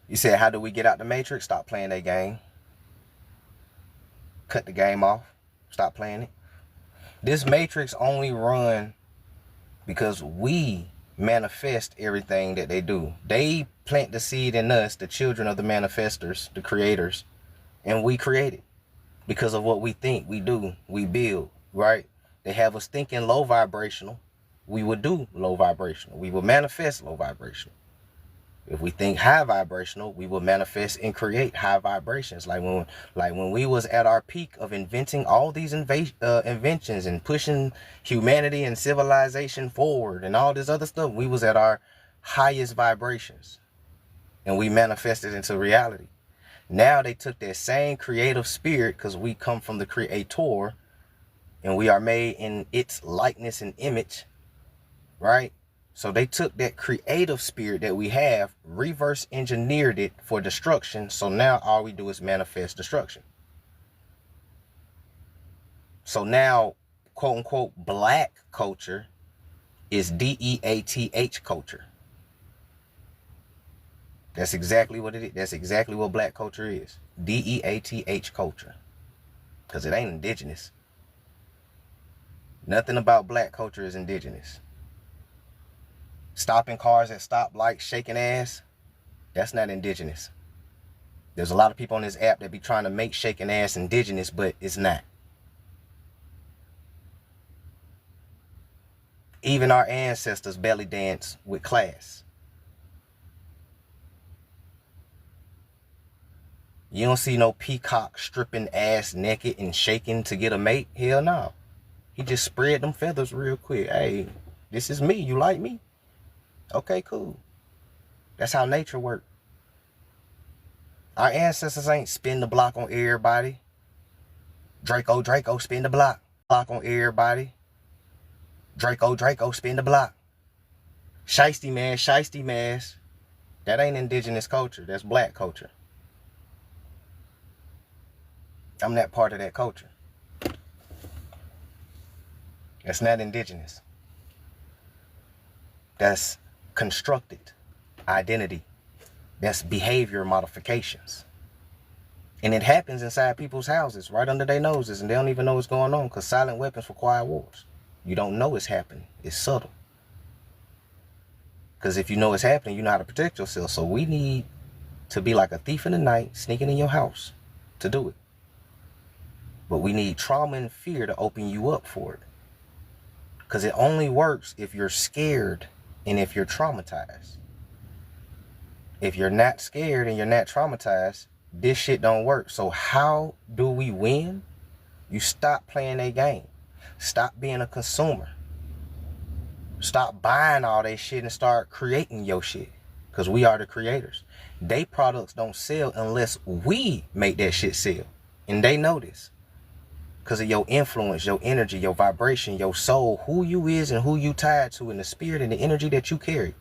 You said, how do we get out the matrix? Stop playing that game. Cut the game off. Stop playing it. This matrix only run because we manifest everything that they do. They plant the seed in us, the children of the manifestors, the creators, and we create it because of what we think, we do, we build, right? They have us thinking low vibrational. We would do low vibrational. We will manifest low vibrational. If we think high vibrational, we will manifest and create high vibrations. Like when we was at our peak of inventing all these inventions and pushing humanity and civilization forward and all this other stuff, we was at our highest vibrations and we manifested into reality. Now they took that same creative spirit, because we come from the creator and we are made in its likeness and image, right? So they took that creative spirit that we have, reverse engineered it for destruction. So now all we do is manifest destruction. So now, quote unquote, black culture is DEATH culture. That's exactly what it is. That's exactly what black culture is. DEATH culture. Because it ain't indigenous. Nothing about black culture is indigenous. Stopping cars at stoplights, shaking ass, that's not indigenous. There's a lot of people on this app that be trying to make shaking ass indigenous, but it's not. Even our ancestors belly dance with class. You don't see no peacock stripping ass naked and shaking to get a mate. Hell no. He just spread them feathers real quick. Hey, this is me. You like me? Okay, cool. That's how nature works. Our ancestors ain't spin the block on everybody. Draco, spin the block on everybody. Draco, spin the block. Shiesty mask. That ain't indigenous culture. That's black culture. I'm not part of that culture. That's not indigenous. That's constructed identity. That's behavior modifications. And it happens inside people's houses, right under their noses, and they don't even know what's going on, because silent weapons for quiet wars. You don't know it's happening. It's subtle. Because if you know it's happening, you know how to protect yourself. So we need to be like a thief in the night, sneaking in your house to do it. But we need trauma and fear to open you up for it. Because it only works if you're scared and if you're traumatized. If you're not scared and you're not traumatized, this shit don't work. So how do we win? You stop playing a game. Stop being a consumer. Stop buying all that shit and start creating your shit. Because we are the creators. They products don't sell unless we make that shit sell. And they know this. Because of your influence, your energy, your vibration, your soul, who you is and who you tied to, and the spirit and the energy that you carry.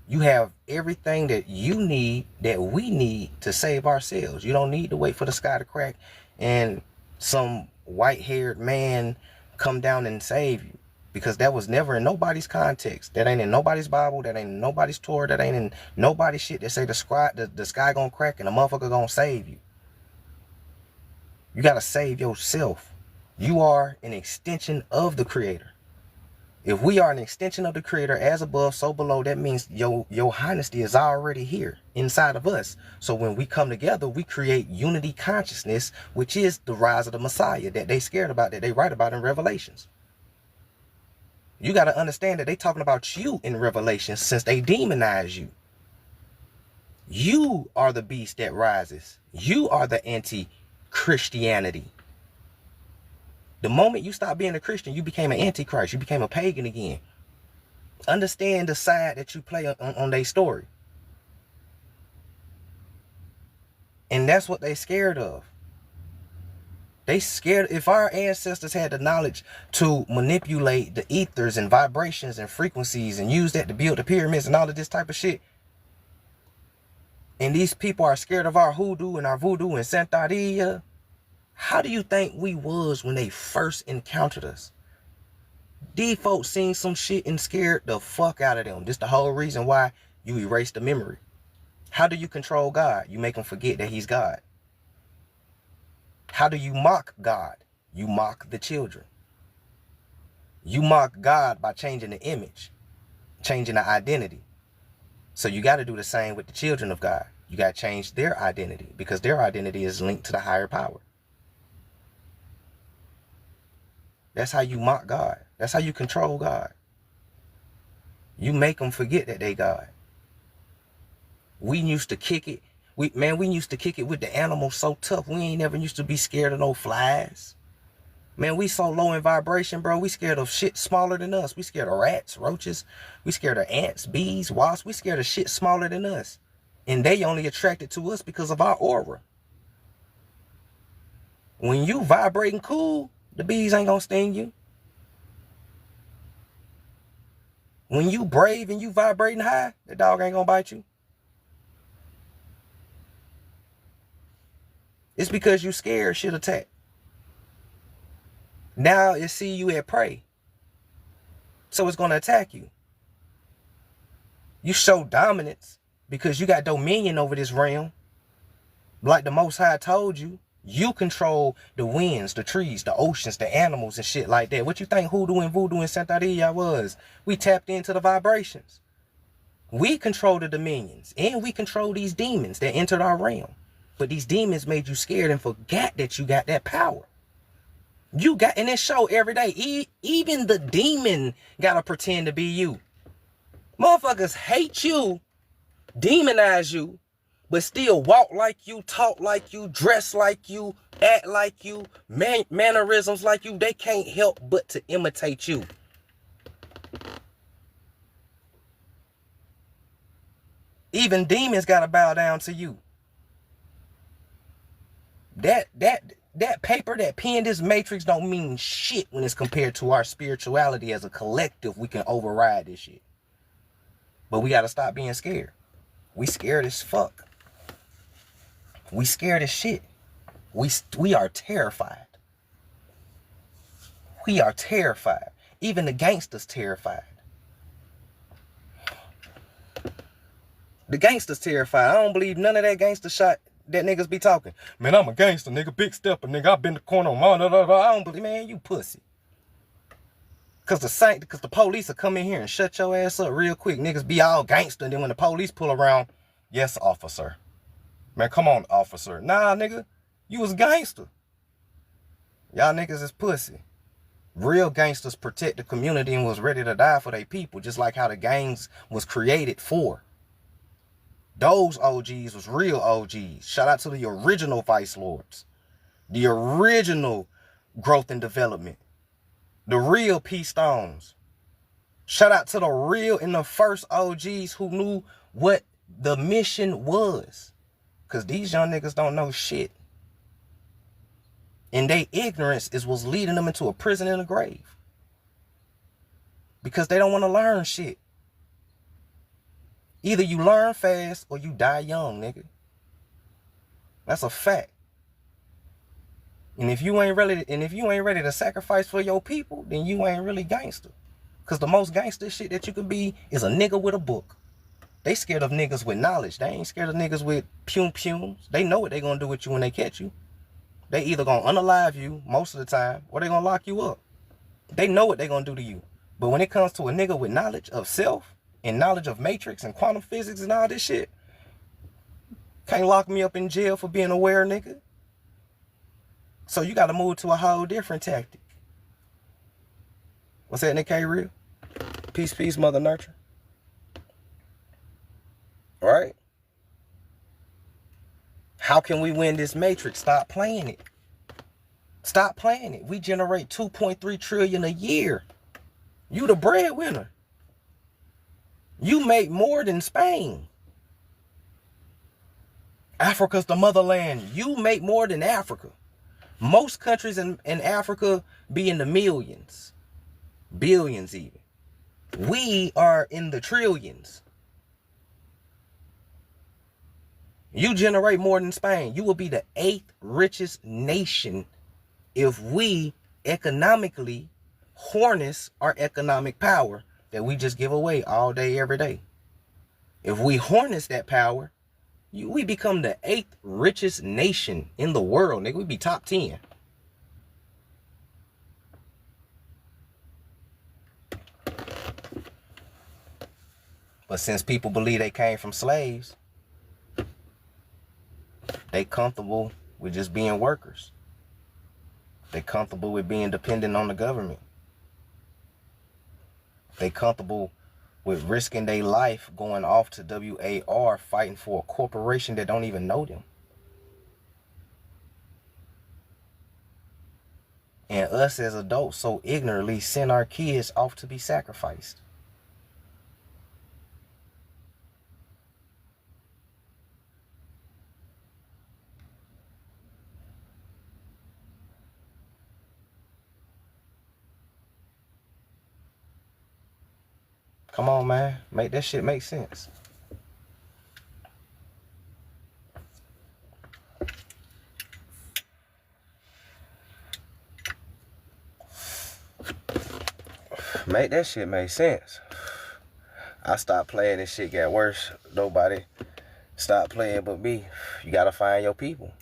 You have everything that you need, that we need to save ourselves. You don't need to wait for the sky to crack and some white-haired man come down and save you. Because that was never in nobody's context. That ain't in nobody's Bible. That ain't in nobody's Torah. That ain't in nobody's shit that say the sky gonna crack and the motherfucker gonna save you. You gotta save yourself. You are an extension of the Creator. If we are an extension of the Creator, as above, so below, that means your highness is already here inside of us. So when we come together, we create unity consciousness, which is the rise of the Messiah that they scared about, that they write about in Revelations. You got to understand that they talking about you in Revelation since they demonize you. You are the beast that rises. You are the anti-Christianity. The moment you stop being a Christian, you became an antichrist. You became a pagan again. Understand the side that you play on their story. And that's what they scared of. They scared. If our ancestors had the knowledge to manipulate the ethers and vibrations and frequencies and use that to build the pyramids and all of this type of shit, and these people are scared of our hoodoo and our voodoo and Santeria, how do you think we was when they first encountered us? These folks seen some shit and scared the fuck out of them. This the whole reason why you erase the memory. How do you control God? You make him forget that he's God. How do you mock God? You mock the children. You mock God by changing the image, changing the identity. So you got to do the same with the children of God. You got to change their identity because their identity is linked to the higher power. That's how you mock God. That's how you control God. You make them forget that they God. We used to kick it. We used to kick it with the animals so tough. We ain't never used to be scared of no flies. Man, we so low in vibration, bro. We scared of shit smaller than us. We scared of rats, roaches. We scared of ants, bees, wasps. We scared of shit smaller than us. And they only attracted to us because of our aura. When you vibrating cool, the bees ain't gonna sting you. When you brave and you vibrating high, the dog ain't gonna bite you. It's because you scared shit attack. Now it see you at prey. So it's gonna attack you. You show dominance because you got dominion over this realm. Like the Most High told you, you control the winds, the trees, the oceans, the animals and shit like that. What you think hoodoo and voodoo and Santeria was? We tapped into the vibrations. We control the dominions and we control these demons that entered our realm. But these demons made you scared and forgot that you got that power. You got in this show every day. Even the demon gotta pretend to be you. Motherfuckers hate you, demonize you, but still walk like you, talk like you, dress like you, act like you, mannerisms like you. They can't help but to imitate you. Even demons gotta bow down to you. That paper, that pen, this matrix don't mean shit when it's compared to our spirituality as a collective. We can override this shit. But we gotta stop being scared. We scared as fuck. We scared as shit. We are terrified. We are terrified. Even the gangsters terrified. The gangsters terrified. I don't believe none of that gangster shot that niggas be talking. Man, I'm a gangster, nigga. Big stepper, nigga. I've been the corner on my I don't believe, man, you pussy. Cause the police will come in here and shut your ass up real quick. Niggas be all gangster, and then when the police pull around, yes, officer. Man, come on, officer. Nah, nigga. You was gangster. Y'all niggas is pussy. Real gangsters protect the community and was ready to die for their people, just like how the gangs was created for. Those OGs was real OGs. Shout out to the original Vice Lords. The original growth and development. The real P Stones. Shout out to the real and the first OGs who knew what the mission was. Because these young niggas don't know shit. And their ignorance is what's leading them into a prison and a grave. Because they don't want to learn shit. Either you learn fast or you die young, nigga. That's a fact. And if you ain't ready to sacrifice for your people, then you ain't really gangster. Cause the most gangster shit that you could be is a nigga with a book. They scared of niggas with knowledge. They ain't scared of niggas with pum-pums. They know what they gonna do with you when they catch you. They either gonna unalive you most of the time or they gonna lock you up. They know what they gonna do to you. But when it comes to a nigga with knowledge of self and knowledge of matrix and quantum physics and all this shit, can't lock me up in jail for being aware, nigga. So you gotta move to a whole different tactic. What's that, Nick K. Real? Peace, peace, mother nurture. All right? How can we win this matrix? Stop playing it. Stop playing it. We generate 2.3 trillion a year. You the breadwinner. You make more than Spain. Africa's the motherland. You make more than Africa. Most countries in Africa be in the millions. Billions even. We are in the trillions. You generate more than Spain. You will be the 8th richest nation if we economically harness our economic power that we just give away all day, every day. If we harness that power, we become the 8th richest nation in the world, nigga. We be top 10. But since people believe they came from slaves, they comfortable with just being workers. They comfortable with being dependent on the government. They comfortable with risking their life going off to WAR fighting for a corporation that don't even know them. And us as adults so ignorantly send our kids off to be sacrificed. Come on, man. Make that shit make sense. Make that shit make sense. I stopped playing, this shit got worse. Nobody stopped playing but me. You gotta find your people.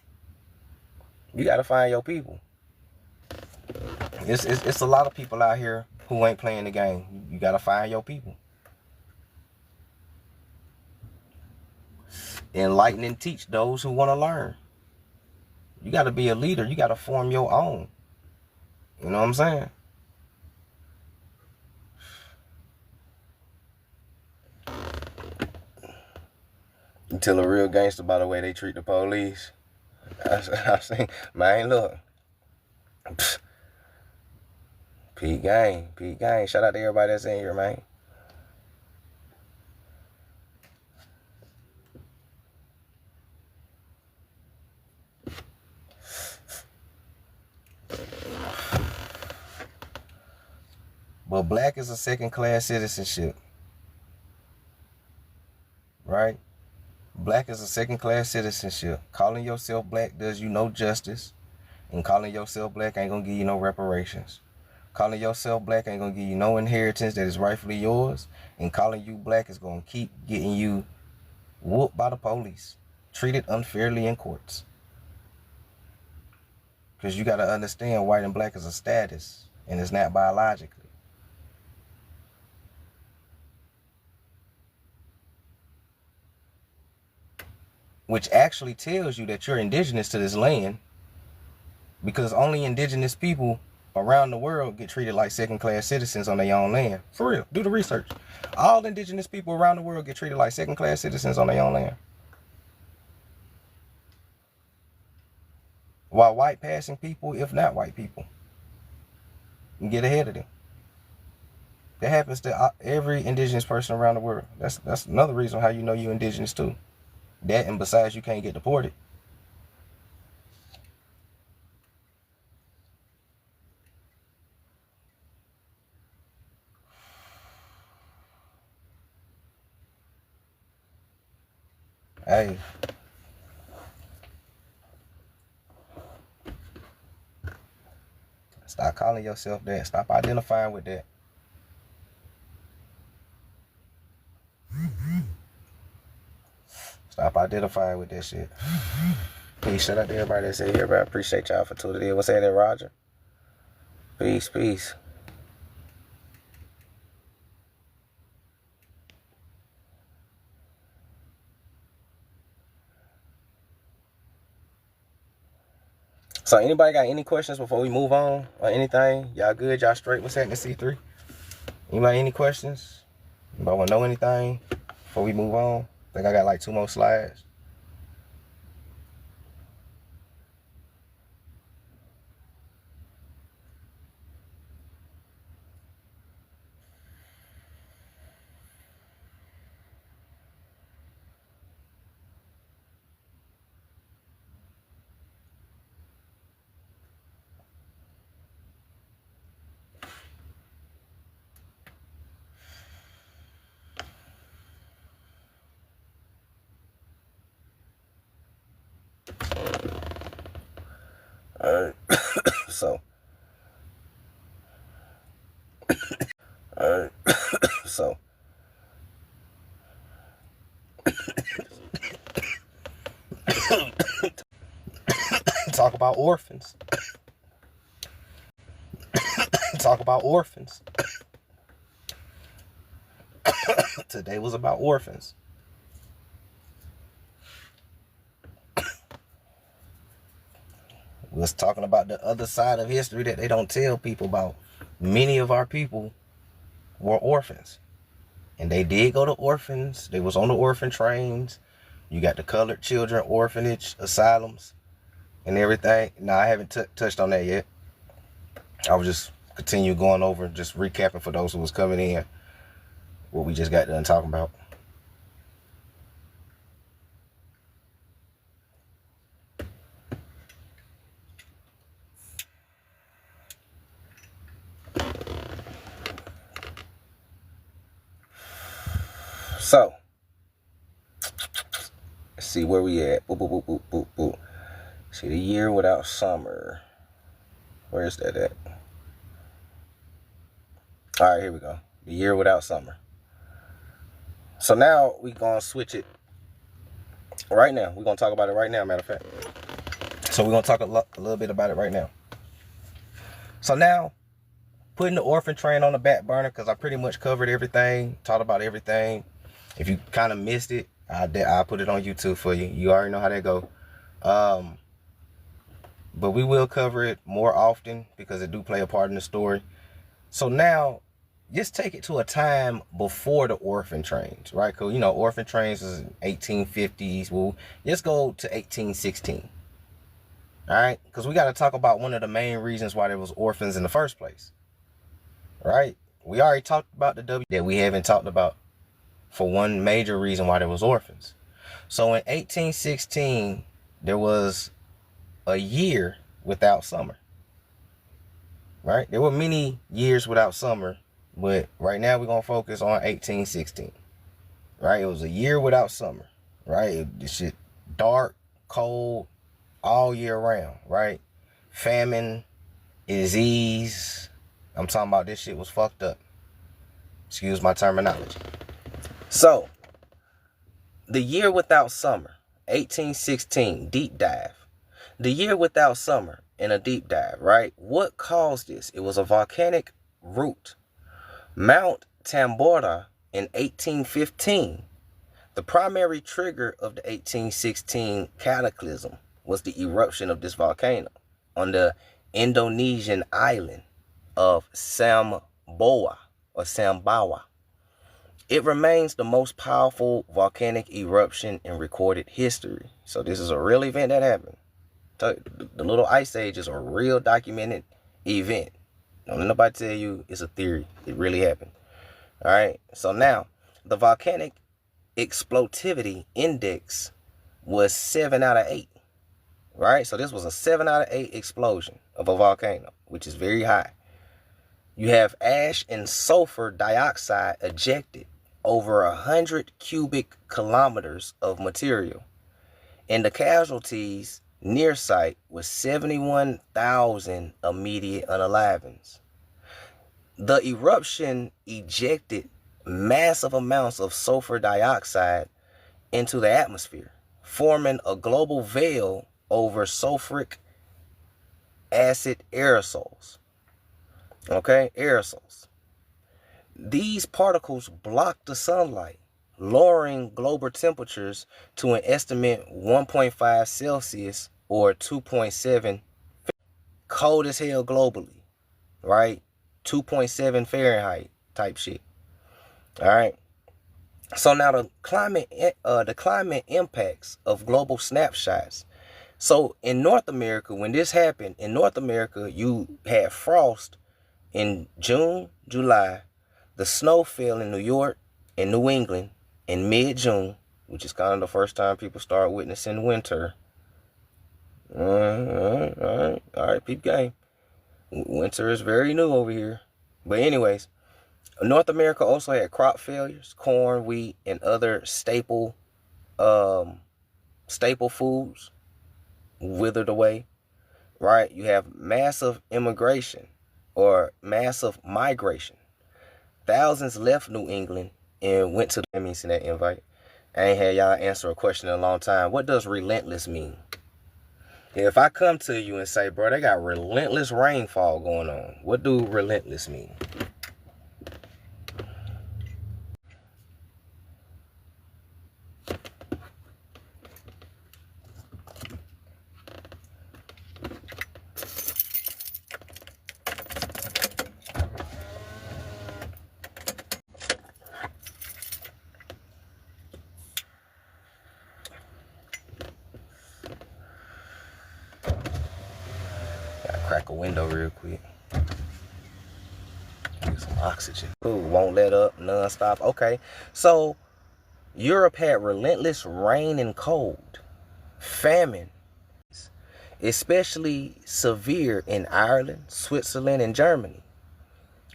You gotta find your people. It's a lot of people out here who ain't playing the game. You gotta find your people. Enlighten and teach those who want to learn. You got to be a leader. You got to form your own. You know what I'm saying? You tell a real gangster by the way they treat the police. I say, man, look. Pete gang. Shout out to everybody that's in here, man. But black is a second-class citizenship. Right? Black is a second-class citizenship. Calling yourself black does you no justice. And calling yourself black ain't gonna give you no reparations. Calling yourself black ain't gonna give you no inheritance that is rightfully yours. And calling you black is gonna keep getting you whooped by the police. Treated unfairly in courts. Because you gotta understand white and black is a status. And it's not biologically. Which actually tells you that you're indigenous to this land Because only indigenous people around the world get treated like second-class citizens on their own land. For real, do the research. All indigenous people around the world get treated like second-class citizens on their own land. While white passing people, if not white people, get ahead of them. That happens to every indigenous person around the world. That's another reason how you know you're indigenous too. That, and besides, you can't get deported. Hey, stop calling yourself that. Stop identifying with that. Stop identifying with that shit. Peace. Shout out to everybody that's in here, bro. I appreciate y'all for tuning in. What's that, Roger? Peace, peace. So anybody got any questions before we move on or anything? Y'all good? Y'all straight? What's happening, C3? Anybody any questions? Anybody want to know anything before we move on? I think I got like 2 more slides. Alright. So. Alright. So. Talk about orphans. Talk about orphans. Today was about orphans. We was talking about the other side of history that they don't tell people about. Many of our people were orphans. And they did go to orphans. They was on the orphan trains. You got the colored children orphanage asylums and everything. Now, I haven't touched on that yet. I was just continue going over, just recapping for those who was coming in what we just got done talking about. So, let's see where we at. Boop, boop, boop, boop, boop, boop. See, the year without summer. Where's that at? All right, here we go. The year without summer. So now we're going to switch it right now. We're going to talk about it right now, matter of fact. So we're going to talk a little bit about it right now. So now, putting the orphan train on the back burner, because I pretty much covered everything, talked about everything. If you kind of missed it, I'll put it on YouTube for you. You already know how that go. But we will cover it more often because it do play a part in the story. So now, just take it to a time before the orphan trains, right? Because, you know, orphan trains is 1850s. Well, let's go to 1816. All right? Because we got to talk about one of the main reasons why there was orphans in the first place. Right? We already talked about the W that we haven't talked about for one major reason why there was orphans. So in 1816, there was a year without summer. Right? There were many years without summer, but right now we're going to focus on 1816. Right? It was a year without summer. Right? This shit dark, cold, all year round. Right? Famine, disease. I'm talking about this shit was fucked up. Excuse my terminology. So, the year without summer, 1816, deep dive. The year without summer in a deep dive, right? What caused this? It was a volcanic root. Mount Tambora in 1815. The primary trigger of the 1816 cataclysm was the eruption of this volcano. on the Indonesian island of Samboa or Sambawa. It remains the most powerful volcanic eruption in recorded history. So this is a real event that happened. The little ice age is a real documented event. Don't let nobody tell you it's a theory. It really happened. All right. So now the volcanic explosivity index was 7 out of 8. Right. So this was a 7 out of 8 explosion of a volcano, which is very high. You have ash and sulfur dioxide ejected over 100 cubic kilometers of material. And the casualties near site was 71,000 immediate unalivings. The eruption ejected massive amounts of sulfur dioxide into the atmosphere, forming a global veil over sulfuric acid aerosols. Okay, aerosols. These particles block the sunlight, lowering global temperatures to an estimate 1.5 Celsius or 2.7. Cold as hell globally, right? 2.7 Fahrenheit type shit. All right. So now the climate impacts of global snapshots. So in North America, when this happened, in North America, you had frost in June, July. The snow fell in New York and New England in mid-June, which is kind of the first time people start witnessing winter. All right, peep game. Winter is very new over here. But anyways, North America also had crop failures, corn, wheat, and other staple foods withered away. Right? You have massive immigration or massive migration. Thousands left New England and went to the... Let me see that invite. I ain't had y'all answer a question in a long time. What does relentless mean? If I come to you and say, bro, they got relentless rainfall going on, what do relentless mean? Gotta crack a window real quick. Get some oxygen. Ooh, won't let up, non-stop. Okay, so Europe had relentless rain and cold. Famine, especially severe in Ireland, Switzerland, and Germany.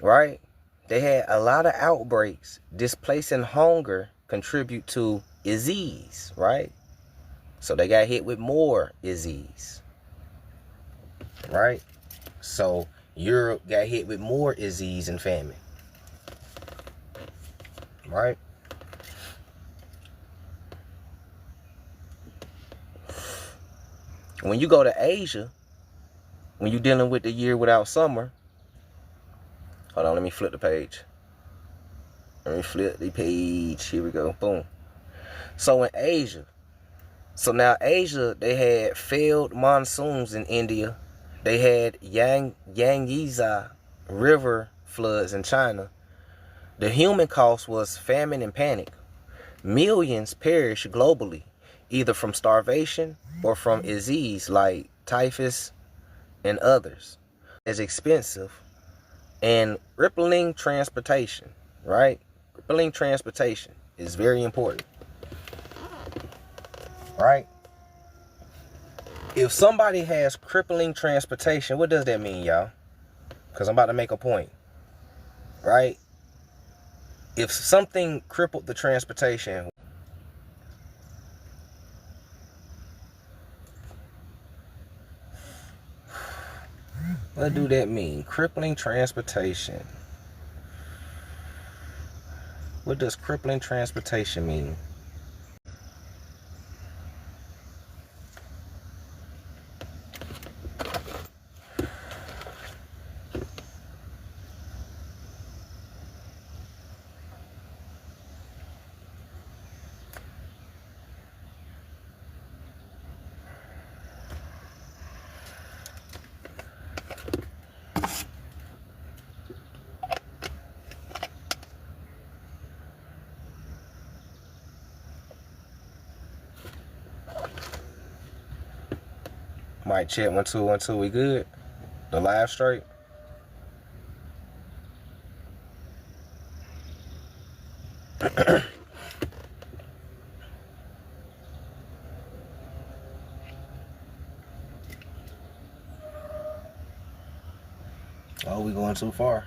Right? They had a lot of outbreaks. Displacing hunger contribute to disease, right? So they got hit with more disease, right? So Europe got hit with more disease and famine, right? When you go to Asia, when you're dealing with the year without summer, hold on, let me flip the page. Here we go. Boom. So in Asia, they had failed monsoons in India. They had Yangtze River floods in China. The human cost was famine and panic. Millions perished globally, either from starvation or from disease like typhus and others. It's expensive. And rippling transportation, right? Rippling transportation is very important, right? If somebody has crippling transportation, what does that mean, y'all? Because I'm about to make a point, right? If something crippled the transportation, what do that mean? Crippling transportation. What does crippling transportation mean? Mic check 1 2 1 2. We good? The live straight? Oh, we going too far.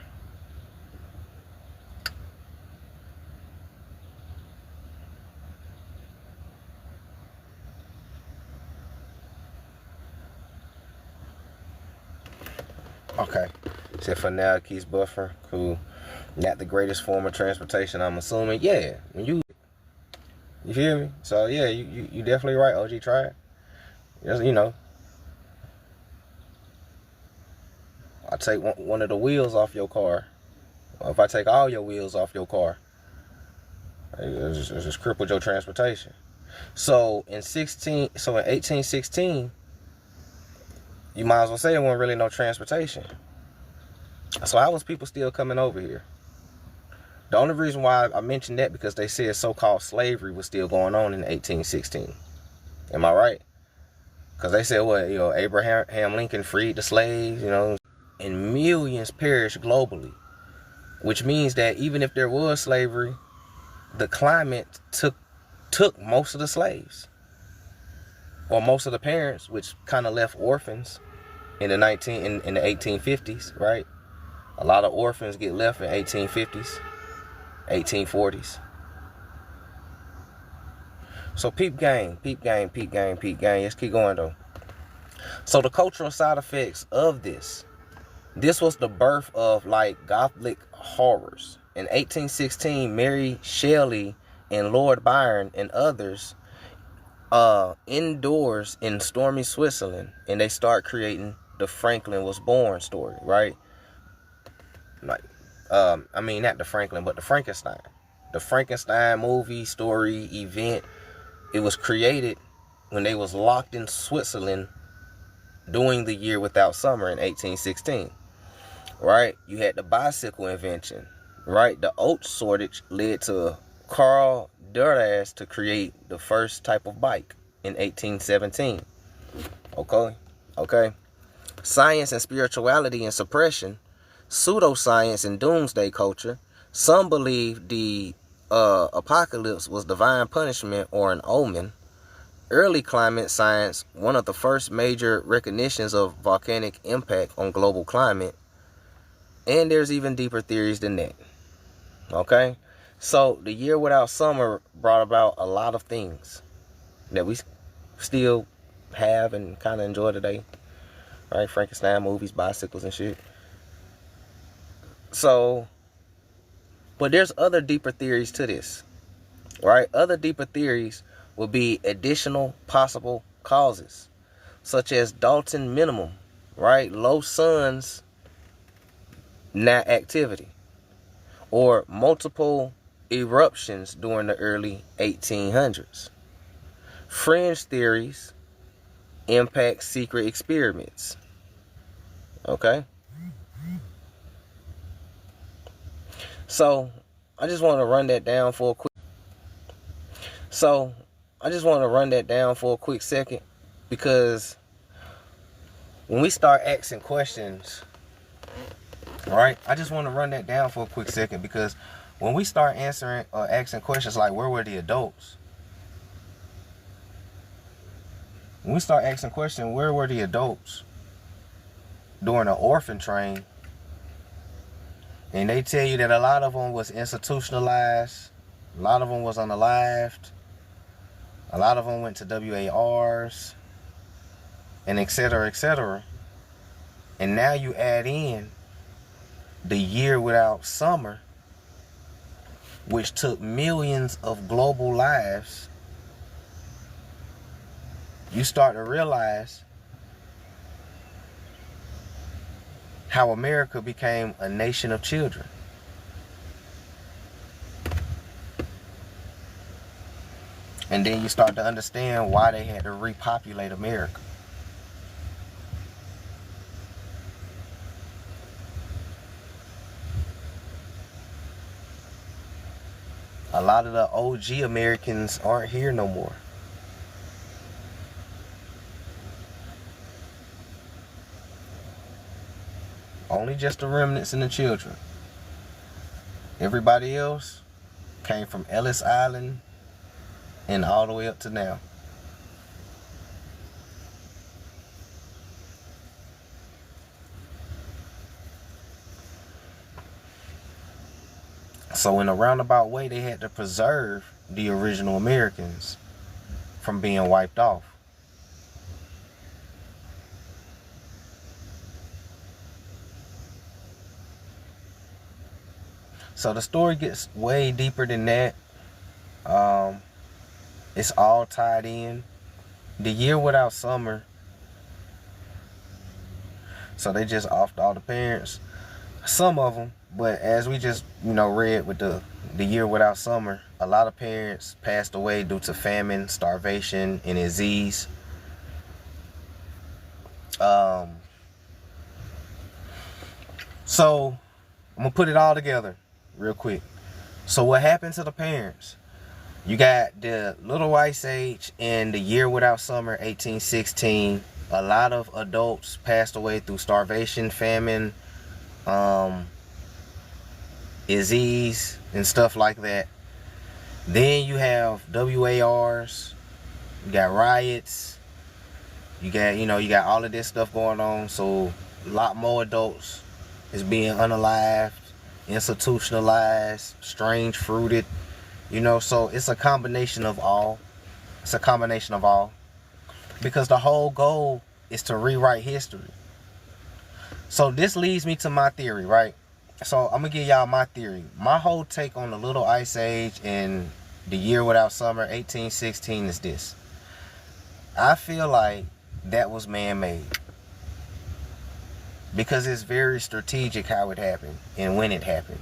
Okay. Said for now it keeps buffering. Cool. Not the greatest form of transportation, I'm assuming. Yeah. When you feel me? So yeah, you definitely right, OG. Try it. Just, you know. I take one of the wheels off your car. Or if I take all your wheels off your car, it just crippled your transportation. So in 1816, you might as well say there wasn't really no transportation. So how was people still coming over here? The only reason why I mentioned that because they said so-called slavery was still going on in 1816. Am I right? Because they said, well, Abraham Lincoln freed the slaves, and millions perished globally, which means that even if there was slavery, the climate took most of the slaves, or most of the parents, which kind of left orphans in the 1850s, right? A lot of orphans get left in 1850s, 1840s. So peep game. Let's keep going though. So the cultural side effects of this was the birth of like Gothic horrors. In 1816, Mary Shelley and Lord Byron and others indoors in stormy Switzerland, and they start creating the Franklin was born story, right? Like, not the Franklin, but the Frankenstein. The Frankenstein movie, story, event. It was created when they was locked in Switzerland during the year without summer in 1816, right? You had the bicycle invention, right? The oat shortage led to Carl Durace to create the first type of bike in 1817. Okay. Science and spirituality and suppression, pseudoscience and doomsday culture. Some believe the apocalypse was divine punishment or an omen. Early climate science, one of the first major recognitions of volcanic impact on global climate. And there's even deeper theories than that. Okay? So the year without summer brought about a lot of things that we still have and kind of enjoy today. Right? Frankenstein movies, bicycles and shit. So, but there's other deeper theories to this. Right? Other deeper theories would be additional possible causes, such as Dalton minimum, right? Low sun's not activity, or multiple eruptions during the early 1800s. Fringe theories impact secret experiments. Okay? So, I just want to run that down for a quick second, because when we start asking questions, right? I just want to run that down for a quick second, because when we start answering or asking questions like, where were the adults? When we start asking questions, where were the adults during the orphan train? And they tell you that a lot of them was institutionalized, a lot of them was unalived, a lot of them went to WARs, and etc., etc. And now you add in the year without summer, which took millions of global lives. You start to realize how America became a nation of children. And then you start to understand why they had to repopulate America. A lot of the OG Americans aren't here no more. Only just the remnants and the children. Everybody else came from Ellis Island and all the way up to now. So in a roundabout way, they had to preserve the original Americans from being wiped off. So the story gets way deeper than that. It's all tied in. The year without summer. So they just offed all the parents. Some of them, but as we just, read with the year without summer, a lot of parents passed away due to famine, starvation, and disease. So I'm gonna put it all together real quick. So what happened to the parents? You got the Little Ice Age and the year without summer, 1816. A lot of adults passed away through starvation, famine, disease, and stuff like that. Then you have WARs, you got riots, you got all of this stuff going on. So a lot more adults is being unalived, institutionalized, strange fruited, so it's a combination of all. It's a combination of all. Because the whole goal is to rewrite history. So this leads me to my theory, right? So I'm going to give y'all my theory. My whole take on the Little Ice Age and the year without summer, 1816, is this. I feel like that was man-made. Because it's very strategic how it happened and when it happened.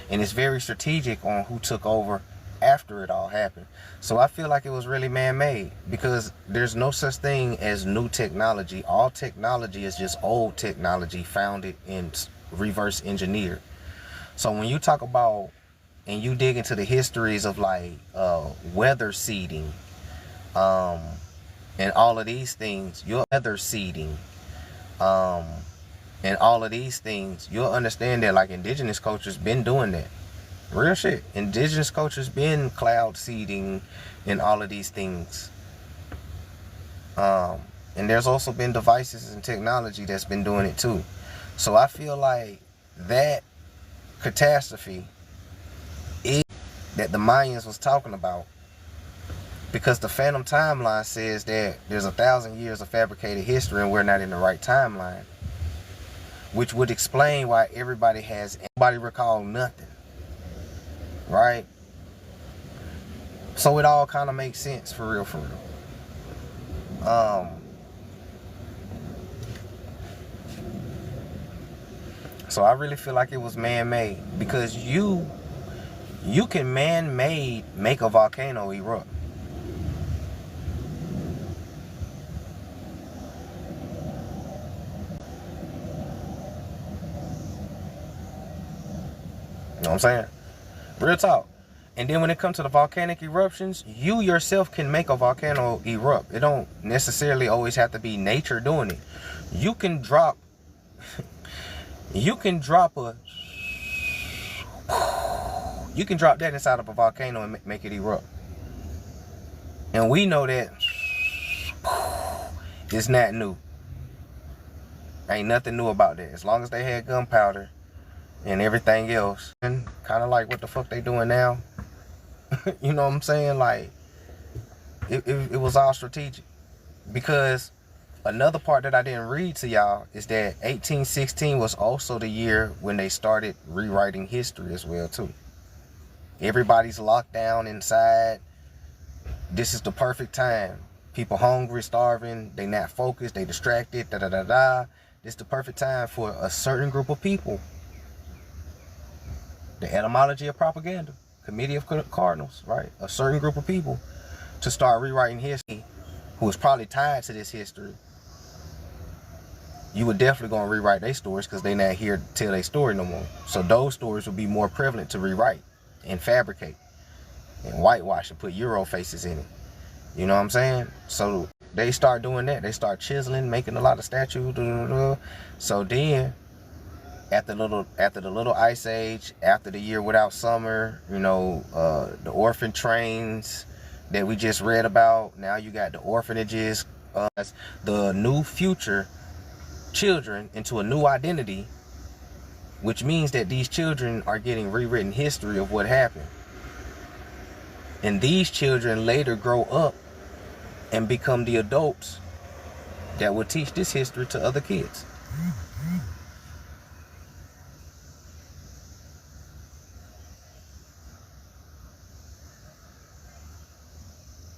And it's very strategic on who took over after it all happened. So I feel like it was really man-made, because there's no such thing as new technology. All technology is just old technology founded and reverse engineered. So when you talk about and you dig into the histories of like weather seeding, and all of these things, you'll understand that like indigenous cultures been doing that. Real shit. Indigenous cultures been cloud seeding and all of these things. And there's also been devices and technology that's been doing it too. So I feel like that catastrophe is that the Mayans was talking about, because the Phantom Timeline says that there's 1,000 years of fabricated history and we're not in the right timeline, which would explain why everybody recall nothing, right? So it all kind of makes sense for real. So I really feel like it was man-made, because you can man-made make a volcano erupt. You know what I'm saying? Real talk. And then when it comes to the volcanic eruptions, you yourself can make a volcano erupt. It don't necessarily always have to be nature doing it. You can drop that inside of a volcano and make it erupt. And we know that it's not new. Ain't nothing new about that. As long as they had gunpowder and everything else, and kind of like what the fuck they doing now. You know what I'm saying? Like it was all strategic. Because another part that I didn't read to y'all is that 1816 was also the year when they started rewriting history as well too. Everybody's locked down inside. This is the perfect time. People hungry, starving, they not focused, they distracted, This is the perfect time for a certain group of people. The etymology of propaganda, committee of cardinals, right? A certain group of people to start rewriting history, who is probably tied to this history. You would definitely gonna rewrite their stories, because they not here to tell their story no more. So those stories would be more prevalent to rewrite and fabricate and whitewash and put Euro faces in it. You know what I'm saying? So they start doing that. They start chiseling, making a lot of statues. So then after the little ice age, after the year without summer, you know, the orphan trains that we just read about. Now you got the orphanages, the new future children into a new identity, which means that these children are getting rewritten history of what happened. And these children later grow up and become the adults that will teach this history to other kids.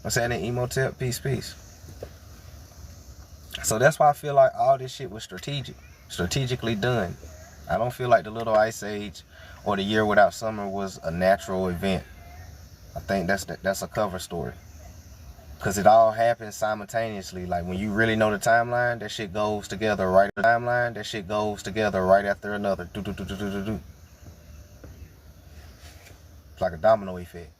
I'm saying that emo tip, peace. So that's why I feel like all this shit was strategically done. I don't feel like the little ice age or the year without summer was a natural event. I think that's a cover story. Because it all happens simultaneously. Like when you really know the timeline, that shit goes together right after another. It's like a domino effect.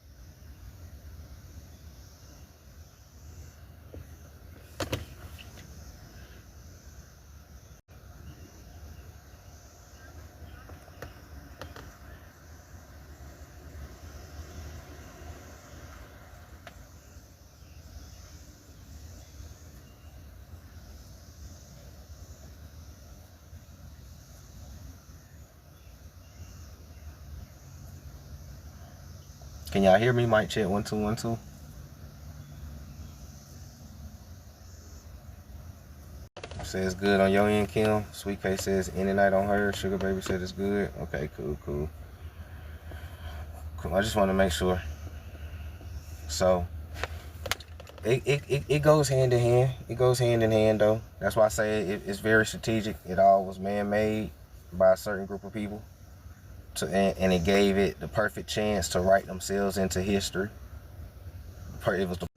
Can y'all hear me? Mic check 1 2 1 2. Says good on your end, Kim. Sweet K says any night on her. Sugar Baby said it's good. Okay, cool. I just want to make sure. So it goes hand in hand. It goes hand in hand though. That's why I say it's very strategic. It all was man-made by a certain group of people. And it gave it the perfect chance to write themselves into history. It was the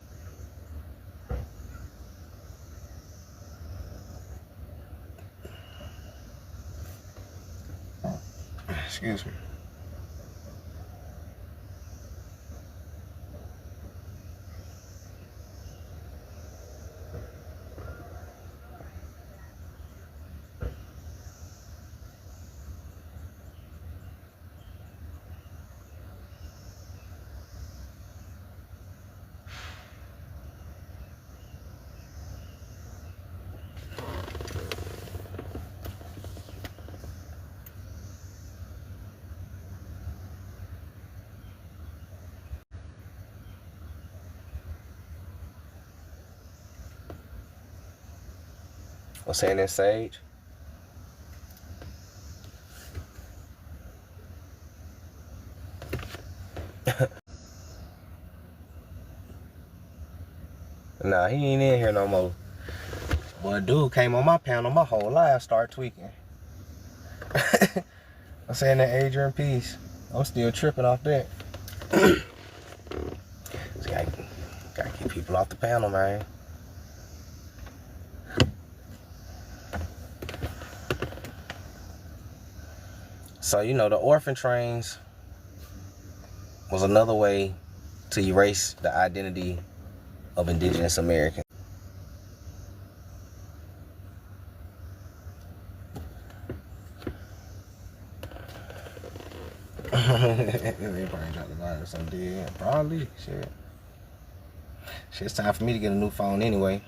excuse me. What's saying that, Sage? Nah, he ain't in here no more. Boy, dude came on my panel, my whole life started tweaking. I'm saying that, Adrian, peace. I'm still tripping off that. Just gotta keep people off the panel, man. So, you know, the orphan trains was another way to erase the identity of indigenous Americans. They probably dropped the virus on dead. Probably. Shit, it's time for me to get a new phone anyway.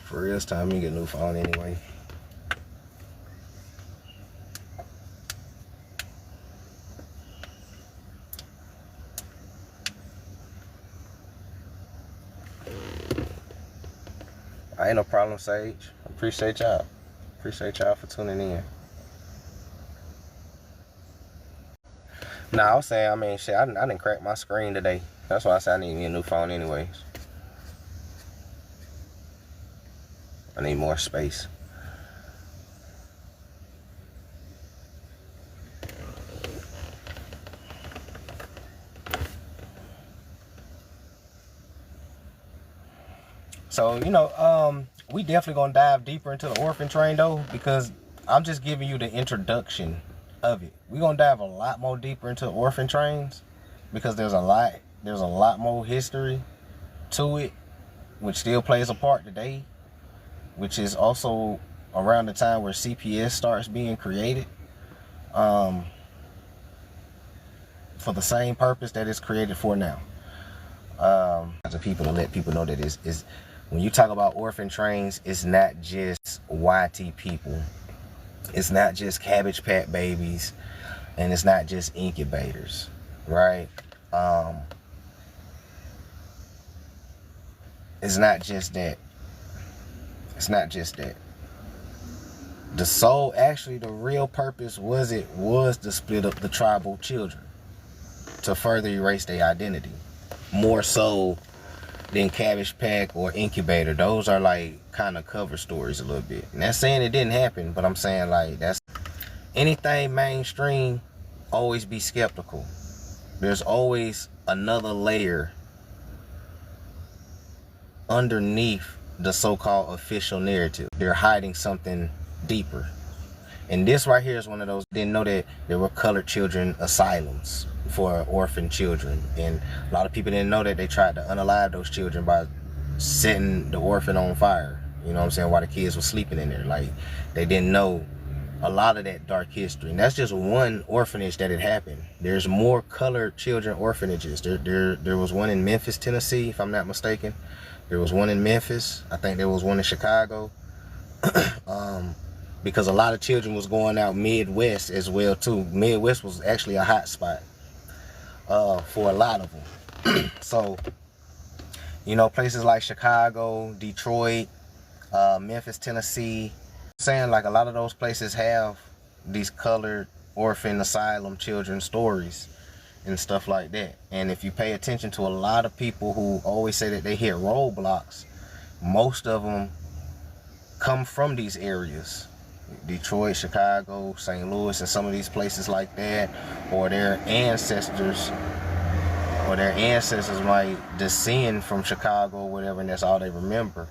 For real, it's time for me to get a new phone anyway. Ain't no problem, Sage. Appreciate y'all. Appreciate y'all for tuning in. Nah, I was saying, I mean, shit, I didn't crack my screen today. That's why I said I need me a new phone anyways. I need more space. So, you know, we definitely gonna dive deeper into the orphan train though, because I'm just giving you the introduction of it. We're gonna dive a lot more deeper into orphan trains because there's a lot more history to it, which still plays a part today, which is also around the time where CPS starts being created, for the same purpose that it's created for now. To people, to let people know that is when you talk about orphan trains, it's not just YT people, it's not just Cabbage Patch babies, and it's not just incubators, right? It's not just that. It's not just that. The real purpose was to split up the tribal children to further erase their identity, more so than Cabbage Patch or Incubator. Those are like kind of cover stories a little bit. And that's saying it didn't happen, but I'm saying like that's anything mainstream. Always be skeptical. There's always another layer underneath the so-called official narrative. They're hiding something deeper. And this right here is one of those. Didn't know that there were colored children asylums for orphan children, and a lot of people didn't know that they tried to unalive those children by setting the orphan on fire. You know what I'm saying? While the kids were sleeping in there, like they didn't know a lot of that dark history. And that's just one orphanage that had happened. There's more colored children orphanages. There was one in Memphis, Tennessee, if I'm not mistaken. There was one in Memphis. I think there was one in Chicago. Because a lot of children was going out Midwest as well too. Midwest was actually a hot spot for a lot of them. So, you know, places like Chicago, Detroit, Memphis, Tennessee, saying like a lot of those places have these colored orphan asylum children stories and stuff like that. And if you pay attention to a lot of people who always say that they hit roadblocks, most of them come from these areas. Detroit, Chicago, St. Louis, and some of these places like that, or their ancestors might descend from Chicago or whatever, and that's all they remember.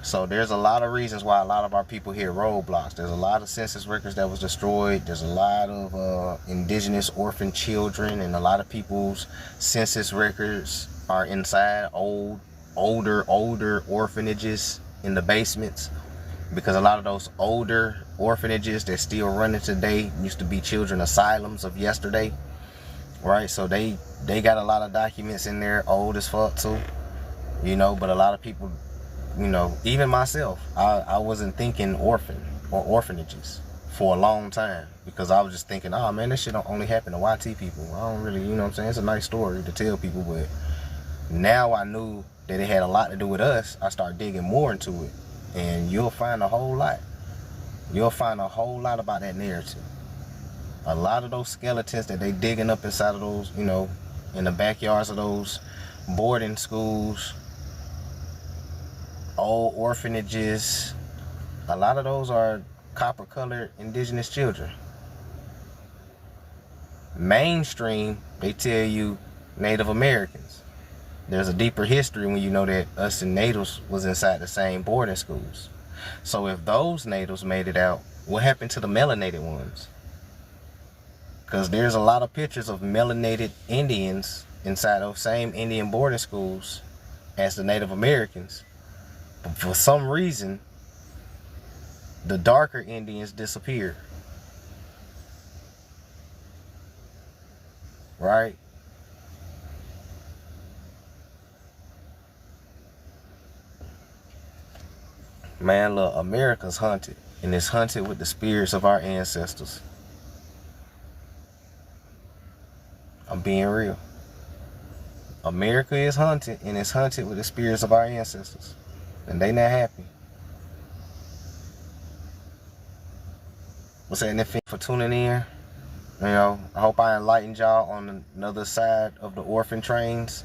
So there's a lot of reasons why a lot of our people hit roadblocks. There's a lot of census records that was destroyed. There's a lot of indigenous orphan children, and a lot of people's census records are inside older orphanages in the basements. Because a lot of those older orphanages that still running today used to be children asylums of yesterday, right? So they got a lot of documents in there, old as fuck too, you know. But a lot of people, you know, even myself, I wasn't thinking orphan or orphanages for a long time, because I was just thinking, oh man, this shit don't only happen to YT people. I don't really, you know what I'm saying? It's a nice story to tell people, but now I knew that it had a lot to do with us. I started digging more into it. And you'll find a whole lot. You'll find a whole lot about that narrative. A lot of those skeletons that they digging up inside of those, you know, in the backyards of those boarding schools, old orphanages, a lot of those are copper-colored indigenous children. Mainstream, they tell you Native Americans. There's a deeper history when you know that us and natives was inside the same boarding schools. So if those natives made it out, what happened to the melanated ones? Because there's a lot of pictures of melanated Indians inside those same Indian boarding schools as the Native Americans. But for some reason, the darker Indians disappeared. Right? Man, look, America's haunted, and it's haunted with the spirits of our ancestors. I'm being real. America is haunted, and it's haunted with the spirits of our ancestors, and they not happy. What's that? Thank you for tuning in. You know, I hope I enlightened y'all on another side of the orphan trains.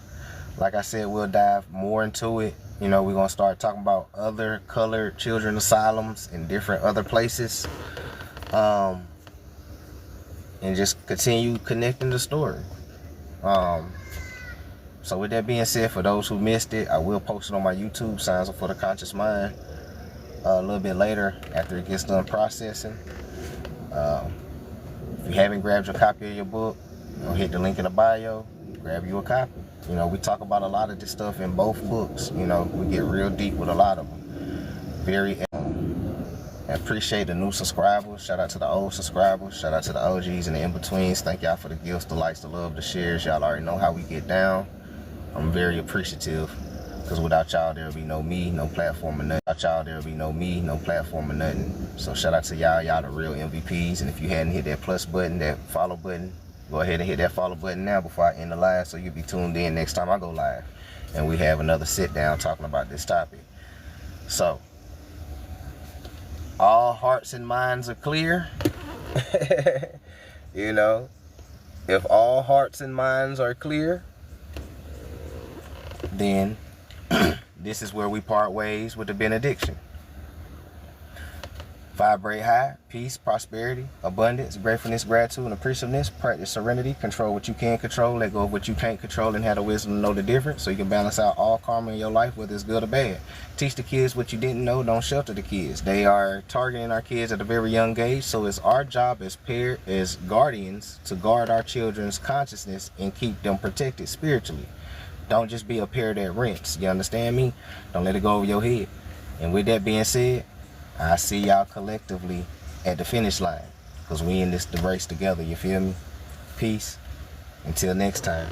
Like I said, we'll dive more into it. You know, we're going to start talking about other colored children asylums in different other places. And just continue connecting the story. So with that being said, for those who missed it, I will post it on my YouTube, Signs for the Conscious Mind, a little bit later after it gets done processing. If you haven't grabbed your copy of your book, hit the link in the bio. grab you a copy. You know, we talk about a lot of this stuff in both books. You know, we get real deep with a lot of them. Very I appreciate the new subscribers. Shout out to the old subscribers. Shout out to the OGs and the in-betweens. Thank y'all for the gifts, the likes, the love, the shares. Y'all already know how we get down. I'm very appreciative, because without y'all, there'll be no me, no platform or nothing. Without y'all, there'll be no me, no platform or nothing. So shout out to y'all. Y'all the real MVPs. And if you hadn't hit that plus button, that follow button, go ahead and hit that follow button now before I end the live, so you'll be tuned in next time I go live. And we have another sit down talking about this topic. So, all hearts and minds are clear. You know, if all hearts and minds are clear, then this is where we part ways with the benediction. Vibrate high, peace, prosperity, abundance, gratefulness, gratitude, and appreciativeness. Practice serenity, control what you can control, let go of what you can't control, and have the wisdom to know the difference so you can balance out all karma in your life, whether it's good or bad. Teach the kids what you didn't know, don't shelter the kids. They are targeting our kids at a very young age, so it's our job as guardians to guard our children's consciousness and keep them protected spiritually. Don't just be a pair that rents. You understand me? Don't let it go over your head. And with that being said, I see y'all collectively at the finish line, because we in this the race together, you feel me? Peace. Until next time.